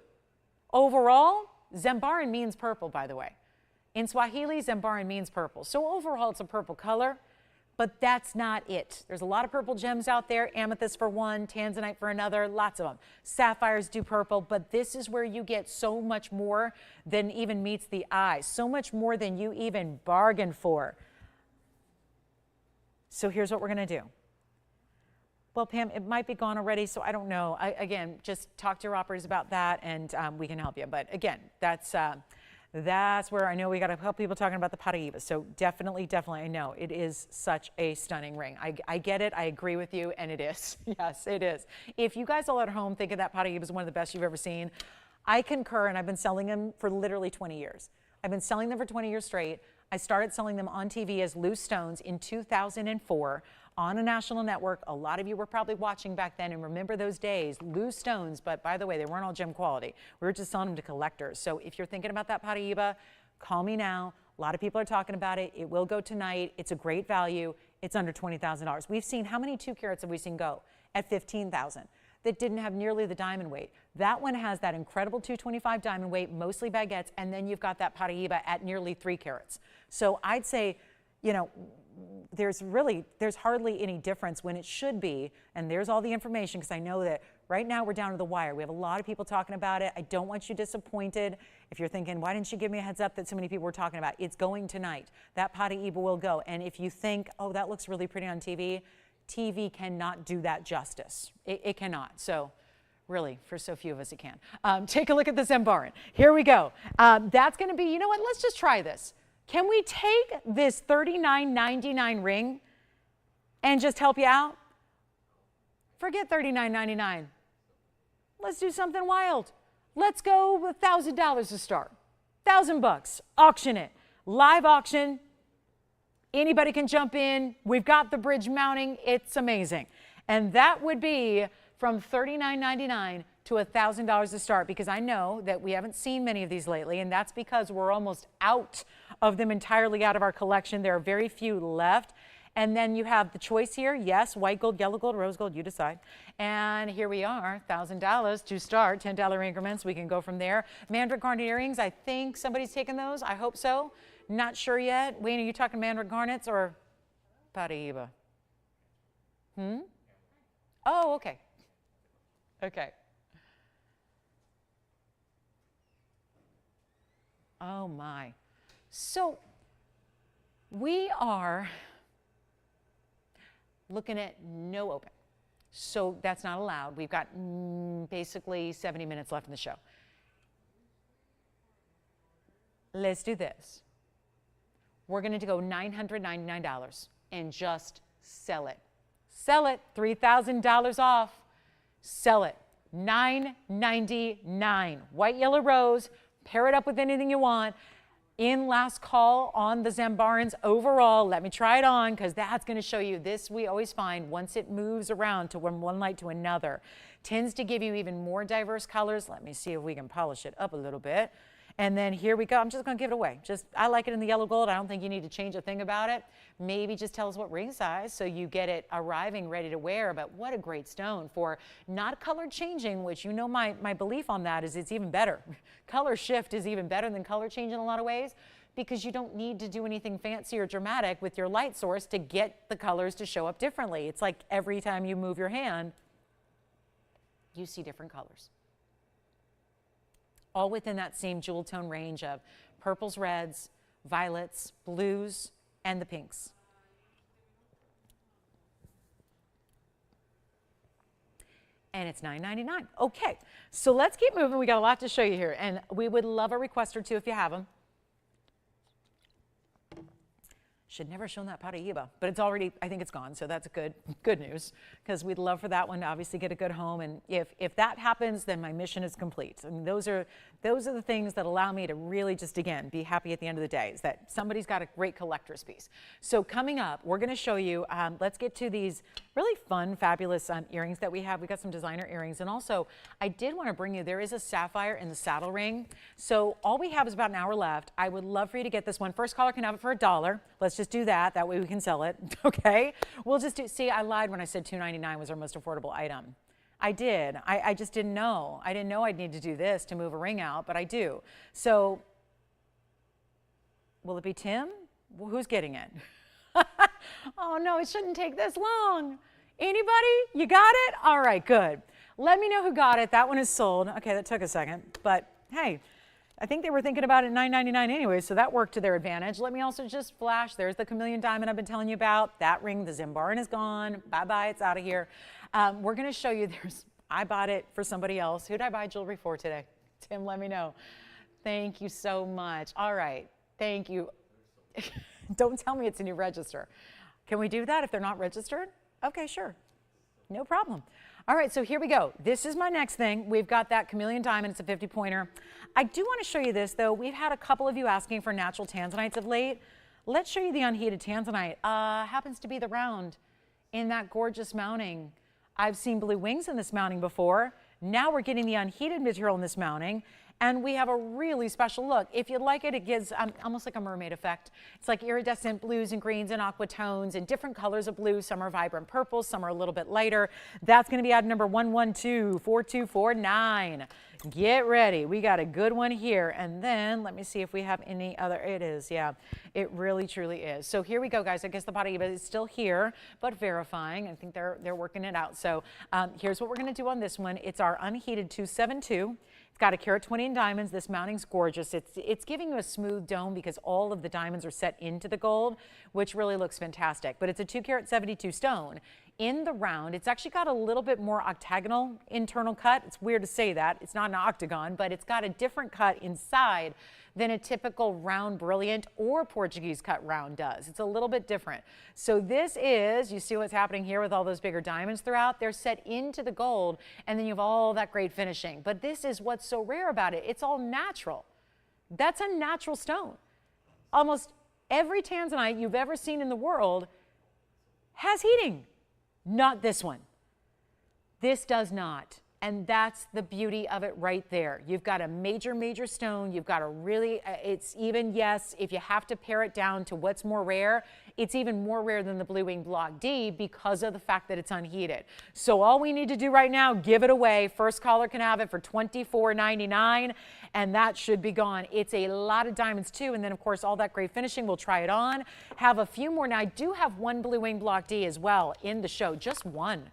A: Overall, Zarin means purple, by the way. In Swahili, Zarin means purple. So overall, it's a purple color. But that's not it. There's a lot of purple gems out there, amethyst for one, Tanzanite for another, lots of them. Sapphires do purple, but this is where you get so much more than even meets the eye, so much more than you even bargain for. So here's what we're going to do. Well, Pam, it might be gone already, so I don't know. Again, just talk to your operators about that, and we can help you. But again, that's where I know we got a couple people talking about the Paraiba. So definitely, I know it is such a stunning ring. I get it. I agree with you, and it is. Yes, it is. If you guys all at home think of that Paraiba as one of the best you've ever seen, I concur, and I've been selling them for literally 20 years. I've been selling them for 20 years straight. I started selling them on TV as loose stones in 2004 on a national network. A lot of you were probably watching back then and remember those days, loose stones, but by the way, they weren't all gem quality. We were just selling them to collectors. So if you're thinking about that Paraiba, call me now. A lot of people are talking about it. It will go tonight. It's a great value. It's under $20,000. We've seen, how many 2 carats have we seen go? At $15,000. That didn't have nearly the diamond weight. That one has that incredible 225 diamond weight, mostly baguettes, and then you've got that Paraiba at nearly 3 carats. So I'd say, you know, there's hardly any difference when it should be, and there's all the information because I know that right now we're down to the wire. We have a lot of people talking about it. I don't want you disappointed. If you're thinking, why didn't you give me a heads up that so many people were talking about it? It's going tonight. That Paraiba will go. And if you think, oh, that looks really pretty on TV, TV cannot do that justice. It cannot. So really, for so few of us, it can. Take a look at the Zarin. Here we go. That's going to be, you know what, let's just try this. Can we take this $39.99 ring and just help you out? Forget $39.99. Let's do something wild. Let's go with $1,000 to start. $1,000, auction it. Live auction. Anybody can jump in. We've got the bridge mounting. It's amazing. And that would be from $39.99 to $1,000 to start, because I know that we haven't seen many of these lately, and that's because we're almost out of them entirely out of our collection. There are very few left. And then you have the choice here. Yes, white gold, yellow gold, rose gold, you decide. And here we are, $1,000 to start, $10 increments. We can go from there. Mandarin garnet earrings, I think somebody's taken those. I hope so. Not sure yet. Wayne, are you talking Mandarin garnets or Paraiba? Oh, okay. Okay. Oh, my. So we are looking at no open. So that's not allowed. We've got basically 70 minutes left in the show. Let's do this. We're going to go $999 and just sell it. Sell it. $3,000 off. Sell it. $999. White, yellow, rose. Pair it up with anything you want. In last call on the Zarins overall. Let me try it on because that's going to show you this. We always find once it moves around to one light to another, tends to give you even more diverse colors. Let me see if we can polish it up a little bit. And then here we go. I'm just going to give it away. I like it in the yellow gold. I don't think you need to change a thing about it. Maybe just tell us what ring size so you get it arriving ready to wear. But what a great stone for not color changing, which you know my belief on that is it's even better. Color shift is even better than color change in a lot of ways, because you don't need to do anything fancy or dramatic with your light source to get the colors to show up differently. It's like every time you move your hand, you see different colors. All within that same jewel tone range of purples, reds, violets, blues, and the pinks. And it's $9.99. Okay, so let's keep moving. We got a lot to show you here, and we would love a request or two if you have them. Should never have shown that Paraiba, but it's already, I think it's gone, so that's good news, because we'd love for that one to obviously get a good home, and if that happens, then my mission is complete. I mean, those are the things that allow me to really just, again, be happy at the end of the day, is that somebody's got a great collector's piece. So coming up, we're going to show you, let's get to these really fun, fabulous earrings that we have. We got some designer earrings, and also I did want to bring you, there is a sapphire in the saddle ring. So all we have is about an hour left. I would love for you to get this one. First caller can have it for $1. Let's just do that. That way we can sell it. Okay. We'll just do, see, I lied when I said $2.99 was our most affordable item. I did. I just didn't know. I didn't know I'd need to do this to move a ring out, but I do. So will it be Tim? Well, who's getting it? Oh no, it shouldn't take this long. Anybody? You got it? All right, good. Let me know who got it. That one is sold. Okay, that took a second, but hey, I think they were thinking about it $9.99 anyway, so that worked to their advantage. Let me also just flash. There's the chameleon diamond I've been telling you about. That ring, the Zarin, is gone. Bye-bye, it's out of here. We're going to show you, I bought it for somebody else. Who did I buy jewelry for today? Tim, let me know. Thank you so much. All right, thank you. Don't tell me it's a new register. Can we do that if they're not registered? Okay, sure. No problem. All right, so here we go. This is my next thing. We've got that chameleon diamond. It's a 50-pointer. I do want to show you this, though. We've had a couple of you asking for natural tanzanites of late. Let's show you the unheated tanzanite. Happens to be the round in that gorgeous mounting. I've seen blue wings in this mounting before. Now we're getting the unheated material in this mounting, and we have a really special look. If you like it, it gives almost like a mermaid effect. It's like iridescent blues and greens and aqua tones and different colors of blue. Some are vibrant purples, some are a little bit lighter. That's going to be item number 1124249. Get ready. We got a good one here. And then let me see if we have any other. It is, yeah. It really, truly is. So here we go, guys. I guess the Paraiba is still here, but verifying. I think they're working it out. So here's what we're going to do on this one. It's our unheated 272. It's got a carat 20 in diamonds. This mounting's gorgeous. It's giving you a smooth dome because all of the diamonds are set into the gold, which really looks fantastic. But it's a 2 carat 72 stone. In the round, it's actually got a little bit more octagonal internal cut. It's weird to say that. It's not an octagon, but it's got a different cut inside than a typical round brilliant or Portuguese cut round does. It's a little bit different. So this is, you see what's happening here with all those bigger diamonds throughout? They're set into the gold, and then you have all that great finishing. But this is what's so rare about it. It's all natural. That's a natural stone. Almost every tanzanite you've ever seen in the world has heating. Not this one. This does not. And that's the beauty of it right there. You've got a major, major stone. You've got a really, it's even, yes, if you have to pare it down to what's more rare, it's even more rare than the Blue Wing Block D because of the fact that it's unheated. So all we need to do right now, give it away. First caller can have it for $24.99, and that should be gone. It's a lot of diamonds too, and then of course all that great finishing. We'll try it on. Have a few more. Now I do have one Blue Wing Block D as well in the show, just one.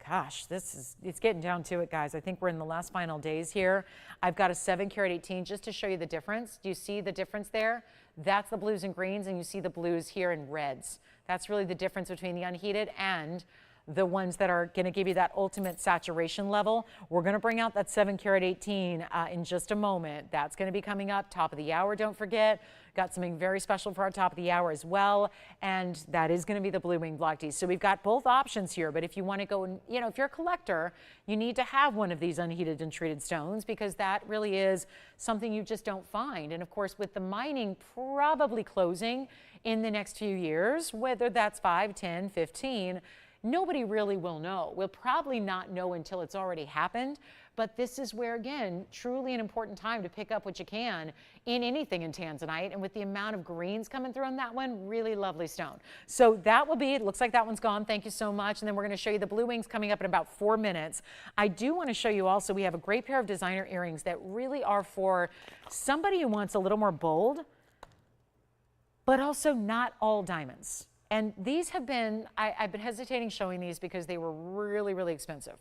A: Gosh, it's getting down to it, guys. I think we're in the last final days here. I've got a 7 carat 18 just to show you the difference. Do you see the difference there? That's the blues and greens, and you see the blues here in reds. That's really the difference between the unheated and the ones that are going to give you that ultimate saturation level. We're going to bring out that 7 carat 18 in just a moment. That's going to be coming up top of the hour. Don't forget, got something very special for our top of the hour as well, and that is going to be the Blue Wing Block D. So we've got both options here, but if you want to go, and, you know, if you're a collector, you need to have one of these unheated and treated stones because that really is something you just don't find. And of course, with the mining probably closing in the next few years, whether that's 5, 10, 15, nobody really will know. We'll probably not know until it's already happened. But this is where, again, truly an important time to pick up what you can in anything in Tanzanite. And with the amount of greens coming through on that one, really lovely stone. So that will be, it looks like that one's gone. Thank you so much. And then we're going to show you the blue wings coming up in about 4 minutes. I do want to show you also, we have a great pair of designer earrings that really are for somebody who wants a little more bold, but also not all diamonds. And these have been, I've been hesitating showing these because they were really, really expensive.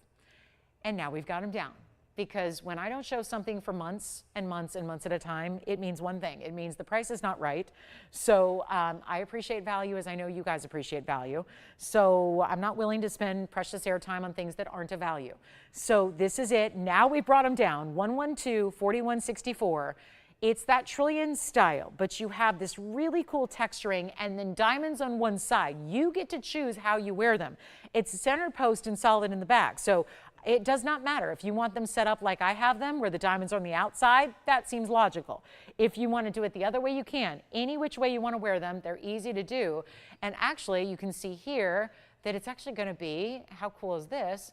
A: And now we've got them down. Because when I don't show something for months and months and months at a time, it means one thing. It means the price is not right. So I appreciate value, as I know you guys appreciate value. So I'm not willing to spend precious airtime on things that aren't of value. So this is it. Now we've brought them down. 112, 4164. It's that trillion style, but you have this really cool texturing and then diamonds on one side. You get to choose how you wear them. It's center post and solid in the back. So it does not matter. If you want them set up like I have them, where the diamonds are on the outside, that seems logical. If you want to do it the other way, you can. Any which way you want to wear them, they're easy to do. And actually, you can see here that it's actually going to be, how cool is this,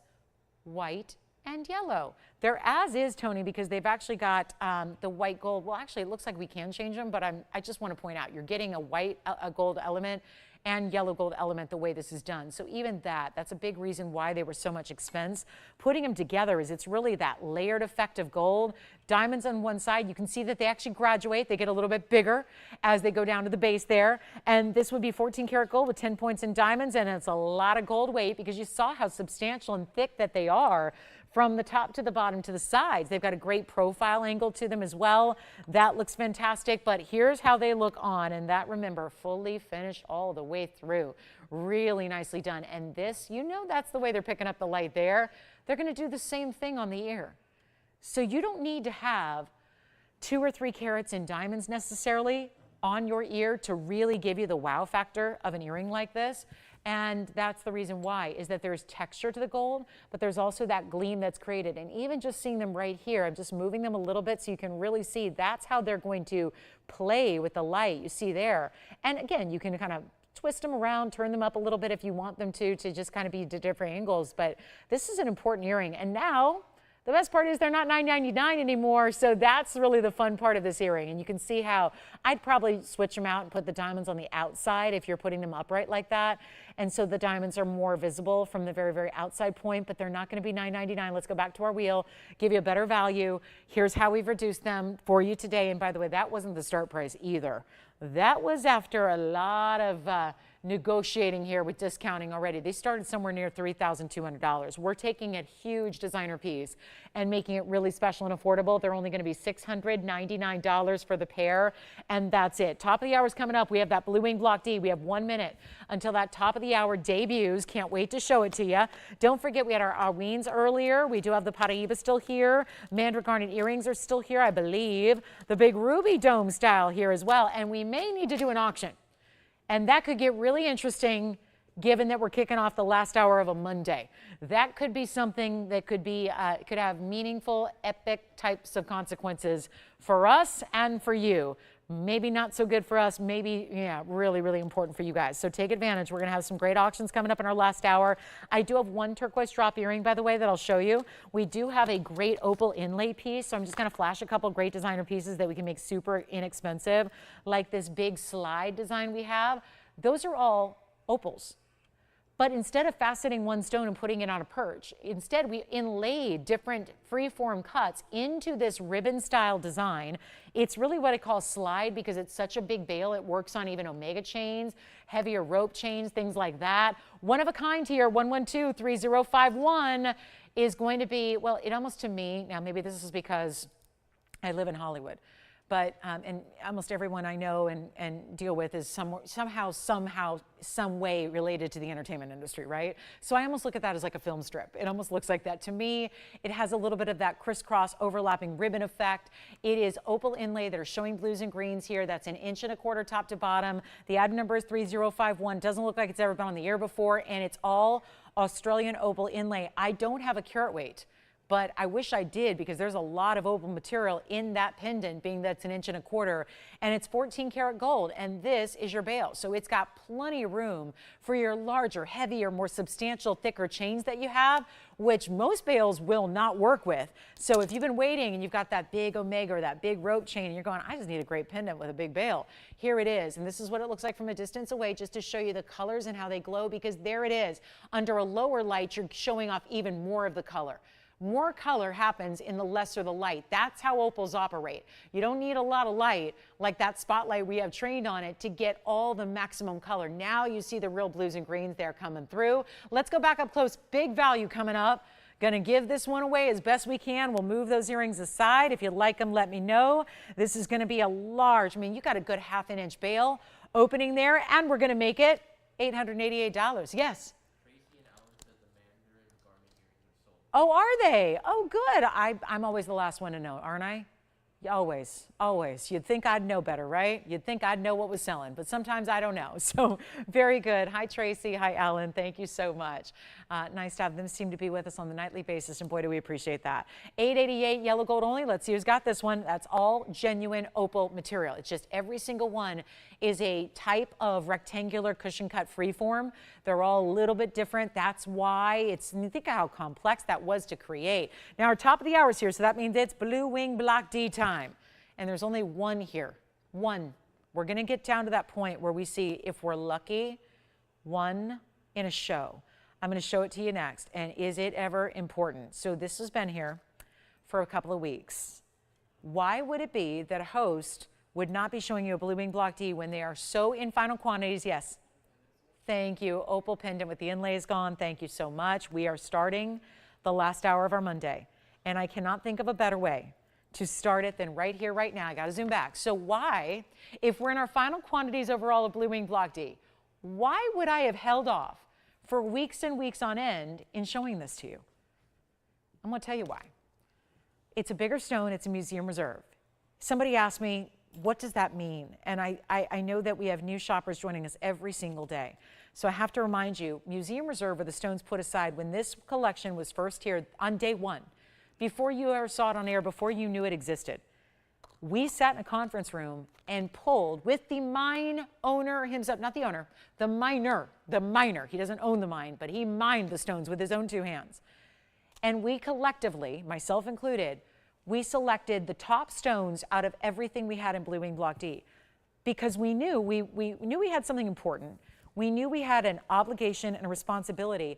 A: white and yellow. They're as is, Tony, because they've actually got the white gold. Well, actually, it looks like we can change them, but I just want to point out, you're getting a gold element and yellow gold element the way this is done. So even that's a big reason why they were so much expense. Putting them together is it's really that layered effect of gold. Diamonds on one side, you can see that they actually graduate. They get a little bit bigger as they go down to the base there. And this would be 14 karat gold with 10 points in diamonds, and it's a lot of gold weight because you saw how substantial and thick that they are from the top to the bottom to the sides. They've got a great profile angle to them as well. That looks fantastic, but here's how they look on, and that, remember, fully finished all the way through. Really nicely done. And this, you know, that's the way they're picking up the light there. They're going to do the same thing on the ear. So you don't need to have 2 or 3 carats in diamonds necessarily on your ear to really give you the wow factor of an earring like this. And that's the reason why, is that there's texture to the gold, but there's also that gleam that's created. And even just seeing them right here, I'm just moving them a little bit so you can really see that's how they're going to play with the light you see there. And again, you can kind of twist them around, turn them up a little bit if you want them to just kind of be to different angles. But this is an important earring. And now, the best part is they're not $9.99 anymore, so that's really the fun part of this earring. And you can see how I'd probably switch them out and put the diamonds on the outside if you're putting them upright like that. And so the diamonds are more visible from the very, very outside point, but they're not going to be $9.99. Let's go back to our wheel, give you a better value. Here's how we've reduced them for you today. And by the way, that wasn't the start price either. That was after a lot of negotiating here with discounting already. They started somewhere near $3,200. We're taking a huge designer piece and making it really special and affordable. They're only going to be $699 for the pair, and that's it. Top of the hour is coming up. We have that Blue Wing Block D. We have 1 minute until that top of the hour debuts. Can't wait to show it to you. Don't forget, we had our Haüynes earlier. We do have the Paraiba still here. Mandarin garnet earrings are still here, I believe. The big ruby dome style here as well, and we may need to do an auction. And that could get really interesting given that we're kicking off the last hour of a Monday. That could be something that could be, could have meaningful, epic types of consequences for us and for you. Maybe not so good for us, maybe, yeah, really, really important for you guys. So take advantage. We're going to have some great auctions coming up in our last hour. I do have one turquoise drop earring, by the way, that I'll show you. We do have a great opal inlay piece, so I'm just going to flash a couple great designer pieces that we can make super inexpensive, like this big slide design we have. Those are all opals. But instead of faceting one stone and putting it on a perch, instead we inlaid different freeform cuts into this ribbon style design. It's really what I call slide because it's such a big bail. It works on even omega chains, heavier rope chains, things like that. One of a kind here, 112-3051 is going to be, well, it almost to me, now maybe this is because I live in Hollywood, but and almost everyone I know and deal with is somehow, some way related to the entertainment industry, right? So I almost look at that as like a film strip. It almost looks like that. To me, it has a little bit of that crisscross overlapping ribbon effect. It is opal inlay that are showing blues and greens here. That's 1 1/4 inch top to bottom. The item number is 3051. Doesn't look like it's ever been on the air before, and it's all Australian opal inlay. I don't have a carat weight, but I wish I did because there's a lot of opal material in that pendant, being that's 1.25 inches, and it's 14 karat gold, and this is your bail. So it's got plenty of room for your larger, heavier, more substantial, thicker chains that you have, which most bails will not work with. So if you've been waiting and you've got that big omega or that big rope chain and you're going, I just need a great pendant with a big bail, here it is. And this is what it looks like from a distance away, just to show you the colors and how they glow, because there it is. Under a lower light, you're showing off even more of the color. More color happens in the lesser the light. That's how opals operate. You don't need a lot of light like that spotlight we have trained on it to get all the maximum color. Now you see the real blues and greens there coming through. Let's go back up close. Big value coming up. Gonna give this one away as best we can. We'll move those earrings aside. If you like them, let me know. This is gonna be a large, I mean, you got a good 1/2 inch bail opening there, and we're gonna make it $888. Yes. Oh, are they? Oh, good. I'm always the last one to know, aren't I? Always, always. You'd think I'd know better, right? You'd think I'd know what was selling, but sometimes I don't know. So very good. Hi, Tracy. Hi, Ellen. Thank you so much. Nice to have them seem to be with us on the nightly basis, and boy, do we appreciate that. $888 yellow gold only. Let's see who's got this one. That's all genuine opal material. It's just every single one is a type of rectangular cushion cut freeform. They're all a little bit different. That's why it's, think of how complex that was to create. Now, our top of the hour is here, so that means it's Blue Wing Block D time. And there's only one here. One. We're going to get down to that point where we see, if we're lucky, one in a show. I'm going to show it to you next. And is it ever important? So this has been here for a couple of weeks. Why would it be that a host would not be showing you a Blue Wing Block D when they are so in final quantities? Yes. Thank you. Opal pendant with the inlays gone. Thank you so much. We are starting the last hour of our Monday. And I cannot think of a better way to start it than right here, right now. I got to zoom back. So why, if we're in our final quantities overall of Blue Wing Block D, why would I have held off for weeks and weeks on end in showing this to you? I'm going to tell you why. It's a bigger stone. It's a museum reserve. Somebody asked me, what does that mean? And I know that we have new shoppers joining us every single day. So I have to remind you, museum reserve are the stones put aside when this collection was first here on day one. Before you ever saw it on air, before you knew it existed. We sat in a conference room and pulled with the mine owner himself, not the owner, the miner. He doesn't own the mine, but he mined the stones with his own 2 hands. And we collectively, myself included, we selected the top stones out of everything we had in Blue Wing Block D, because we knew we knew we had something important. We knew we had an obligation and a responsibility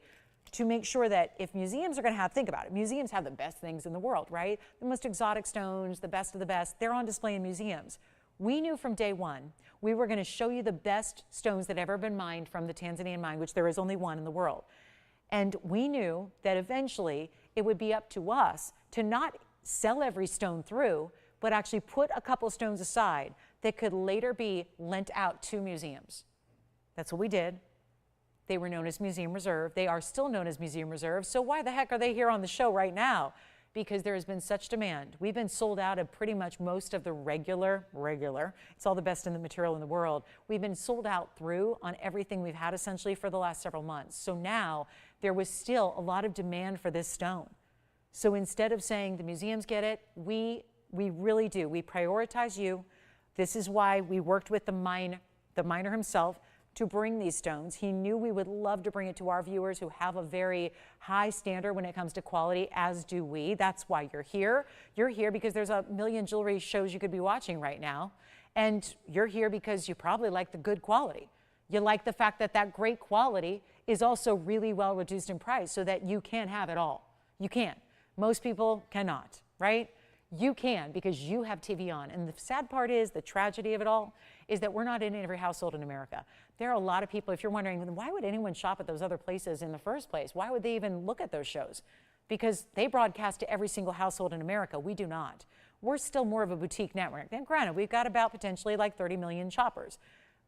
A: to make sure that if museums are going to have, think about it, museums have the best things in the world, right? The most exotic stones, the best of the best, they're on display in museums. We knew from day one we were going to show you the best stones that have ever been mined from the Tanzanian mine, which there is only one in the world. And we knew that eventually it would be up to us to not sell every stone through, but actually put a couple stones aside that could later be lent out to museums. That's what we did. They were known as Museum Reserve. They are still known as Museum Reserve. So why the heck are they here on the show right now? Because there has been such demand. We've been sold out of pretty much most of the regular, it's all the best in the material in the world. We've been sold out through on everything we've had essentially for the last several months. So now there was still a lot of demand for this stone. So instead of saying the museums get it, we really do. We prioritize you. This is why we worked with the miner himself to bring these stones. He knew we would love to bring it to our viewers who have a very high standard when it comes to quality, as do we. That's why you're here. You're here because there's a million jewelry shows you could be watching right now. And you're here because you probably like the good quality. You like the fact that that great quality is also really well reduced in price so that you can have it all. You can. Most people cannot, right? You can, because you have TVON. And the sad part is, the tragedy of it all, is that we're not in every household in America. There are a lot of people, if you're wondering, why would anyone shop at those other places in the first place? Why would they even look at those shows? Because they broadcast to every single household in America. We do not. We're still more of a boutique network. And granted, we've got about potentially like 30 million shoppers.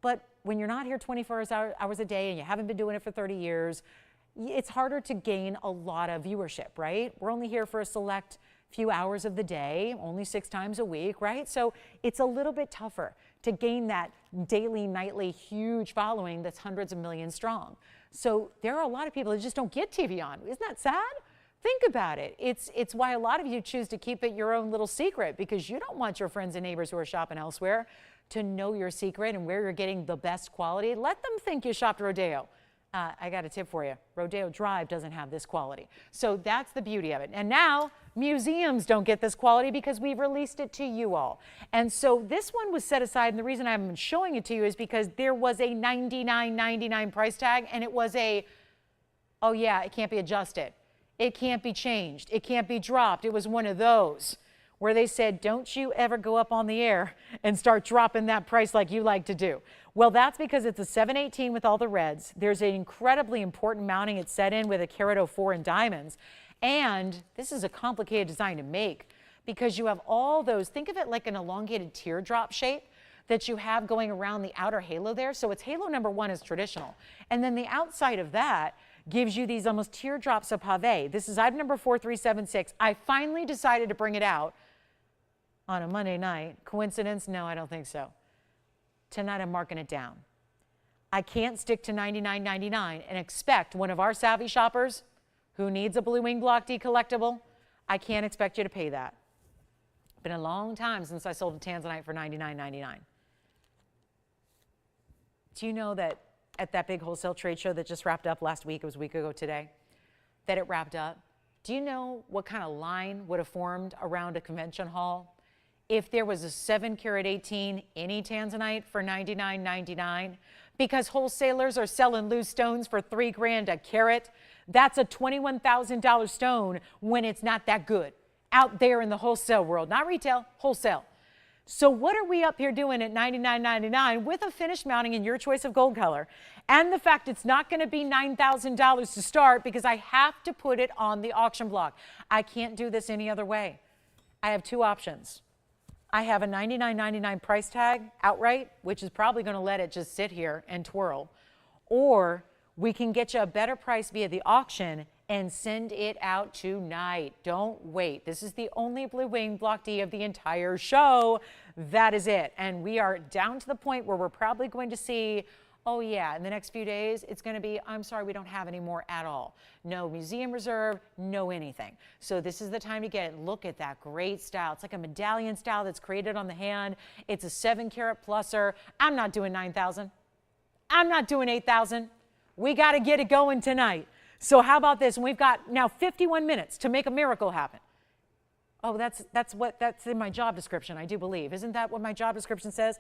A: But when you're not here 24 hours a day and you haven't been doing it for 30 years, it's harder to gain a lot of viewership, right? We're only here for a select few hours of the day, only 6 times a week, right? So it's a little bit tougher to gain that daily, nightly, huge following that's hundreds of millions strong. So there are a lot of people that just don't get TVON. Isn't that sad? Think about it. It's why a lot of you choose to keep it your own little secret, because you don't want your friends and neighbors who are shopping elsewhere to know your secret and where you're getting the best quality. Let them think you shopped Rodeo. I got a tip for you. Rodeo Drive doesn't have this quality. So that's the beauty of it. And now museums don't get this quality because we've released it to you all. And so this one was set aside, and the reason I haven't been showing it to you is because there was a $99.99 price tag, and it was a, oh yeah, it can't be adjusted. It can't be changed. It can't be dropped. It was one of those where they said, don't you ever go up on the air and start dropping that price like you like to do. Well, that's because it's a 718 with all the reds. There's an incredibly important mounting it's set in with a carat 04 in diamonds. And this is a complicated design to make because you have all those, think of it like an elongated teardrop shape that you have going around the outer halo there. So it's halo number 1 is traditional. And then the outside of that gives you these almost teardrops of pave. This is item number 4376. I finally decided to bring it out on a Monday night. Coincidence? No, I don't think so. Tonight I'm marking it down. I can't stick to $99.99 and expect one of our savvy shoppers who needs a blue wing block D collectible, I can't expect you to pay that. It's been a long time since I sold a Tanzanite for $99.99. Do you know that at that big wholesale trade show that just wrapped up last week, it was a week ago today, that it wrapped up? Do you know what kind of line would have formed around a convention hall if there was a 7 carat 18 any Tanzanite for $99.99? Because wholesalers are selling loose stones for $3 grand a carat. That's a $21,000 stone when it's not that good out there in the wholesale world, not retail, wholesale. So what are we up here doing at $99.99 with a finished mounting in your choice of gold color? And the fact it's not going to be $9,000 to start because I have to put it on the auction block. I can't do this any other way. I have two options. I have a $99.99 price tag outright, which is probably going to let it just sit here and twirl. Or we can get you a better price via the auction and send it out tonight. Don't wait. This is the only blue wing block D of the entire show. That is it. And we are down to the point where we're probably going to see, oh yeah, in the next few days, it's going to be, I'm sorry, we don't have any more at all. No museum reserve, no anything. So this is the time to get it. Look at that great style. It's like a medallion style that's created on the hand. It's a 7 carat pluser. I'm not doing 9,000. I'm not doing 8,000. We got to get it going tonight. So how about this? And we've got now 51 minutes to make a miracle happen. Oh, that's in my job description, I do believe. Isn't that what my job description says?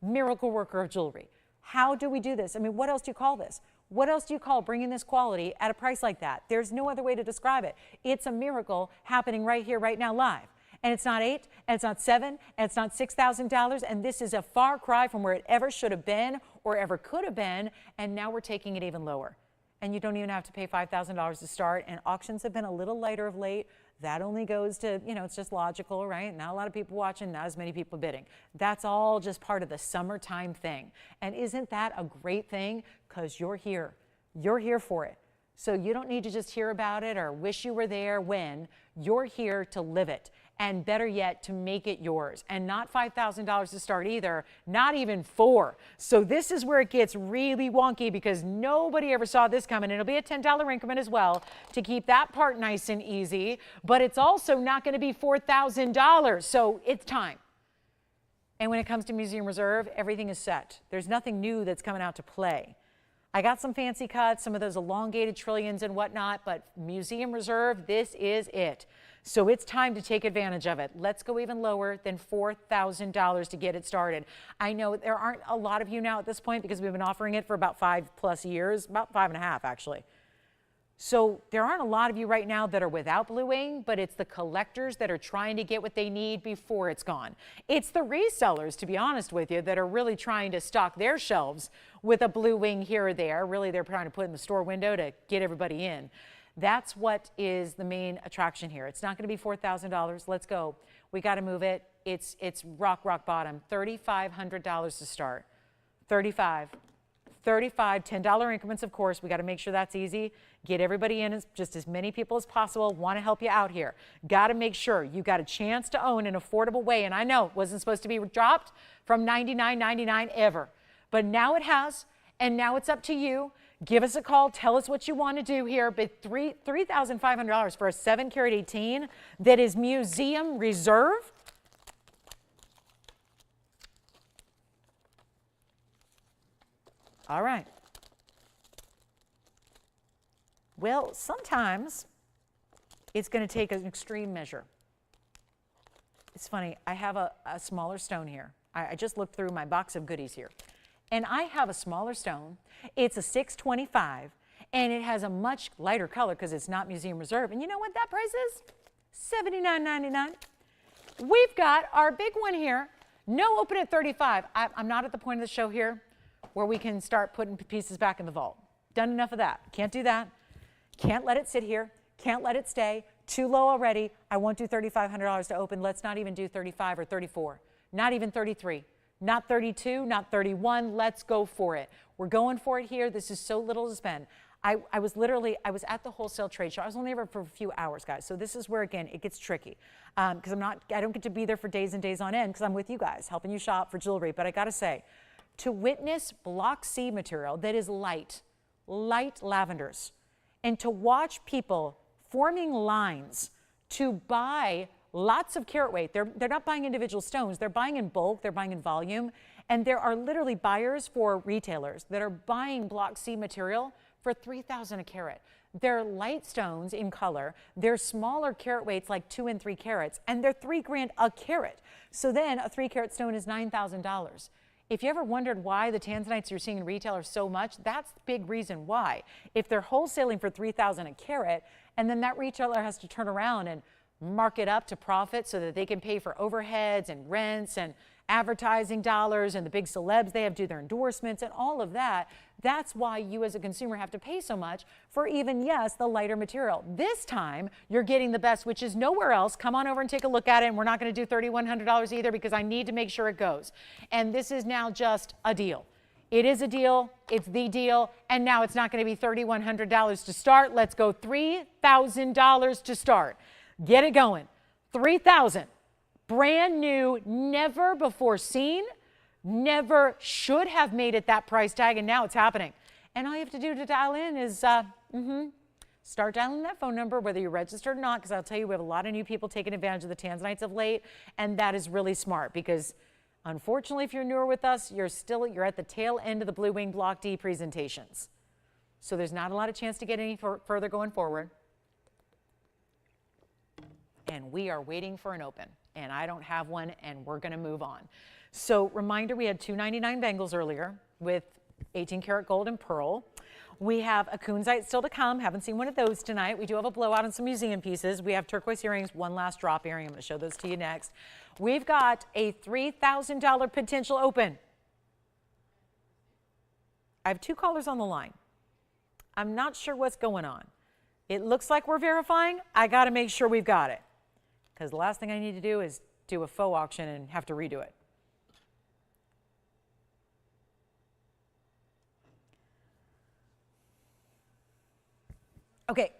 A: Miracle worker of jewelry. How do we do this? I mean, what else do you call this? What else do you call bringing this quality at a price like that? There's no other way to describe it. It's a miracle happening right here, right now, live. And it's not 8, and it's not 7, and it's not $6,000, and this is a far cry from where it ever should have been or ever could have been, and now we're taking it even lower. And you don't even have to pay $5,000 to start, and auctions have been a little lighter of late. That only goes to, you know, it's just logical, right? Not a lot of people watching, not as many people bidding. That's all just part of the summertime thing. And isn't that a great thing? Because you're here. You're here for it. So you don't need to just hear about it or wish you were there when. You're here to live it. And better yet, to make it yours. And not $5,000 to start either, not even $4. So this is where it gets really wonky because nobody ever saw this coming. It'll be a $10 increment as well to keep that part nice and easy, but it's also not going to be $4,000. So it's time. And when it comes to Museum Reserve, everything is set. There's nothing new that's coming out to play. I got some fancy cuts, some of those elongated trillions and whatnot, but Museum Reserve, this is it. So it's time to take advantage of it. Let's go even lower than $4,000 to get it started. I know there aren't a lot of you now at this point because we've been offering it for about 5+ years, about 5.5 actually. So there aren't a lot of you right now that are without blue wing, but it's the collectors that are trying to get what they need before it's gone. It's the resellers, to be honest with you, that are really trying to stock their shelves with a blue wing here or there. Really, they're trying to put in the store window to get everybody in. That's what is the main attraction here. It's not going to be $4,000. Let's go. We got to move it. It's rock bottom. $3,500 to start. 35, $10 increments, of course. We got to make sure that's easy. Get everybody in, just as many people as possible. Want to help you out here. Got to make sure you got a chance to own an affordable way. And I know it wasn't supposed to be dropped from $99.99 ever, but now it has, and now it's up to you. Give us a call. Tell us what you want to do here. But $3,500 for a 7 carat 18 that is museum reserve. All right. Well, sometimes it's going to take an extreme measure. It's funny. I have a smaller stone here. I just looked through my box of goodies here. And I have a smaller stone. It's a 625, and it has a much lighter color because it's not museum reserve. And you know what that price is? $79.99. We've got our big one here. No open at 35. I'm not at the point of the show here where we can start putting pieces back in the vault. Done enough of that. Can't do that. Can't let it sit here. Can't let it stay. Too low already. I won't do $3,500 to open. Let's not even do 35 or 34. Not even 33. Not 32, not 31. Let's go for it. We're going for it here. This is so little to spend. I was at the wholesale trade show. I was only there for a few hours, guys. So this is where, again, it gets tricky. Because I don't get to be there for days and days on end because I'm with you guys, helping you shop for jewelry. But I got to say, to witness block C material that is light lavenders, and to watch people forming lines to buy lots of carat weight. They're not buying individual stones. They're buying in bulk. They're buying in volume. And there are literally buyers for retailers that are buying block C material for $3,000 a carat. They're light stones in color. They're smaller carat weights, like 2 and 3 carats, and they're $3,000 a carat. So then a 3 carat stone is $9,000. If you ever wondered why the Tanzanites you're seeing in retail are so much, that's the big reason why. If they're wholesaling for $3,000 a carat, and then that retailer has to turn around and mark it up to profit so that they can pay for overheads and rents and advertising dollars and the big celebs they have to do their endorsements and all of that. That's why you as a consumer have to pay so much for even, yes, the lighter material. This time, you're getting the best, which is nowhere else. Come on over and take a look at it. And we're not going to do $3,100 either because I need to make sure it goes. And this is now just a deal. It is a deal. It's the deal. And now it's not going to be $3,100 to start. Let's go $3,000 to start. Get it going. $3,000. Brand new, never before seen, never should have made it that price tag, and now it's happening. And all you have to do to dial in is start dialing that phone number, whether you're registered or not, because I'll tell you, we have a lot of new people taking advantage of the Tanzanites of late, and that is really smart because, unfortunately, if you're newer with us, you're at the tail end of the Blue Wing Block D presentations. So there's not a lot of chance to get any further going forward. And we are waiting for an open. And I don't have one, and we're going to move on. So reminder, we had 299 bangles earlier with 18 karat gold and pearl. We have a Kunzite still to come. Haven't seen one of those tonight. We do have a blowout on some museum pieces. We have turquoise earrings, one last drop earring. I'm going to show those to you next. We've got a $3,000 potential open. I have 2 callers on the line. I'm not sure what's going on. It looks like we're verifying. I got to make sure we've got it. Because the last thing I need to do is do a faux auction and have to redo it. Okay,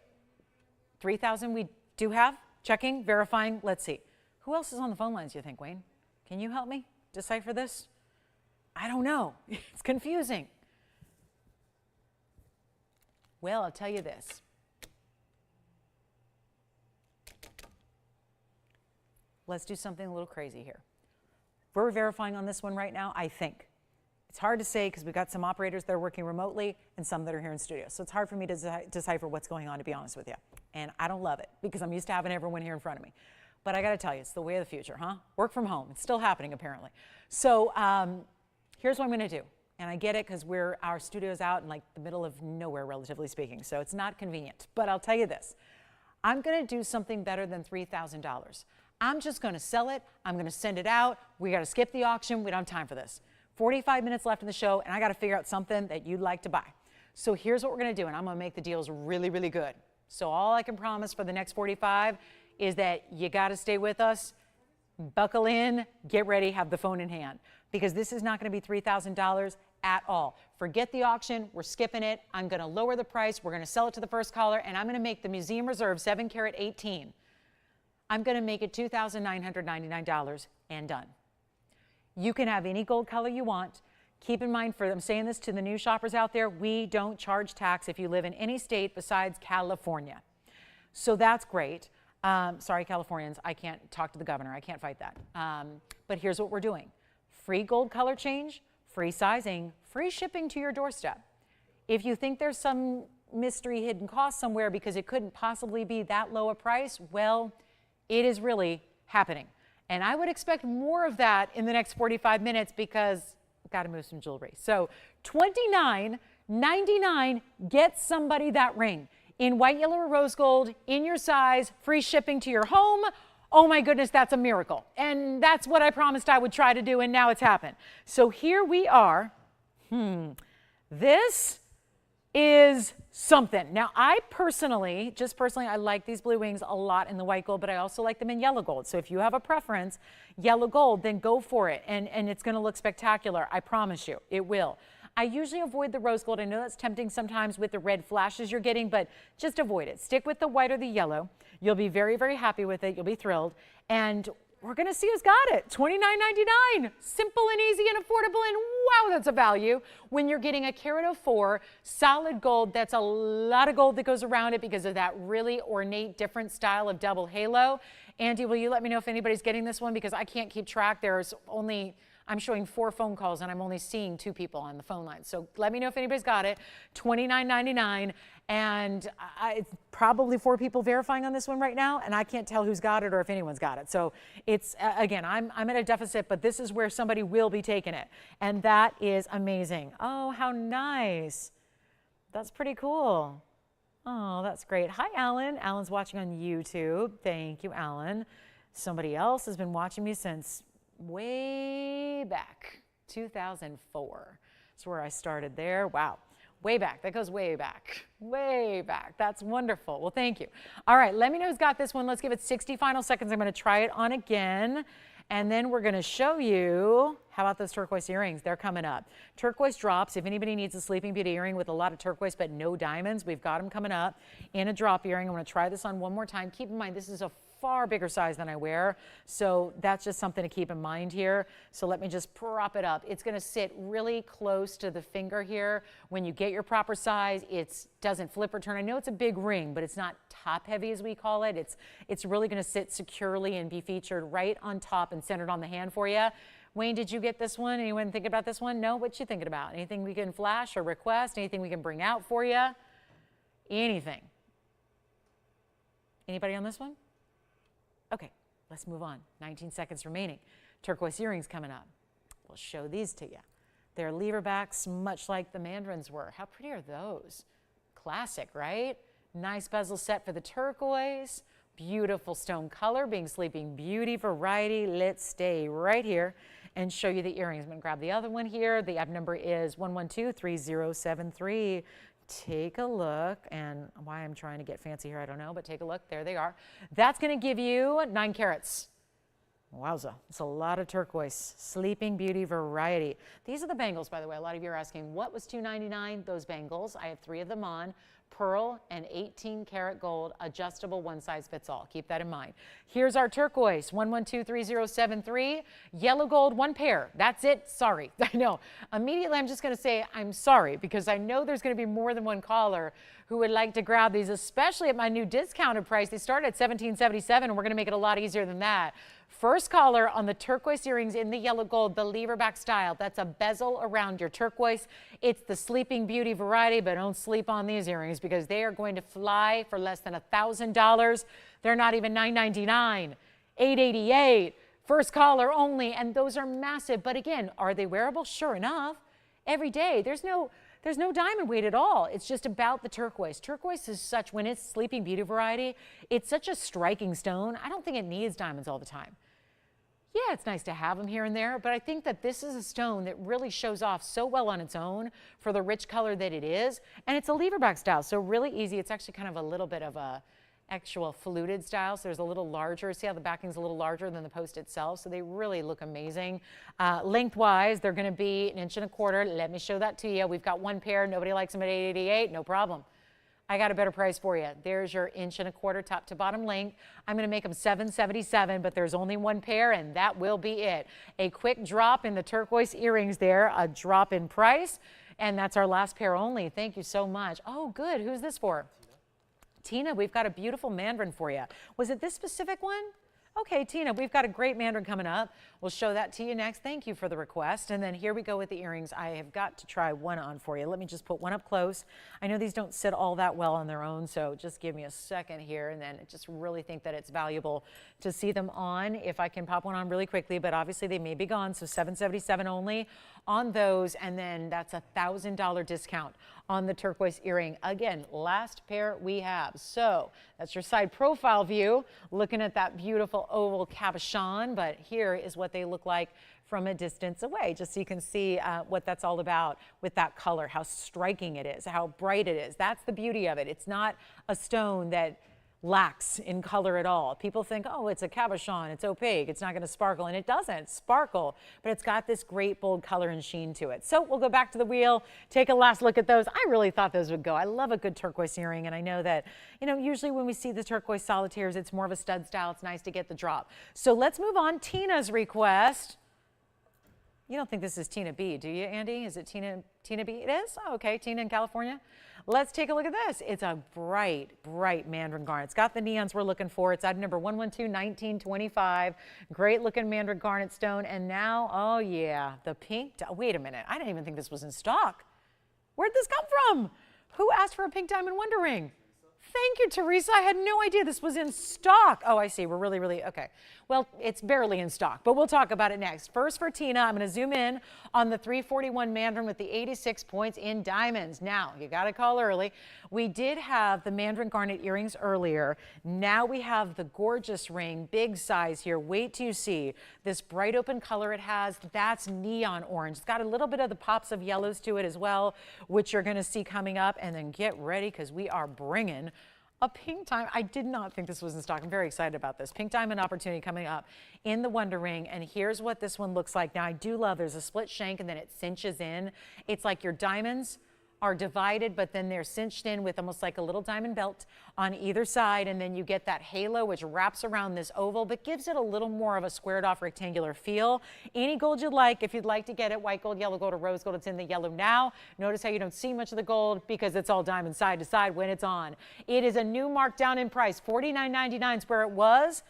A: 3,000 we do have. Checking, verifying, let's see. Who else is on the phone lines, you think, Wayne? Can you help me decipher this? I don't know. It's confusing. Well, I'll tell you this. Let's do something a little crazy here. We're verifying on this one right now, I think. It's hard to say because we've got some operators that are working remotely and some that are here in studio. So it's hard for me to decipher what's going on, to be honest with you. And I don't love it because I'm used to having everyone here in front of me. But I got to tell you, it's the way of the future, huh? Work from home. It's still happening, apparently. So here's what I'm going to do. And I get it because our studio's out in like the middle of nowhere, relatively speaking. So it's not convenient. But I'll tell you this. I'm going to do something better than $3,000. I'm just going to sell it. I'm going to send it out. We got to skip the auction. We don't have time for this. 45 minutes left in the show, and I got to figure out something that you'd like to buy. So here's what we're going to do, and I'm going to make the deals really, really good. So all I can promise for the next 45 is that you got to stay with us, buckle in, get ready, have the phone in hand, because this is not going to be $3,000 at all. Forget the auction. We're skipping it. I'm going to lower the price. We're going to sell it to the first caller, and I'm going to make the Museum Reserve 7 carat 18. I'm going to make it $2,999 and done. You can have any gold color you want. Keep in mind, I'm saying this to the new shoppers out there, we don't charge tax if you live in any state besides California. So that's great. Sorry, Californians, I can't talk to the governor. I can't fight that. But here's what we're doing. Free gold color change, free sizing, free shipping to your doorstep. If you think there's some mystery hidden cost somewhere because it couldn't possibly be that low a price, well, it is really happening. And I would expect more of that in the next 45 minutes because I've got to move some jewelry. So $29.99, get somebody that ring. In white, yellow, or rose gold, in your size, free shipping to your home. Oh my goodness, that's a miracle. And that's what I promised I would try to do, and now it's happened. So here we are. This is something. Now, I personally, I like these blue wings a lot in the white gold, but I also like them in yellow gold. So if you have a preference, yellow gold, then go for it. And it's going to look spectacular. I promise you, it will. I usually avoid the rose gold. I know that's tempting sometimes with the red flashes you're getting, but just avoid it. Stick with the white or the yellow. You'll be very, very happy with it. You'll be thrilled. And we're going to see who's got it. $29.99. Simple and easy and affordable. And wow, that's a value when you're getting a carat of 4 solid gold. That's a lot of gold that goes around it because of that really ornate, different style of double halo. Andy, will you let me know if anybody's getting this one? Because I can't keep track. There's only, I'm showing 4 phone calls and I'm only seeing 2 people on the phone line. So let me know if anybody's got it. $29.99. And it's probably 4 people verifying on this one right now, and I can't tell who's got it or if anyone's got it. So it's, again, I'm at a deficit, but this is where somebody will be taking it. And that is amazing. Oh, how nice. That's pretty cool. Oh, that's great. Hi, Alan. Alan's watching on YouTube. Thank you, Alan. Somebody else has been watching me since way back, 2004. That's where I started there. Wow. Way back. That goes way back. Way back. That's wonderful. Well, thank you. All right, let me know who's got this one. Let's give it 60 final seconds. I'm going to try it on again. And then we're going to show you, how about those turquoise earrings? They're coming up. Turquoise drops. If anybody needs a Sleeping Beauty earring with a lot of turquoise but no diamonds, we've got them coming up in a drop earring. I'm going to try this on one more time. Keep in mind, this is a far bigger size than I wear, so that's just something to keep in mind here. So let me just prop it up. It's going to sit really close to the finger here. When you get your proper size, it doesn't flip or turn. I know it's a big ring, but it's not top heavy as we call it. It's really going to sit securely and be featured right on top and centered on the hand for you. Wayne, did you get this one? Anyone thinking about this one? No? What you thinking about? Anything we can flash or request? Anything we can bring out for you? Anything? Anybody on this one? Okay, let's move on. 19 seconds remaining. Turquoise earrings coming up. We'll show these to you. They're lever backs, much like the Mandarins were. How pretty are those? Classic, right? Nice bezel set for the turquoise. Beautiful stone color, being Sleeping Beauty variety. Let's stay right here and show you the earrings. I'm going to grab the other one here. The app number is 112-3073. Take a look, and why I'm trying to get fancy here, I don't know, but take a look. There they are. That's going to give you 9 carats. Wowza, it's a lot of turquoise. Sleeping Beauty variety. These are the bangles, by the way. A lot of you are asking, what was $2.99? Those bangles. I have 3 of them on. Pearl and 18 karat gold, adjustable, one size fits all. Keep that in mind. Here's our turquoise, 112-3073. Yellow gold, 1 pair. That's it. Sorry. I know. Immediately, I'm just going to say I'm sorry because I know there's going to be more than one caller who would like to grab these, especially at my new discounted price. They start at $17.77, and we're going to make it a lot easier than that. First caller on the turquoise earrings in the yellow gold, the lever back style. That's a bezel around your turquoise. It's the Sleeping Beauty variety, but don't sleep on these earrings because they are going to fly for less than $1,000. They're not even $9.99, $888. First caller only, and those are massive. But again, are they wearable? Sure enough, every day. There's no diamond weight at all. It's just about the turquoise. Turquoise is such, when it's Sleeping Beauty variety, it's such a striking stone. I don't think it needs diamonds all the time. Yeah, it's nice to have them here and there, but I think that this is a stone that really shows off so well on its own for the rich color that it is. And it's a lever back style, so really easy. It's actually kind of a little bit of a actual fluted style, so there's a little larger. See how the backing's a little larger than the post itself, so they really look amazing. Lengthwise, they're going to be 1.25 inches. Let me show that to you. We've got 1 pair. Nobody likes them at $888. No problem. I got a better price for you. There's your 1.25 inch top to bottom length. I'm going to make them $777, but there's only one pair, and that will be it. A quick drop in the turquoise earrings there, a drop in price, and that's our last pair only. Thank you so much. Oh, good. Who's this for? Tina, we've got a beautiful Mandarin for you. Was it this specific one? Okay, Tina, we've got a great Mandarin coming up. We'll show that to you next. Thank you for the request. And then here we go with the earrings. I have got to try one on for you. Let me just put one up close. I know these don't sit all that well on their own, so just give me a second here. And then I just really think that it's valuable to see them on. If I can pop one on really quickly, but obviously they may be gone, so $777 only on those. And then that's a $1,000 discount on the turquoise earring. Again, last pair we have. So that's your side profile view, looking at that beautiful oval cabochon, but here is what they look like from a distance away, just so you can see what that's all about with that color, how striking it is, how bright it is. That's the beauty of it. It's not a stone that lacks in color at all. People think, oh, it's a cabochon, it's opaque, it's not going to sparkle, and it doesn't sparkle, but it's got this great bold color and sheen to it. So we'll go back to the wheel, take a last look at those. I really thought those would go. I love a good turquoise earring, and I know that, you know, usually when we see the turquoise solitaires, it's more of a stud style. It's nice to get the drop. So let's move on. Tina's request. You don't think this is Tina B, do you, Andy? Is it Tina B? It is? Oh, okay, Tina in California. Let's take a look at this. It's a bright, bright Mandarin garnet. It's got the neons we're looking for. It's item number 112-1925. Great looking Mandarin garnet stone. And now, oh yeah, the pink. Wait a minute. I didn't even think this was in stock. Where'd this come from? Who asked for a pink diamond wonder ring? Thank you, Teresa. I had no idea this was in stock. Oh, I see. We're really, okay. Well, it's barely in stock, but we'll talk about it next. First for Tina, I'm going to zoom in on the 341 Mandarin with the 86 points in diamonds. Now, you got to call early. We did have the Mandarin garnet earrings earlier. Now we have the gorgeous ring, big size here. Wait till you see this bright open color it has. That's neon orange. It's got a little bit of the pops of yellows to it as well, which you're going to see coming up. And then get ready because we are bringing a pink diamond. I did not think this was in stock. I'm very excited about this. Pink diamond opportunity coming up in the Wonder Ring. And here's what this one looks like. Now, I do love there's a split shank and then it cinches in. It's like your diamonds are divided, but then they're cinched in with almost like a little diamond belt on either side. And then you get that halo, which wraps around this oval, but gives it a little more of a squared off rectangular feel. Any gold you'd like, if you'd like to get it, white gold, yellow gold, or rose gold, it's in the yellow now. Notice how you don't see much of the gold because it's all diamond side to side when it's on. It is a new markdown in price. $49.99 is where it was.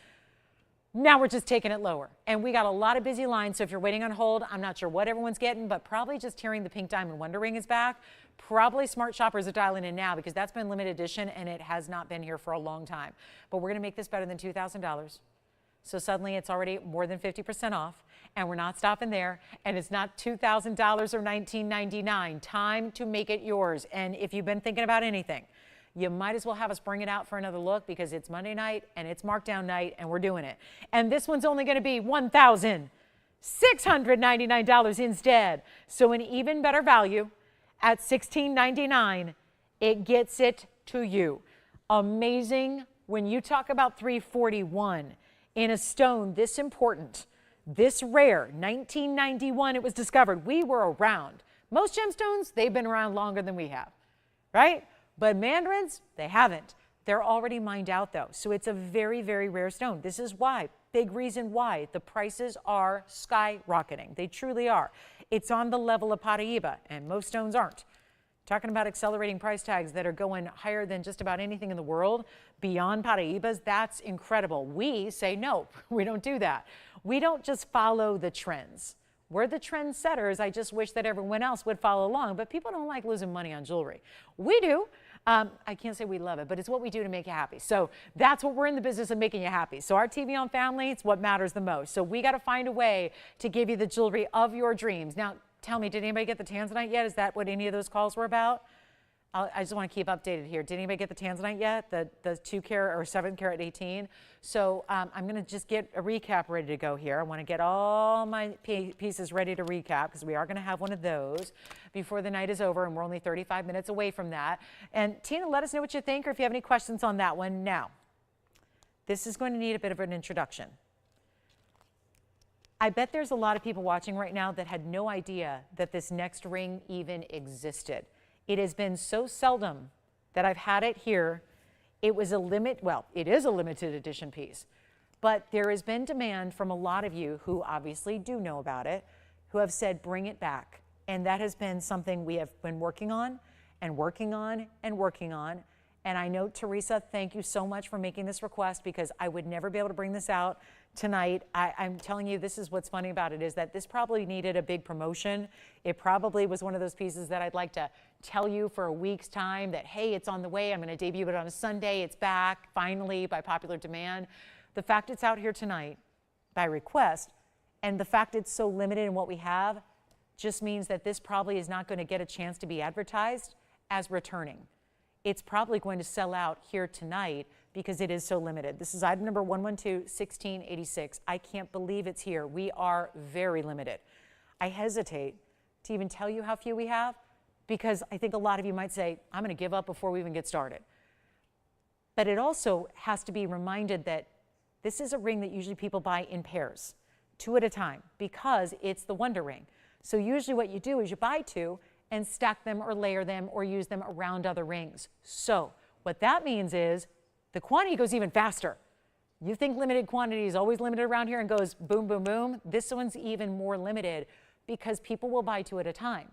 A: Now we're just taking it lower. And we got a lot of busy lines, so if you're waiting on hold, I'm not sure what everyone's getting, but probably just hearing the pink diamond wonder ring is back. Probably smart shoppers are dialing in now because that's been limited edition and it has not been here for a long time. But we're going to make this better than $2,000. So suddenly it's already more than 50% off, and we're not stopping there. And it's not $2,000 or $19.99. Time to make it yours. And if you've been thinking about anything, you might as well have us bring it out for another look because it's Monday night and it's markdown night and we're doing it. And this one's only going to be $1,699 instead. So an even better value at $16.99. It gets it to you. Amazing when you talk about 341 in a stone this important, this rare. 1991 it was discovered. We were around. Most gemstones, they've been around longer than we have, right? But mandarins, they haven't. They're already mined out though. So it's a very, very rare stone. This is why, big reason why the prices are skyrocketing. They truly are. It's on the level of Paraiba, and most stones aren't. Talking about accelerating price tags that are going higher than just about anything in the world, beyond Paraibas, that's incredible. We say no, we don't do that. We don't just follow the trends. We're the trendsetters. I just wish that everyone else would follow along, but people don't like losing money on jewelry. We do. I can't say we love it, but it's what we do to make you happy. So that's what we're in the business of, making you happy. So our TVON family, it's what matters the most. So we got to find a way to give you the jewelry of your dreams. Now, tell me, did anybody get the Tanzanite yet? Is that what any of those calls were about? I just want to keep updated here. Did anybody get the Tanzanite yet? The 2 carat or 7 carat 18? So I'm going to just get a recap ready to go here. I want to get all my pieces ready to recap because we are going to have one of those before the night is over, and we're only 35 minutes away from that. And Tina, let us know what you think or if you have any questions on that one. Now, this is going to need a bit of an introduction. I bet there's a lot of people watching right now that had no idea that this next ring even existed. It has been so seldom that I've had it here. It was a it is a limited edition piece, but there has been demand from a lot of you who obviously do know about it, who have said, bring it back. And that has been something we have been working on and working on and working on. And I know, Teresa, thank you so much for making this request, because I would never be able to bring this out tonight. I'm telling you, this is what's funny about it, is that this probably needed a big promotion. It probably was one of those pieces that I'd like to tell you for a week's time that, hey, it's on the way. I'm going to debut it on a Sunday. It's back, finally, by popular demand. The fact it's out here tonight by request, and the fact it's so limited in what we have, just means that this probably is not going to get a chance to be advertised as returning. It's probably going to sell out here tonight because it is so limited. This is item number 112-1686. I can't believe it's here. We are very limited. I hesitate to even tell you how few we have, because I think a lot of you might say, I'm going to give up before we even get started. But it also has to be reminded that this is a ring that usually people buy in pairs, 2 at a time, because it's the Wonder Ring. So usually what you do is you buy 2 and stack them or layer them or use them around other rings. So what that means is the quantity goes even faster. You think limited quantity is always limited around here and goes boom, boom, boom. This one's even more limited because people will buy 2 at a time.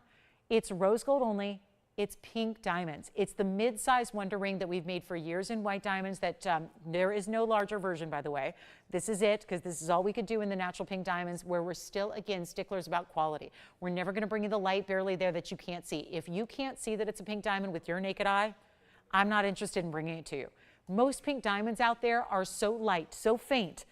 A: It's rose gold only. It's pink diamonds. It's the mid-size Wonder Ring that we've made for years in white diamonds that there is no larger version, by the way. This is it, because this is all we could do in the natural pink diamonds, where we're still, again, sticklers about quality. We're never going to bring you the light barely there that you can't see. If you can't see that it's a pink diamond with your naked eye, I'm not interested in bringing it to you. Most pink diamonds out there are so light, so faint,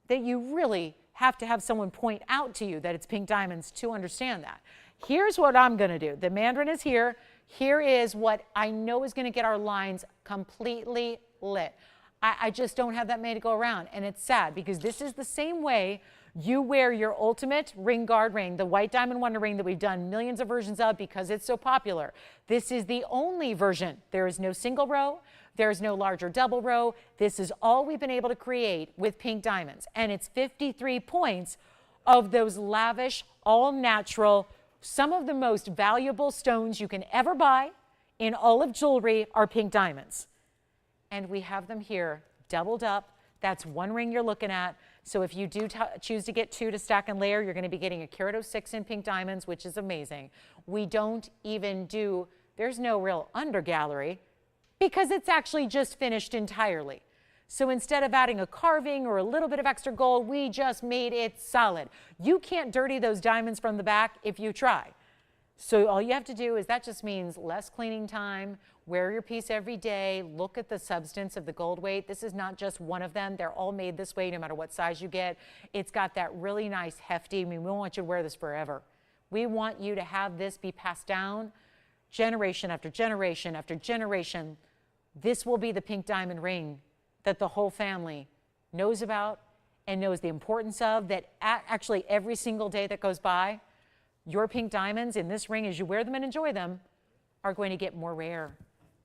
A: that you really have to have someone point out to you that it's pink diamonds to understand that. Here's what I'm going to do. The Mandarin is here. Here is what I know is going to get our lines completely lit. I just don't have that many to go around, and it's sad, because this is the same way you wear your ultimate ring guard ring, the white diamond Wonder Ring that we've done millions of versions of because it's so popular. This is the only version. There is no single row. There's no larger double row. This is all we've been able to create with pink diamonds, and it's 53 points of those lavish, all-natural, some of the most valuable stones you can ever buy in all of jewelry are pink diamonds. And we have them here doubled up. That's one ring you're looking at. So if you do choose to get 2 to stack and layer, you're going to be getting a carat 06 in pink diamonds, which is amazing. We don't even do, there's no real under gallery because it's actually just finished entirely. So instead of adding a carving or a little bit of extra gold, we just made it solid. You can't dirty those diamonds from the back if you try. So all you have to do is, that just means less cleaning time, wear your piece every day, look at the substance of the gold weight. This is not just one of them. They're all made this way no matter what size you get. It's got that really nice hefty, I mean, we want you to wear this forever. We want you to have this be passed down generation after generation after generation. This will be the pink diamond ring that the whole family knows about and knows the importance of, that actually every single day that goes by, your pink diamonds in this ring, as you wear them and enjoy them, are going to get more rare.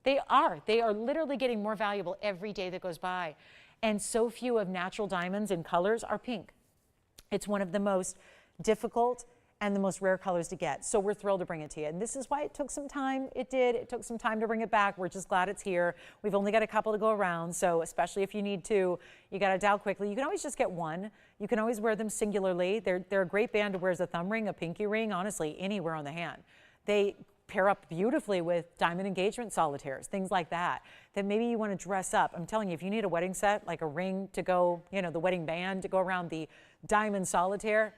A: They are literally getting more valuable every day that goes by. And so few of natural diamonds in colors are pink. It's one of the most difficult and the most rare colors to get. So we're thrilled to bring it to you. And this is why it took some time. It took some time to bring it back. We're just glad it's here. We've only got a couple to go around. So especially if you need 2, you got to dial quickly. You can always just get 1. You can always wear them singularly. They're a great band to wear as a thumb ring, a pinky ring, honestly, anywhere on the hand. They pair up beautifully with diamond engagement solitaires, things like that maybe you want to dress up. I'm telling you, if you need a wedding set, like a ring to go, you know, the wedding band to go around the diamond solitaire,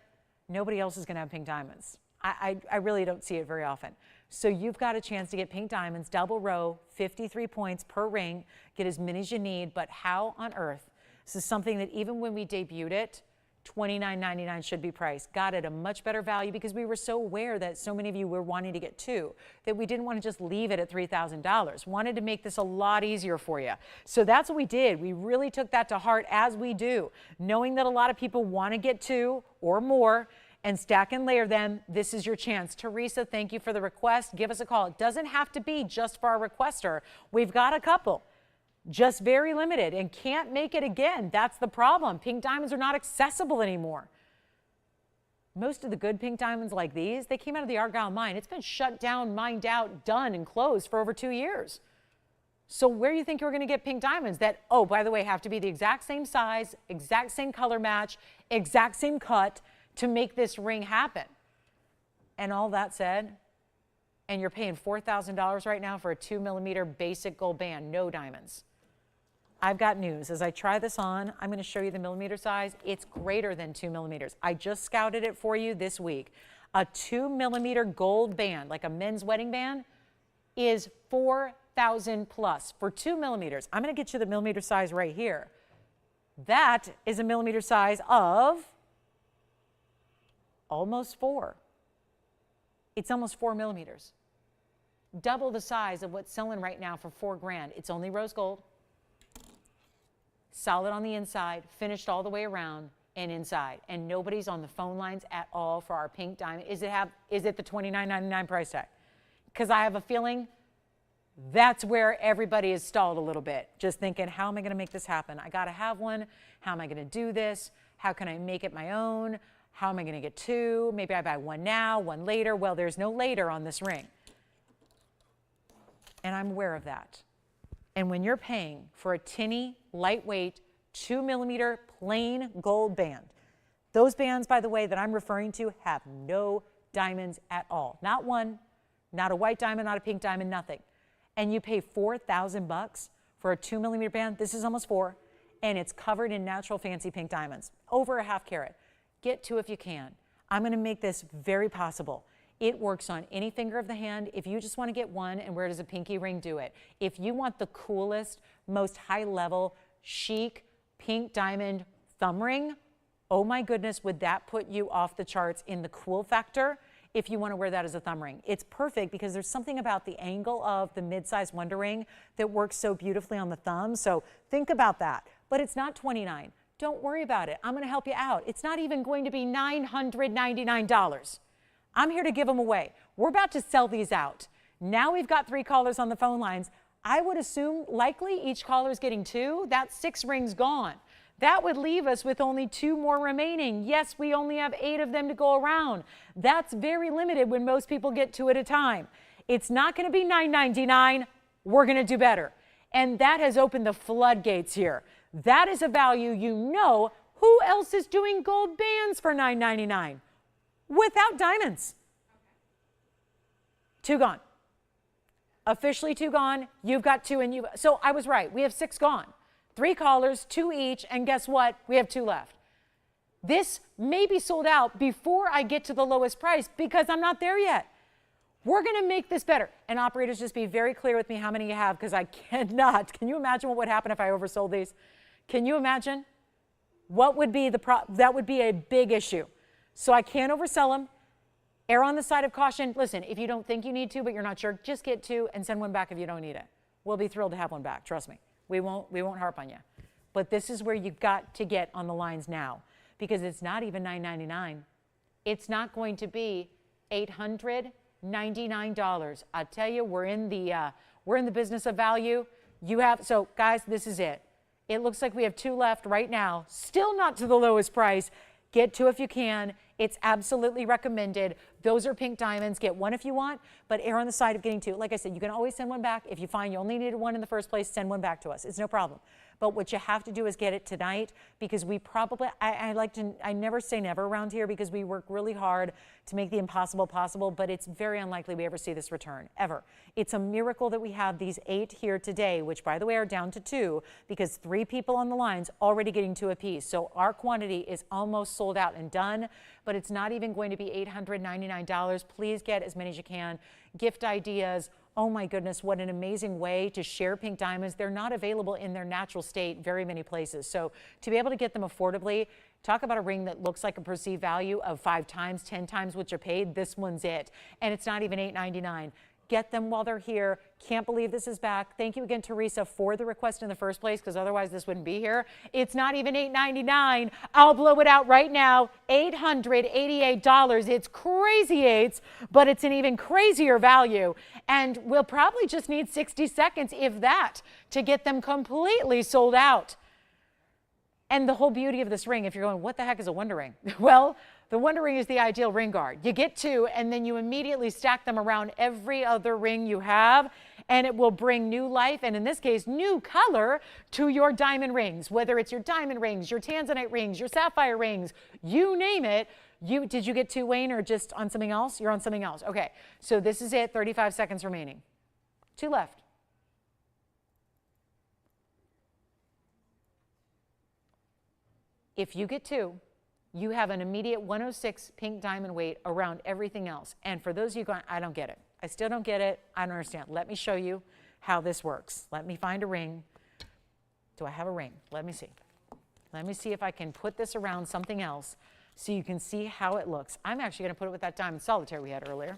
A: nobody else is going to have pink diamonds. I really don't see it very often. So you've got a chance to get pink diamonds, double row, 53 points per ring, get as many as you need. But how on earth? This is something that even when we debuted it, $29.99 should be priced. Got it a much better value because we were so aware that so many of you were wanting to get 2 that we didn't want to just leave it at $3,000. Wanted to make this a lot easier for you. So that's what we did. We really took that to heart, as we do, knowing that a lot of people want to get 2 or more and stack and layer them. This is your chance. Teresa, thank you for the request. Give us a call. It doesn't have to be just for our requester. We've got a couple. Just very limited, and can't make it again. That's the problem. Pink diamonds are not accessible anymore. Most of the good pink diamonds like these, they came out of the Argyle mine. It's been shut down, mined out, done, and closed for over 2 years. So where do you think you're going to get pink diamonds that, oh, by the way, have to be the exact same size, exact same color match, exact same cut to make this ring happen? And all that said, and you're paying $4,000 right now for a 2mm basic gold band, no diamonds. I've got news. As I try this on, I'm going to show you the millimeter size. It's greater than 2mm. I just scouted it for you this week. A 2mm gold band, like a men's wedding band, is $4,000 plus for 2mm. I'm going to get you the millimeter size right here. That is a millimeter size of almost 4. It's almost 4mm. Double the size of what's selling right now for $4,000. It's only rose gold, solid on the inside, finished all the way around and inside. And nobody's on the phone lines at all for our pink diamond. Is it the $29.99 price tag? Because I have a feeling that's where everybody is stalled a little bit. Just thinking, how am I going to make this happen? I got to have one. How am I going to do this? How can I make it my own? How am I going to get 2? Maybe I buy 1 now, 1 later. Well, there's no later on this ring. And I'm aware of that. And when you're paying for a tinny, lightweight, 2mm plain gold band, those bands, by the way, that I'm referring to have no diamonds at all. Not one, not a white diamond, not a pink diamond, nothing. And you pay $4,000 for a 2mm band. This is almost 4, and it's covered in natural fancy pink diamonds, over a ½ carat. Get 2 if you can. I'm going to make this very possible. It works on any finger of the hand. If you just want to get 1 and wear it as a pinky ring, do it. If you want the coolest, most high-level, chic, pink diamond thumb ring, oh my goodness, would that put you off the charts in the cool factor if you want to wear that as a thumb ring. It's perfect because there's something about the angle of the mid-size Wonder Ring that works so beautifully on the thumb. So think about that. But it's not $29. Don't worry about it. I'm going to help you out. It's not even going to be $999. I'm here to give them away. We're about to sell these out. Now we've got 3 callers on the phone lines. I would assume likely each caller is getting 2. That's 6 rings gone. That would leave us with only 2 more remaining. Yes, we only have 8 of them to go around. That's very limited when most people get 2 at a time. It's not going to be $9.99. We're going to do better. And that has opened the floodgates here. That is a value you know. Who else is doing gold bands for $9.99 without diamonds? 2 gone. Officially 2 gone. You've got 2 and you. So I was right. We have 6 gone. 3 callers, 2 each, and guess what? We have 2 left. This may be sold out before I get to the lowest price because I'm not there yet. We're going to make this better. And operators, just be very clear with me how many you have because I cannot. Can you imagine what would happen if I oversold these? Can you imagine? What would be that would be a big issue. So I can't oversell them. Err on the side of caution. Listen, if you don't think you need to, but you're not sure, just get 2 and send 1 back if you don't need it. We'll be thrilled to have 1 back. Trust me. We won't harp on you. But this is where you've got to get on the lines now because it's not even $9.99. It's not going to be $899. I tell you, we're in the business of value. So guys, this is it. It looks like we have 2 left right now. Still not to the lowest price. Get 2 if you can. It's absolutely recommended. Those are pink diamonds. Get 1 if you want, but err on the side of getting 2. Like I said, you can always send 1 back. If you find you only needed 1 in the first place, send 1 back to us. It's no problem. But what you have to do is get it tonight because we probably, I never say never around here because we work really hard to make the impossible possible, but it's very unlikely we ever see this return, ever. It's a miracle that we have these 8 here today, which by the way are down to 2 because 3 people on the lines already getting 2 apiece. So our quantity is almost sold out and done, but it's not even going to be $899. Please get as many as you can. Gift ideas. Oh my goodness, what an amazing way to share pink diamonds. They're not available in their natural state very many places. So to be able to get them affordably, talk about a ring that looks like a perceived value of 5 times, 10 times what you paid, this one's it. And it's not even $899. Get them while they're here. Can't believe this is back. Thank you again, Teresa, for the request in the first place, because otherwise this wouldn't be here. It's not even $899. I'll blow it out right now. $888. It's crazy 8s, but it's an even crazier value. And we'll probably just need 60 seconds, if that, to get them completely sold out. And the whole beauty of this ring, if you're going, what the heck is a Wonder Ring? Well, the Wonder Ring is the ideal ring guard. You get 2, and then you immediately stack them around every other ring you have, and it will bring new life, and in this case, new color to your diamond rings, whether it's your diamond rings, your Tanzanite rings, your sapphire rings, you name it. Did you get 2, Wayne, or just on something else? You're on something else. Okay, so this is it, 35 seconds remaining. 2 left. If you get 2, you have an immediate 106 pink diamond weight around everything else. And for those of you going, I don't get it. I still don't get it. I don't understand. Let me show you how this works. Let me find a ring. Do I have a ring? Let me see. Let me see if I can put this around something else so you can see how it looks. I'm actually going to put it with that diamond solitaire we had earlier.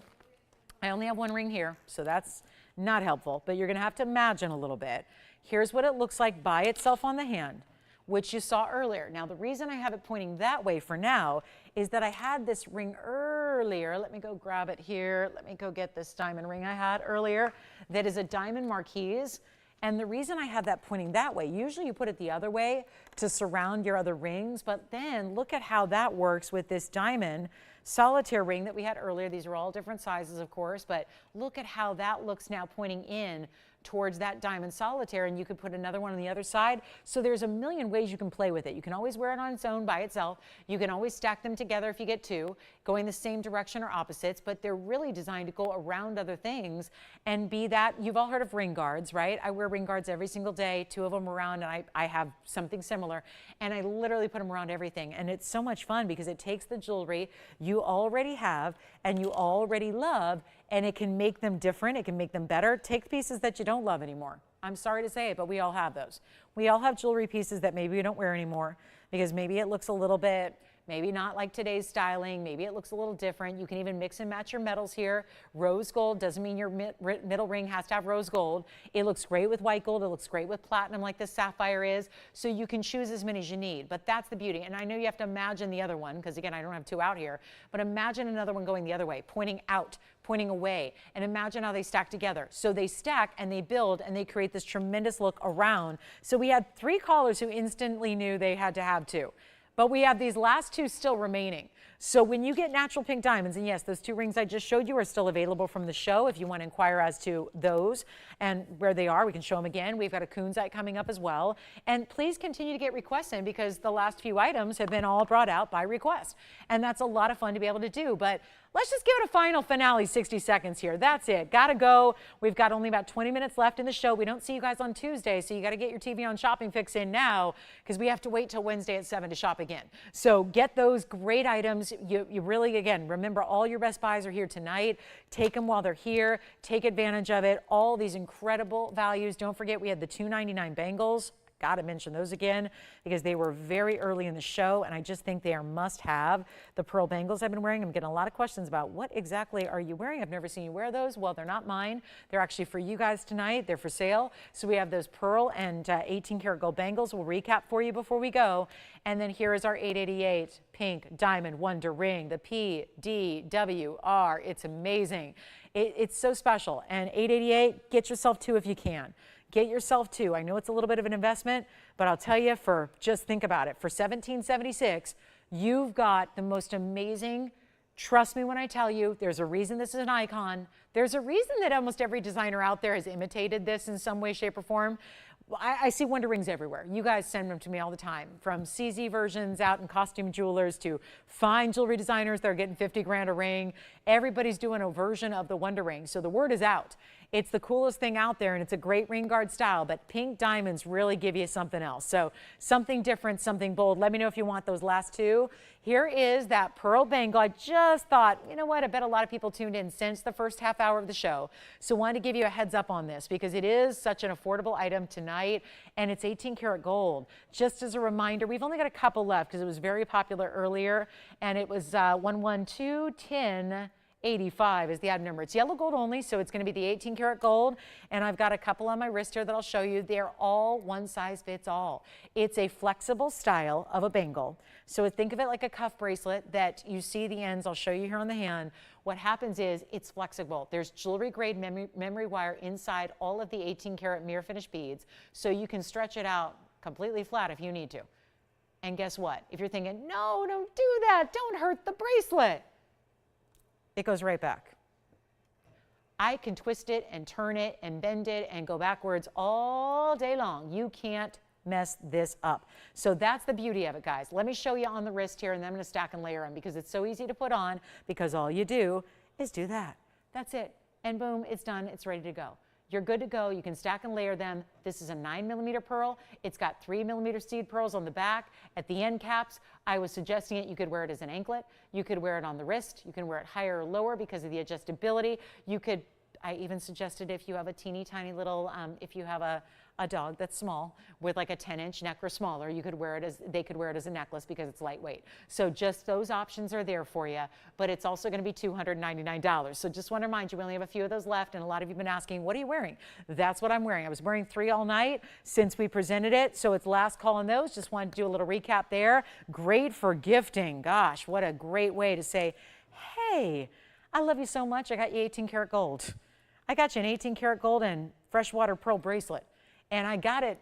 A: I only have 1 ring here, so that's not helpful, but you're going to have to imagine a little bit. Here's what it looks like by itself on the hand, which you saw earlier. Now, the reason I have it pointing that way for now is that I had this ring earlier. Let me go grab it here. Let me go get this diamond ring I had earlier that is a diamond marquise. And the reason I have that pointing that way, usually you put it the other way to surround your other rings, but then look at how that works with this diamond solitaire ring that we had earlier. These are all different sizes, of course, but look at how that looks now pointing in towards that diamond solitaire, and you could put another one on the other side. So there's a million ways you can play with it. You can always wear it on its own by itself. You can always stack them together if you get 2, going the same direction or opposites, but they're really designed to go around other things and be that. You've all heard of ring guards, right? I wear ring guards every single day, 2 of them around, and I have something similar, and I literally put them around everything. And it's so much fun because it takes the jewelry you already have and you already love, and it can make them different. It can make them better. Take pieces that you don't love anymore. I'm sorry to say it, but we all have those. We all have jewelry pieces that maybe we don't wear anymore because maybe it looks a little bit, maybe not like today's styling. Maybe it looks a little different. You can even mix and match your metals here. Rose gold doesn't mean your middle ring has to have rose gold. It looks great with white gold. It looks great with platinum like this sapphire is. So you can choose as many as you need, but that's the beauty. And I know you have to imagine the other one because again, I don't have 2 out here, but imagine another one going the other way, pointing out, pointing away, and imagine how they stack together. So they stack and they build and they create this tremendous look around. So we had 3 callers who instantly knew they had to have 2. But we have these last 2 still remaining. So when you get natural pink diamonds, and yes, those 2 rings I just showed you are still available from the show. If you want to inquire as to those and where they are, we can show them again. We've got a Kunzite coming up as well. And please continue to get requests in because the last few items have been all brought out by request. And that's a lot of fun to be able to do. But let's just give it a final finale, 60 seconds here. That's it. Got to go. We've got only about 20 minutes left in the show. We don't see you guys on Tuesday, so you got to get your TVON shopping fix in now because we have to wait till Wednesday at 7 to shop again. So get those great items. You really, again, remember all your best buys are here tonight. Take them while they're here. Take advantage of it. All these incredible values. Don't forget we had the $2.99 bangles. Got to mention those again because they were very early in the show and I just think they are must have. The pearl bangles I've been wearing, I'm getting a lot of questions about what exactly are you wearing? I've never seen you wear those. Well, they're not mine. They're actually for you guys tonight. They're for sale. So we have those pearl and 18 karat gold bangles. We'll recap for you before we go. And then here is our 888 pink diamond wonder ring, the PDWR. It's amazing. It's so special. And 888, get yourself 2 if you can. Get yourself 2. I know it's a little bit of an investment, but I'll tell you, just think about it. For $17.76, you've got the most amazing, trust me when I tell you, there's a reason this is an icon. There's a reason that almost every designer out there has imitated this in some way, shape, or form. I see wonder rings everywhere. You guys send them to me all the time, from CZ versions out in costume jewelers to fine jewelry designers that are getting 50 grand a ring. Everybody's doing a version of the wonder ring, so the word is out. It's the coolest thing out there, and it's a great ring guard style, but pink diamonds really give you something else. So something different, something bold. Let me know if you want those last 2. Here is that pearl bangle. I just thought, you know what, I bet a lot of people tuned in since the first half hour of the show. So wanted to give you a heads up on this because it is such an affordable item tonight, and it's 18 karat gold. Just as a reminder, we've only got a couple left because it was very popular earlier, and it was 11210. 85 is the item number. It's yellow gold only, so it's going to be the 18 karat gold. And I've got a couple on my wrist here that I'll show you. They're all one size fits all. It's a flexible style of a bangle. So think of it like a cuff bracelet that you see the ends. I'll show you here on the hand. What happens is it's flexible. There's jewelry grade memory wire inside all of the 18 karat mirror finish beads. So you can stretch it out completely flat if you need to. And guess what? If you're thinking, no, don't do that. Don't hurt the bracelet. It goes right back. I can twist it and turn it and bend it and go backwards all day long. You can't mess this up. So that's the beauty of it, guys. Let me show you on the wrist here, and then I'm going to stack and layer them because it's so easy to put on, because all you do is do that. That's it. And boom, it's done. It's ready to go. You're good to go. You can stack and layer them. This is a 9mm pearl. It's got 3mm seed pearls on the back. At the end caps, I was suggesting it. You could wear it as an anklet. You could wear it on the wrist. You can wear it higher or lower because of the adjustability. You could, I even suggested if you have a teeny tiny little, if you have a dog that's small with like a 10-inch neck or smaller, you could wear it as, they could wear it as a necklace because it's lightweight. So just those options are there for you, but it's also going to be $299. So just want to remind you, we only have a few of those left, and a lot of you have been asking, what are you wearing? That's what I'm wearing. I was wearing 3 all night since we presented it, so it's last call on those. Just wanted to do a little recap there. Great for gifting. Gosh, what a great way to say, hey, I love you so much. I got you 18 karat gold. I got you an 18 karat gold and freshwater pearl bracelet. And I got it,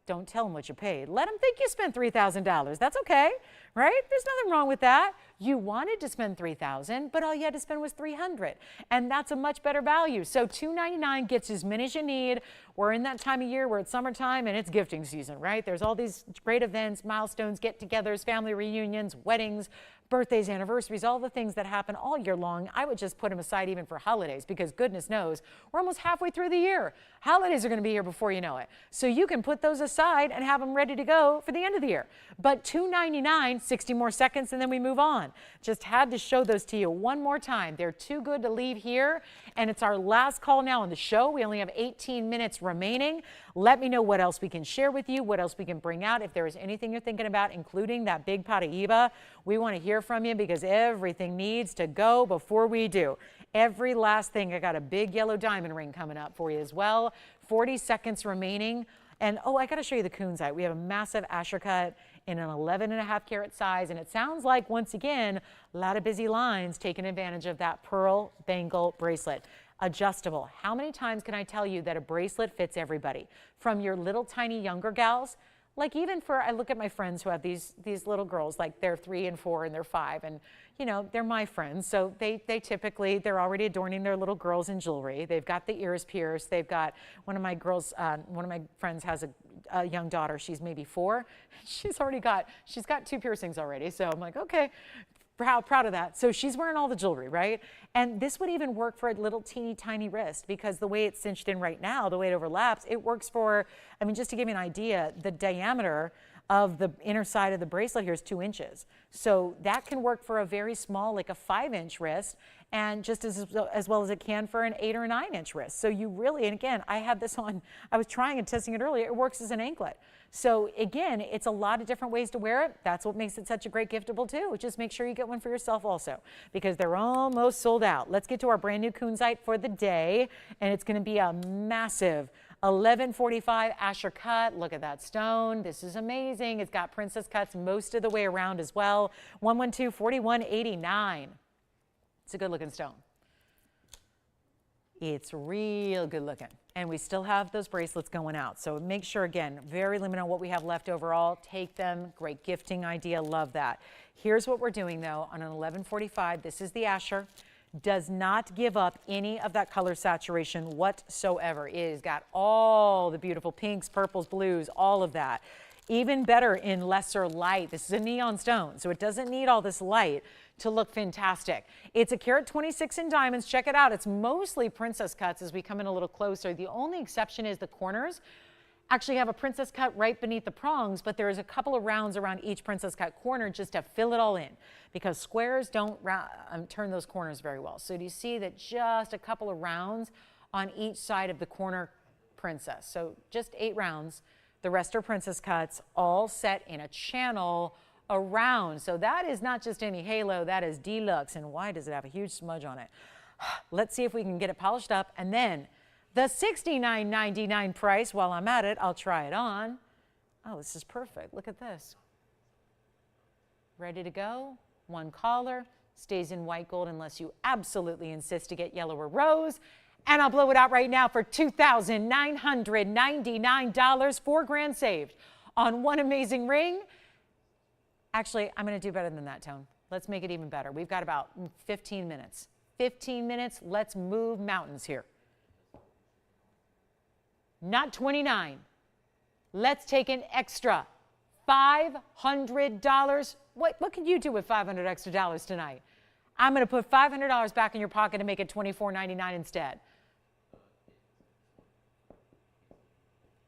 A: don't tell them what you paid. Let them think you spent $3,000. That's okay, right? There's nothing wrong with that. You wanted to spend $3,000, but all you had to spend was $300. And that's a much better value. So $299 gets as many as you need. We're in that time of year where it's summertime and it's gifting season, right? There's all these great events, milestones, get-togethers, family reunions, weddings, birthdays, anniversaries, all the things that happen all year long. I would just put them aside even for holidays, because goodness knows we're almost halfway through the year. Holidays are going to be here before you know it. So you can put those aside and have them ready to go for the end of the year. But $299, 60 more seconds, and then we move on. Just had to show those to you one more time. They're too good to leave here, and it's our last call now on the show. We only have 18 minutes remaining. Let me know what else we can share with you, what else we can bring out. If there is anything you're thinking about, including that big Paraiba, we want to hear from you, because everything needs to go before we do. Every last thing. I got a big yellow diamond ring coming up for you as well. 40 seconds remaining. And oh, I got to show you the Kunzite. We have a massive Asher cut in an 11.5 carat size. And it sounds like, once again, a lot of busy lines taking advantage of that pearl bangle bracelet. Adjustable. How many times can I tell you that a bracelet fits everybody? From your little tiny younger gals, like even for, I look at my friends who have these little girls, like they're 3 and 4 and they're 5, and you know, they're my friends. So they typically, they're already adorning their little girls in jewelry. They've got the ears pierced. They've got, one of my girls, one of my friends has a young daughter. She's maybe 4. She's got 2 piercings already. So I'm like, okay. Proud of that. So she's wearing all the jewelry, right? And this would even work for a little teeny tiny wrist, because the way it's cinched in right now, the way it overlaps, it works for, I mean, just to give you an idea, the diameter of the inner side of the bracelet here is 2 inches. So that can work for a very small, like a 5-inch wrist, and just as well as it can for an 8 or 9-inch wrist. So you really, and again, I had this on, I was trying and testing it earlier, it works as an anklet. So again, it's a lot of different ways to wear it. That's what makes it such a great giftable too. Just make sure you get one for yourself also, because they're almost sold out. Let's get to our brand new Kunzite for the day, and it's going to be a massive 1145 Asher cut. Look at that stone. This is amazing. It's got princess cuts most of the way around as well. 112 4189. It's a good looking stone. It's real good looking. And we still have those bracelets going out. So make sure, again, very limited on what we have left overall. Take them. Great gifting idea. Love that. Here's what we're doing though on an 1145. This is the Asher. Does not give up any of that color saturation whatsoever. It has got all the beautiful pinks, purples, blues, all of that. Even better in lesser light. This is a neon stone, so it doesn't need all this light to look fantastic. It's a carat 26 in diamonds. Check it out. It's mostly princess cuts as we come in a little closer. The only exception is the corners actually have a princess cut right beneath the prongs, but there's a couple of rounds around each princess cut corner just to fill it all in, because squares don't turn those corners very well. So do you see that just a couple of rounds on each side of the corner princess? So just 8 rounds. The rest are princess cuts, all set in a channel around. So that is not just any halo, that is deluxe. And why does it have a huge smudge on it? Let's see if we can get it polished up. And then the $69.99 price, while I'm at it, I'll try it on. Oh, this is perfect. Look at this. Ready to go. One collar, stays in white gold unless you absolutely insist to get yellow or rose. And I'll blow it out right now for $2,999, 4 grand saved on one amazing ring. Actually, I'm going to do better than that, Tone. Let's make it even better. We've got about 15 minutes. 15 minutes. Let's move mountains here. Not 29. Let's take an extra $500. What can you do with $500 extra dollars tonight? I'm going to put $500 back in your pocket and make it $24.99 instead.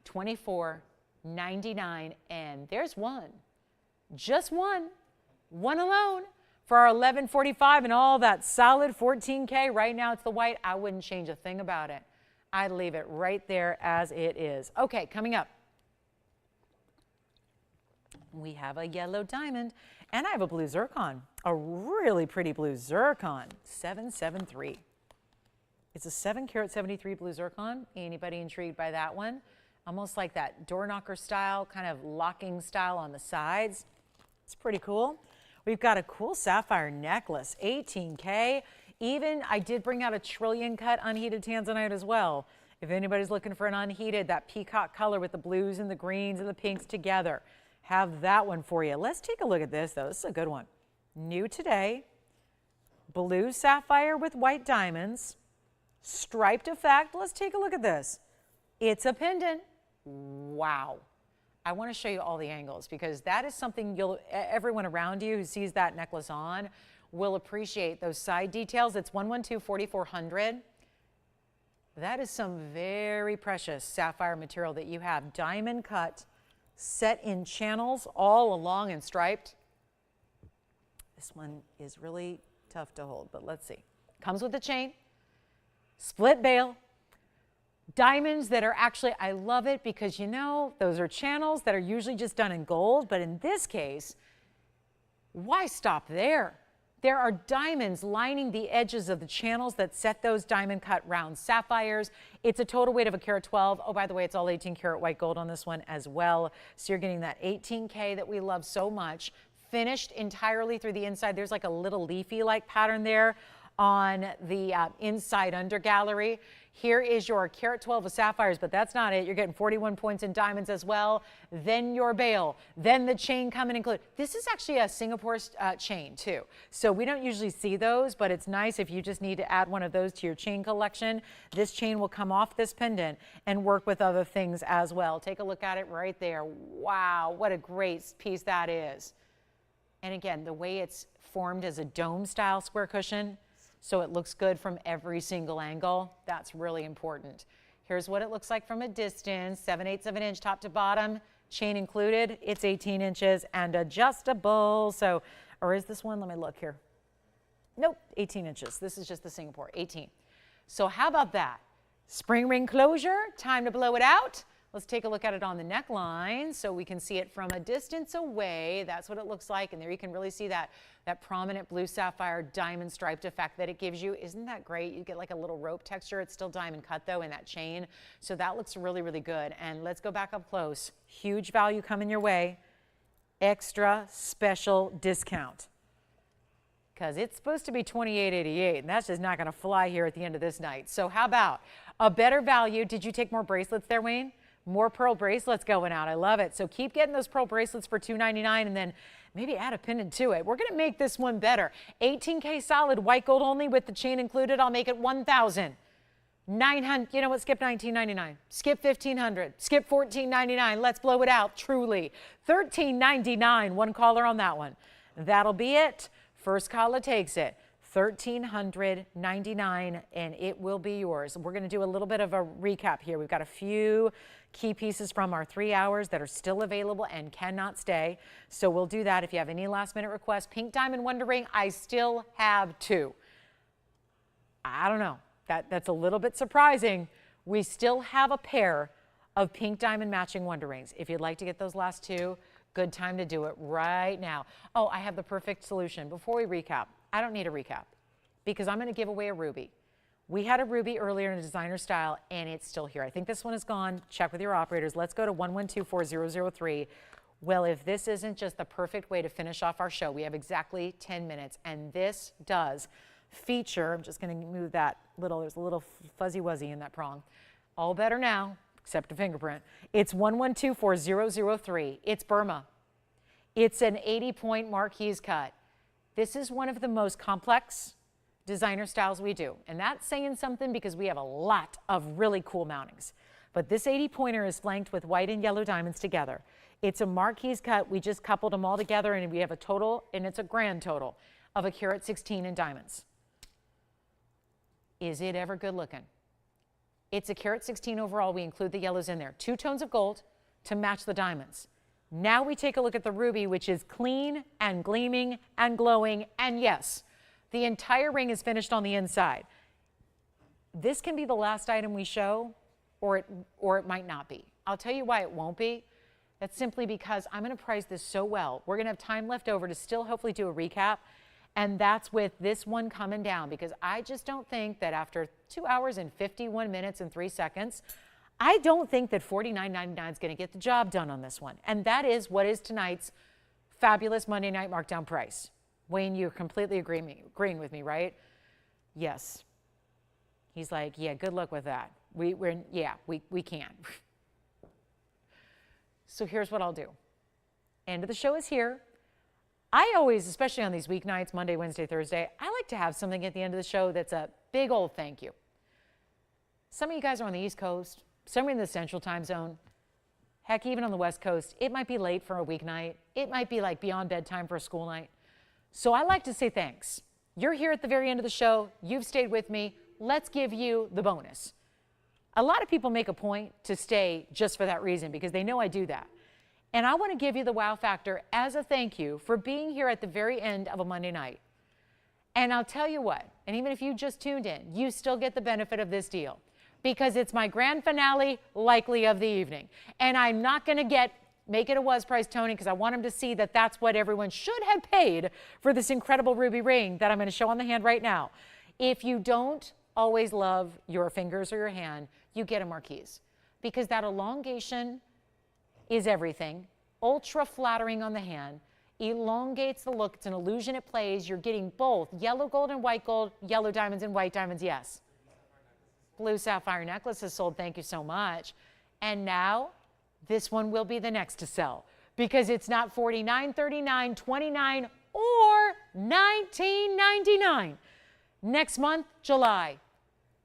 A: $24.99, and there's one. Just one. One alone for our $11.45 and all that solid $14K. Right now it's the white. I wouldn't change a thing about it. I'd leave it right there as it is. Okay, coming up. We have a yellow diamond, and I have a blue zircon, a really pretty blue zircon, 773. It's a 7-carat 73 blue zircon. Anybody intrigued by that one? Almost like that door knocker style, kind of locking style on the sides. It's pretty cool. We've got a cool sapphire necklace, 18K. Even I did bring out a trillion cut unheated Tanzanite as well. If anybody's looking for an unheated, that peacock color with the blues and the greens and the pinks together, have that one for you. Let's take a look at this though. This is a good one. New today, blue sapphire with white diamonds, striped effect. Let's take a look at this. It's a pendant. Wow. I want to show you all the angles because that is something everyone around you who sees that necklace on will appreciate those side details. It's 112-4400. That is some very precious sapphire material that you have. Diamond cut, set in channels all along and striped. This one is really tough to hold, but let's see. Comes with a chain, split bail, diamonds that are actually, I love it because you know, those are channels that are usually just done in gold, but in this case, why stop there? There are diamonds lining the edges of the channels that set those diamond cut round sapphires. It's a total weight of a carat 12. Oh, by the way, it's all 18 karat white gold on this one as well. So you're getting that 18K that we love so much, finished entirely through the inside. There's like a little leafy like pattern there on the inside under gallery. Here is your carat 12 of sapphires, but that's not it. You're getting 41 points in diamonds as well. Then your bail, then the chain coming included. This is actually a Singapore chain too. So we don't usually see those, but it's nice if you just need to add one of those to your chain collection. This chain will come off this pendant and work with other things as well. Take a look at it right there. Wow, what a great piece that is. And again, the way it's formed as a dome style square cushion, so it looks good from every single angle. That's really important. Here's what it looks like from a distance, 7/8 of an inch top to bottom, chain included. It's 18 inches and adjustable. So, or is this one? Let me look here. Nope, 18 inches. This is just the Singapore, 18. So how about that? Spring ring closure, time to blow it out. Let's take a look at it on the neckline so we can see it from a distance away. That's what it looks like. And there you can really see that prominent blue sapphire diamond striped effect that it gives you. Isn't that great? You get like a little rope texture. It's still diamond cut though in that chain. So that looks really, really good. And let's go back up close. Huge value coming your way. Extra special discount. Because it's supposed to be $28.88, and that's just not going to fly here at the end of this night. So how about a better value? Did you take more bracelets there, Wayne? More pearl bracelets going out. I love it. So keep getting those pearl bracelets for $2.99 and then maybe add a pendant to it. We're going to make this one better. 18K solid, white gold only with the chain included. I'll make it $1,900. You know what? Skip $19.99. Skip $1,500. Skip $14.99. Let's blow it out. Truly. $13.99. One caller on that one. That'll be it. First caller takes it. $1,399 and it will be yours. We're going to do a little bit of a recap here. We've got a few key pieces from our 3 hours that are still available and cannot stay. So we'll do that. If you have any last minute requests, pink diamond wonder ring, I still have 2. I don't know. That's a little bit surprising. We still have a pair of pink diamond matching wonder rings. If you'd like to get those last 2, good time to do it right now. Oh, I have the perfect solution. Before we recap, I don't need a recap because I'm going to give away a ruby. We had a ruby earlier in a designer style and it's still here. I think this one is gone. Check with your operators. Let's go to 1124003. Well, if this isn't just the perfect way to finish off our show, we have exactly 10 minutes and this does feature, I'm just going to move that little, there's a little fuzzy wuzzy in that prong. All better now, except a fingerprint. It's 1124003. It's Burma. It's an 80-point Marquise cut. This is one of the most complex, designer styles we do. And that's saying something because we have a lot of really cool mountings. But this 80 pointer is flanked with white and yellow diamonds together. It's a Marquise cut. We just coupled them all together, and we have a total, and it's a grand total, of a carat 16 in diamonds. Is it ever good looking? It's a carat 16 overall. We include the yellows in there. 2 tones of gold to match the diamonds. Now we take a look at the ruby, which is clean and gleaming and glowing. And yes, the entire ring is finished on the inside. This can be the last item we show, or it might not be. I'll tell you why it won't be. That's simply because I'm going to price this so well. We're going to have time left over to still hopefully do a recap. And that's with this one coming down, because I just don't think that after 2 hours and 51 minutes and 3 seconds, I don't think that $49.99 is going to get the job done on this one. And that is what is tonight's fabulous Monday night markdown price. Wayne, you're completely agreeing with me, right? Yes. He's like, yeah, good luck with that. We can. So here's what I'll do. End of the show is here. I always, especially on these weeknights, Monday, Wednesday, Thursday, I like to have something at the end of the show that's a big old thank you. Some of you guys are on the East Coast, some are in the Central Time Zone. Heck, even on the West Coast, it might be late for a weeknight. It might be like beyond bedtime for a school night. So I like to say thanks. You're here at the very end of the show. You've stayed with me. Let's give you the bonus. A lot of people make a point to stay just for that reason because they know I do that. And I want to give you the wow factor as a thank you for being here at the very end of a Monday night. And I'll tell you what, and even if you just tuned in, you still get the benefit of this deal because it's my grand finale, likely of the evening. And I'm not going to make it a was price, Tony, because I want them to see that that's what everyone should have paid for this incredible ruby ring that I'm going to show on the hand right now. If you don't always love your fingers or your hand, you get a Marquise because that elongation is everything. Ultra flattering on the hand, elongates the look. It's an illusion it plays. You're getting both yellow gold and white gold, yellow diamonds and white diamonds, yes. Blue sapphire necklace is sold, thank you so much. And now this one will be the next to sell because it's not $49, $39, $29, or $19.99. Next month, July.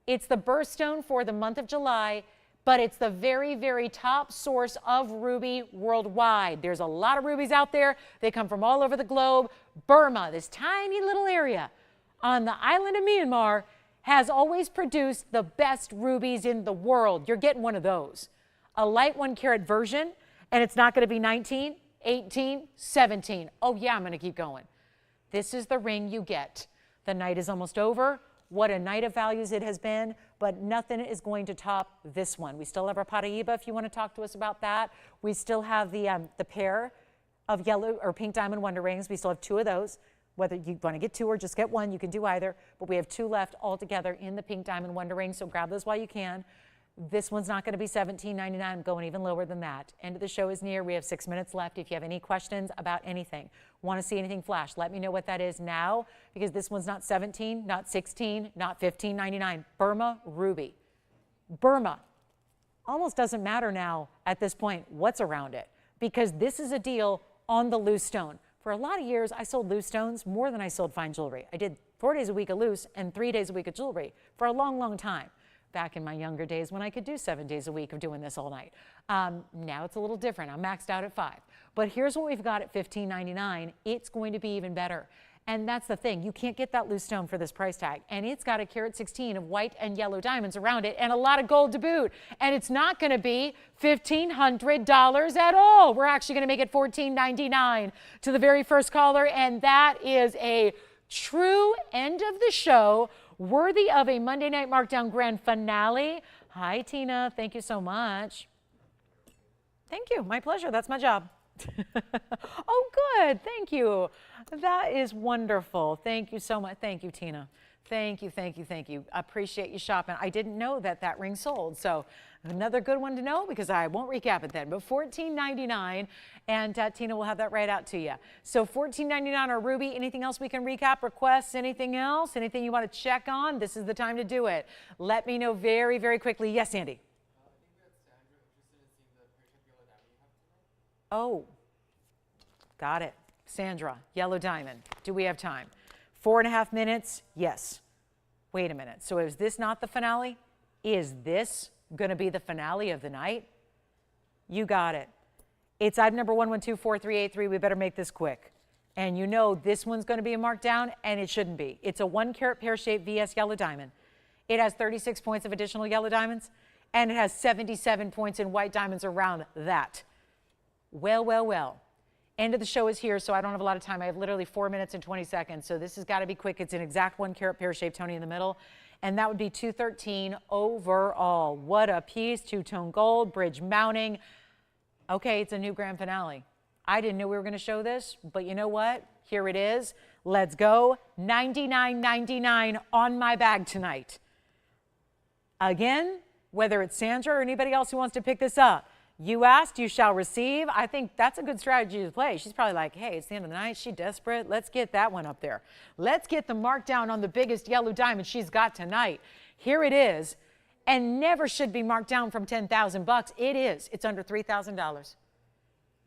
A: It's the birthstone for the month of July, but it's the very, very top source of ruby worldwide. There's a lot of rubies out there. They come from all over the globe. Burma, this tiny little area on the island of Myanmar, has always produced the best rubies in the world. You're getting one of those. A light 1 carat version, and it's not going to be 19, 18, 17. Oh yeah, I'm going to keep going. This is the ring you get. The night is almost over. What a night of values it has been, but nothing is going to top this one. We still have our Paraiba if you want to talk to us about that. We still have the pair of yellow or pink diamond wonder rings. We still have 2 of those. Whether you want to get 2 or just get 1, you can do either. But we have 2 left altogether in the pink diamond wonder ring, so grab those while you can. This one's not going to be $17.99. I'm going even lower than that. End of the show is near. We have 6 minutes left. If you have any questions about anything, want to see anything flash, let me know what that is now because this one's not 17, not 16, not $15.99. Burma ruby. Burma. Almost doesn't matter now at this point what's around it because this is a deal on the loose stone. For a lot of years, I sold loose stones more than I sold fine jewelry. I did 4 days a week of loose and 3 days a week of jewelry for a long, long time. Back in my younger days when I could do 7 days a week of doing this all night. Now it's a little different. I'm maxed out at 5. But here's what we've got at $15.99. It's going to be even better. And that's the thing. You can't get that loose stone for this price tag. And it's got a carat 16 of white and yellow diamonds around it and a lot of gold to boot. And it's not going to be $1,500 at all. We're actually going to make it $14.99 to the very first caller. And that is a true end of the show, worthy of a Monday night markdown grand finale. Hi, Tina. Thank you so much. Thank you. My pleasure. That's my job. Oh, good. Thank you. That is wonderful. Thank you so much. Thank you, Tina. Thank you, thank you, thank you. Appreciate you shopping. I didn't know that ring sold, so another good one to know because I won't recap it then. But $14.99, and Tina will have that right out to you. So $14.99 or Ruby. Anything else we can recap? Requests? Anything else? Anything you want to check on? This is the time to do it. Let me know very, very quickly. Yes, Andy. Oh, got it. Sandra, yellow diamond. Do we have time? 4.5 minutes? Yes. Wait a minute. So is this not the finale? Is this going to be the finale of the night? You got it. It's item number 1124383. We better make this quick. And you know this one's going to be a markdown, and it shouldn't be. It's a 1 carat pear-shaped VS yellow diamond. It has 36 points of additional yellow diamonds, and it has 77 points in white diamonds around that. Well, well, well. End of the show is here, so I don't have a lot of time. I have literally 4 minutes and 20 seconds, so this has got to be quick. It's an exact 1 carat pear-shaped Tony in the middle, and that would be $213 overall. What a piece. Two-tone gold, bridge mounting. Okay, it's a new grand finale. I didn't know we were going to show this, but you know what? Here it is. Let's go. $99.99 on my bag tonight. Again, whether it's Sandra or anybody else who wants to pick this up, you asked, you shall receive. I think that's a good strategy to play. She's probably like, hey, it's the end of the night. She's desperate. Let's get that one up there. Let's get the markdown on the biggest yellow diamond she's got tonight. Here it is, and never should be marked down from $10,000. It is. It's under $3,000.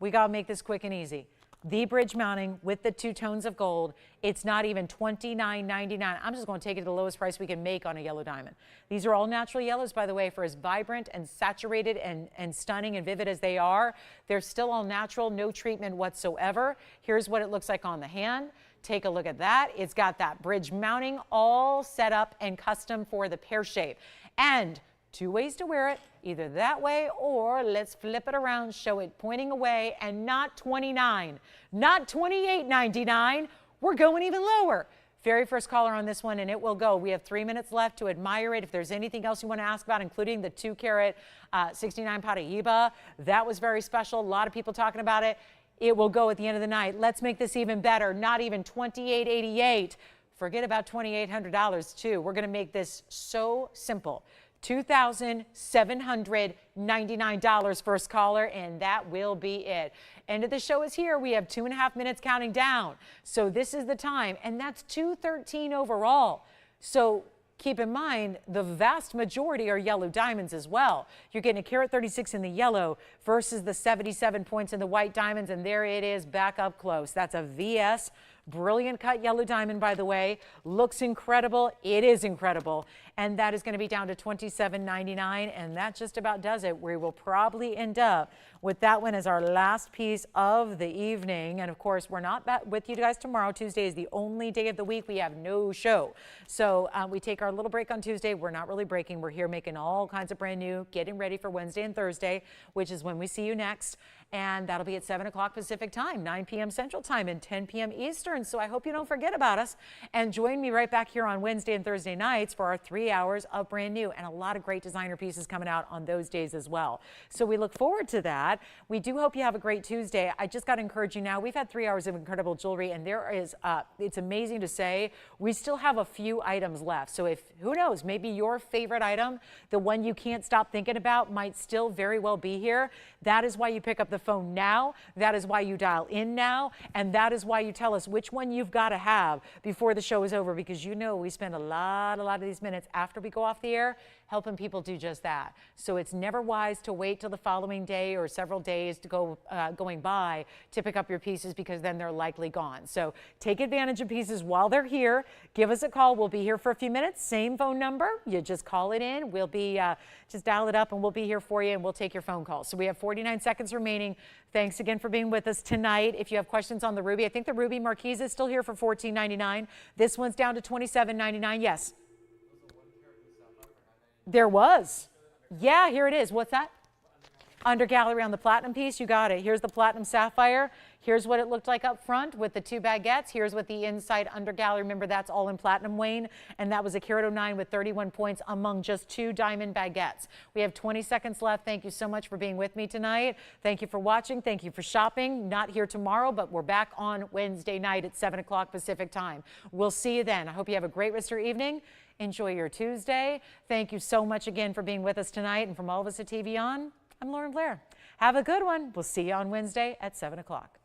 A: We got to make this quick and easy. The bridge mounting with the 2 tones of gold, it's not even $29.99. I'm just going to take it to the lowest price we can make on a yellow diamond. These are all natural yellows, by the way, for as vibrant and saturated and stunning and vivid as they are. They're still all natural, no treatment whatsoever. Here's what it looks like on the hand. Take a look at that. It's got that bridge mounting all set up and custom for the pear shape. And 2 ways to wear it, either that way or let's flip it around, show it pointing away, and not $29, not $28.99. We're going even lower. Very first caller on this one, and it will go. We have 3 minutes left to admire it. If there's anything else you want to ask about, including the 2 carat 69 Paraiba, that was very special. A lot of people talking about it. It will go at the end of the night. Let's make this even better. Not even $28.88. Forget about $2,800 too. We're going to make this so simple. $2,799 first caller, and that will be it. End of the show is here. We have 2.5 minutes counting down. So this is the time, and that's $213 overall. So keep in mind, the vast majority are yellow diamonds as well. You're getting a carat 36 in the yellow versus the 77 points in the white diamonds, and there it is back up close. That's a VS. Brilliant cut yellow diamond, by the way. Looks incredible. It is incredible. And that is going to be down to $27.99. And that just about does it. We will probably end up with that one as our last piece of the evening. And of course, we're not back with you guys tomorrow. Tuesday is the only day of the week we have no show. So we take our little break on Tuesday. We're not really breaking. We're here making all kinds of brand new, getting ready for Wednesday and Thursday, which is when we see you next. And that'll be at 7 o'clock Pacific time, 9 p.m. Central time, and 10 p.m. Eastern. So I hope you don't forget about us. And join me right back here on Wednesday and Thursday nights for our 3 hours of brand new, and a lot of great designer pieces coming out on those days as well. So we look forward to that. We do hope you have a great Tuesday. I just got to encourage you now. We've had 3 hours of incredible jewelry, and there is, it's amazing to say, we still have a few items left. So if, who knows, maybe your favorite item, the one you can't stop thinking about, might still very well be here. That is why you pick up the phone now. That is why you dial in now. And that is why you tell us which one you've got to have before the show is over, because you know we spend a lot of these minutes after we go off the air helping people do just that. So it's never wise to wait till the following day or several days to go going by to pick up your pieces, because then they're likely gone. So take advantage of pieces while they're here. Give us a call. We'll be here for a few minutes. Same phone number. You just call it in. We'll be just dial it up and we'll be here for you, and we'll take your phone calls. So we have 49 seconds remaining. Thanks again for being with us tonight. If you have questions on the ruby, I think the ruby Marquise is still here for $14.99. This one's down to $27.99. Yes. There was. Yeah, here it is. What's that? Under gallery on the platinum piece. You got it. Here's the platinum sapphire. Here's what it looked like up front with the 2 baguettes. Here's what the inside under gallery. Remember, that's all in platinum, Wayne. And that was a carat 09 with 31 points among just 2 diamond baguettes. We have 20 seconds left. Thank you so much for being with me tonight. Thank you for watching. Thank you for shopping. Not here tomorrow, but we're back on Wednesday night at 7 o'clock Pacific time. We'll see you then. I hope you have a great rest of your evening. Enjoy your Tuesday. Thank you so much again for being with us tonight. And from all of us at TVON, I'm Lauren Blair. Have a good one. We'll see you on Wednesday at 7 o'clock.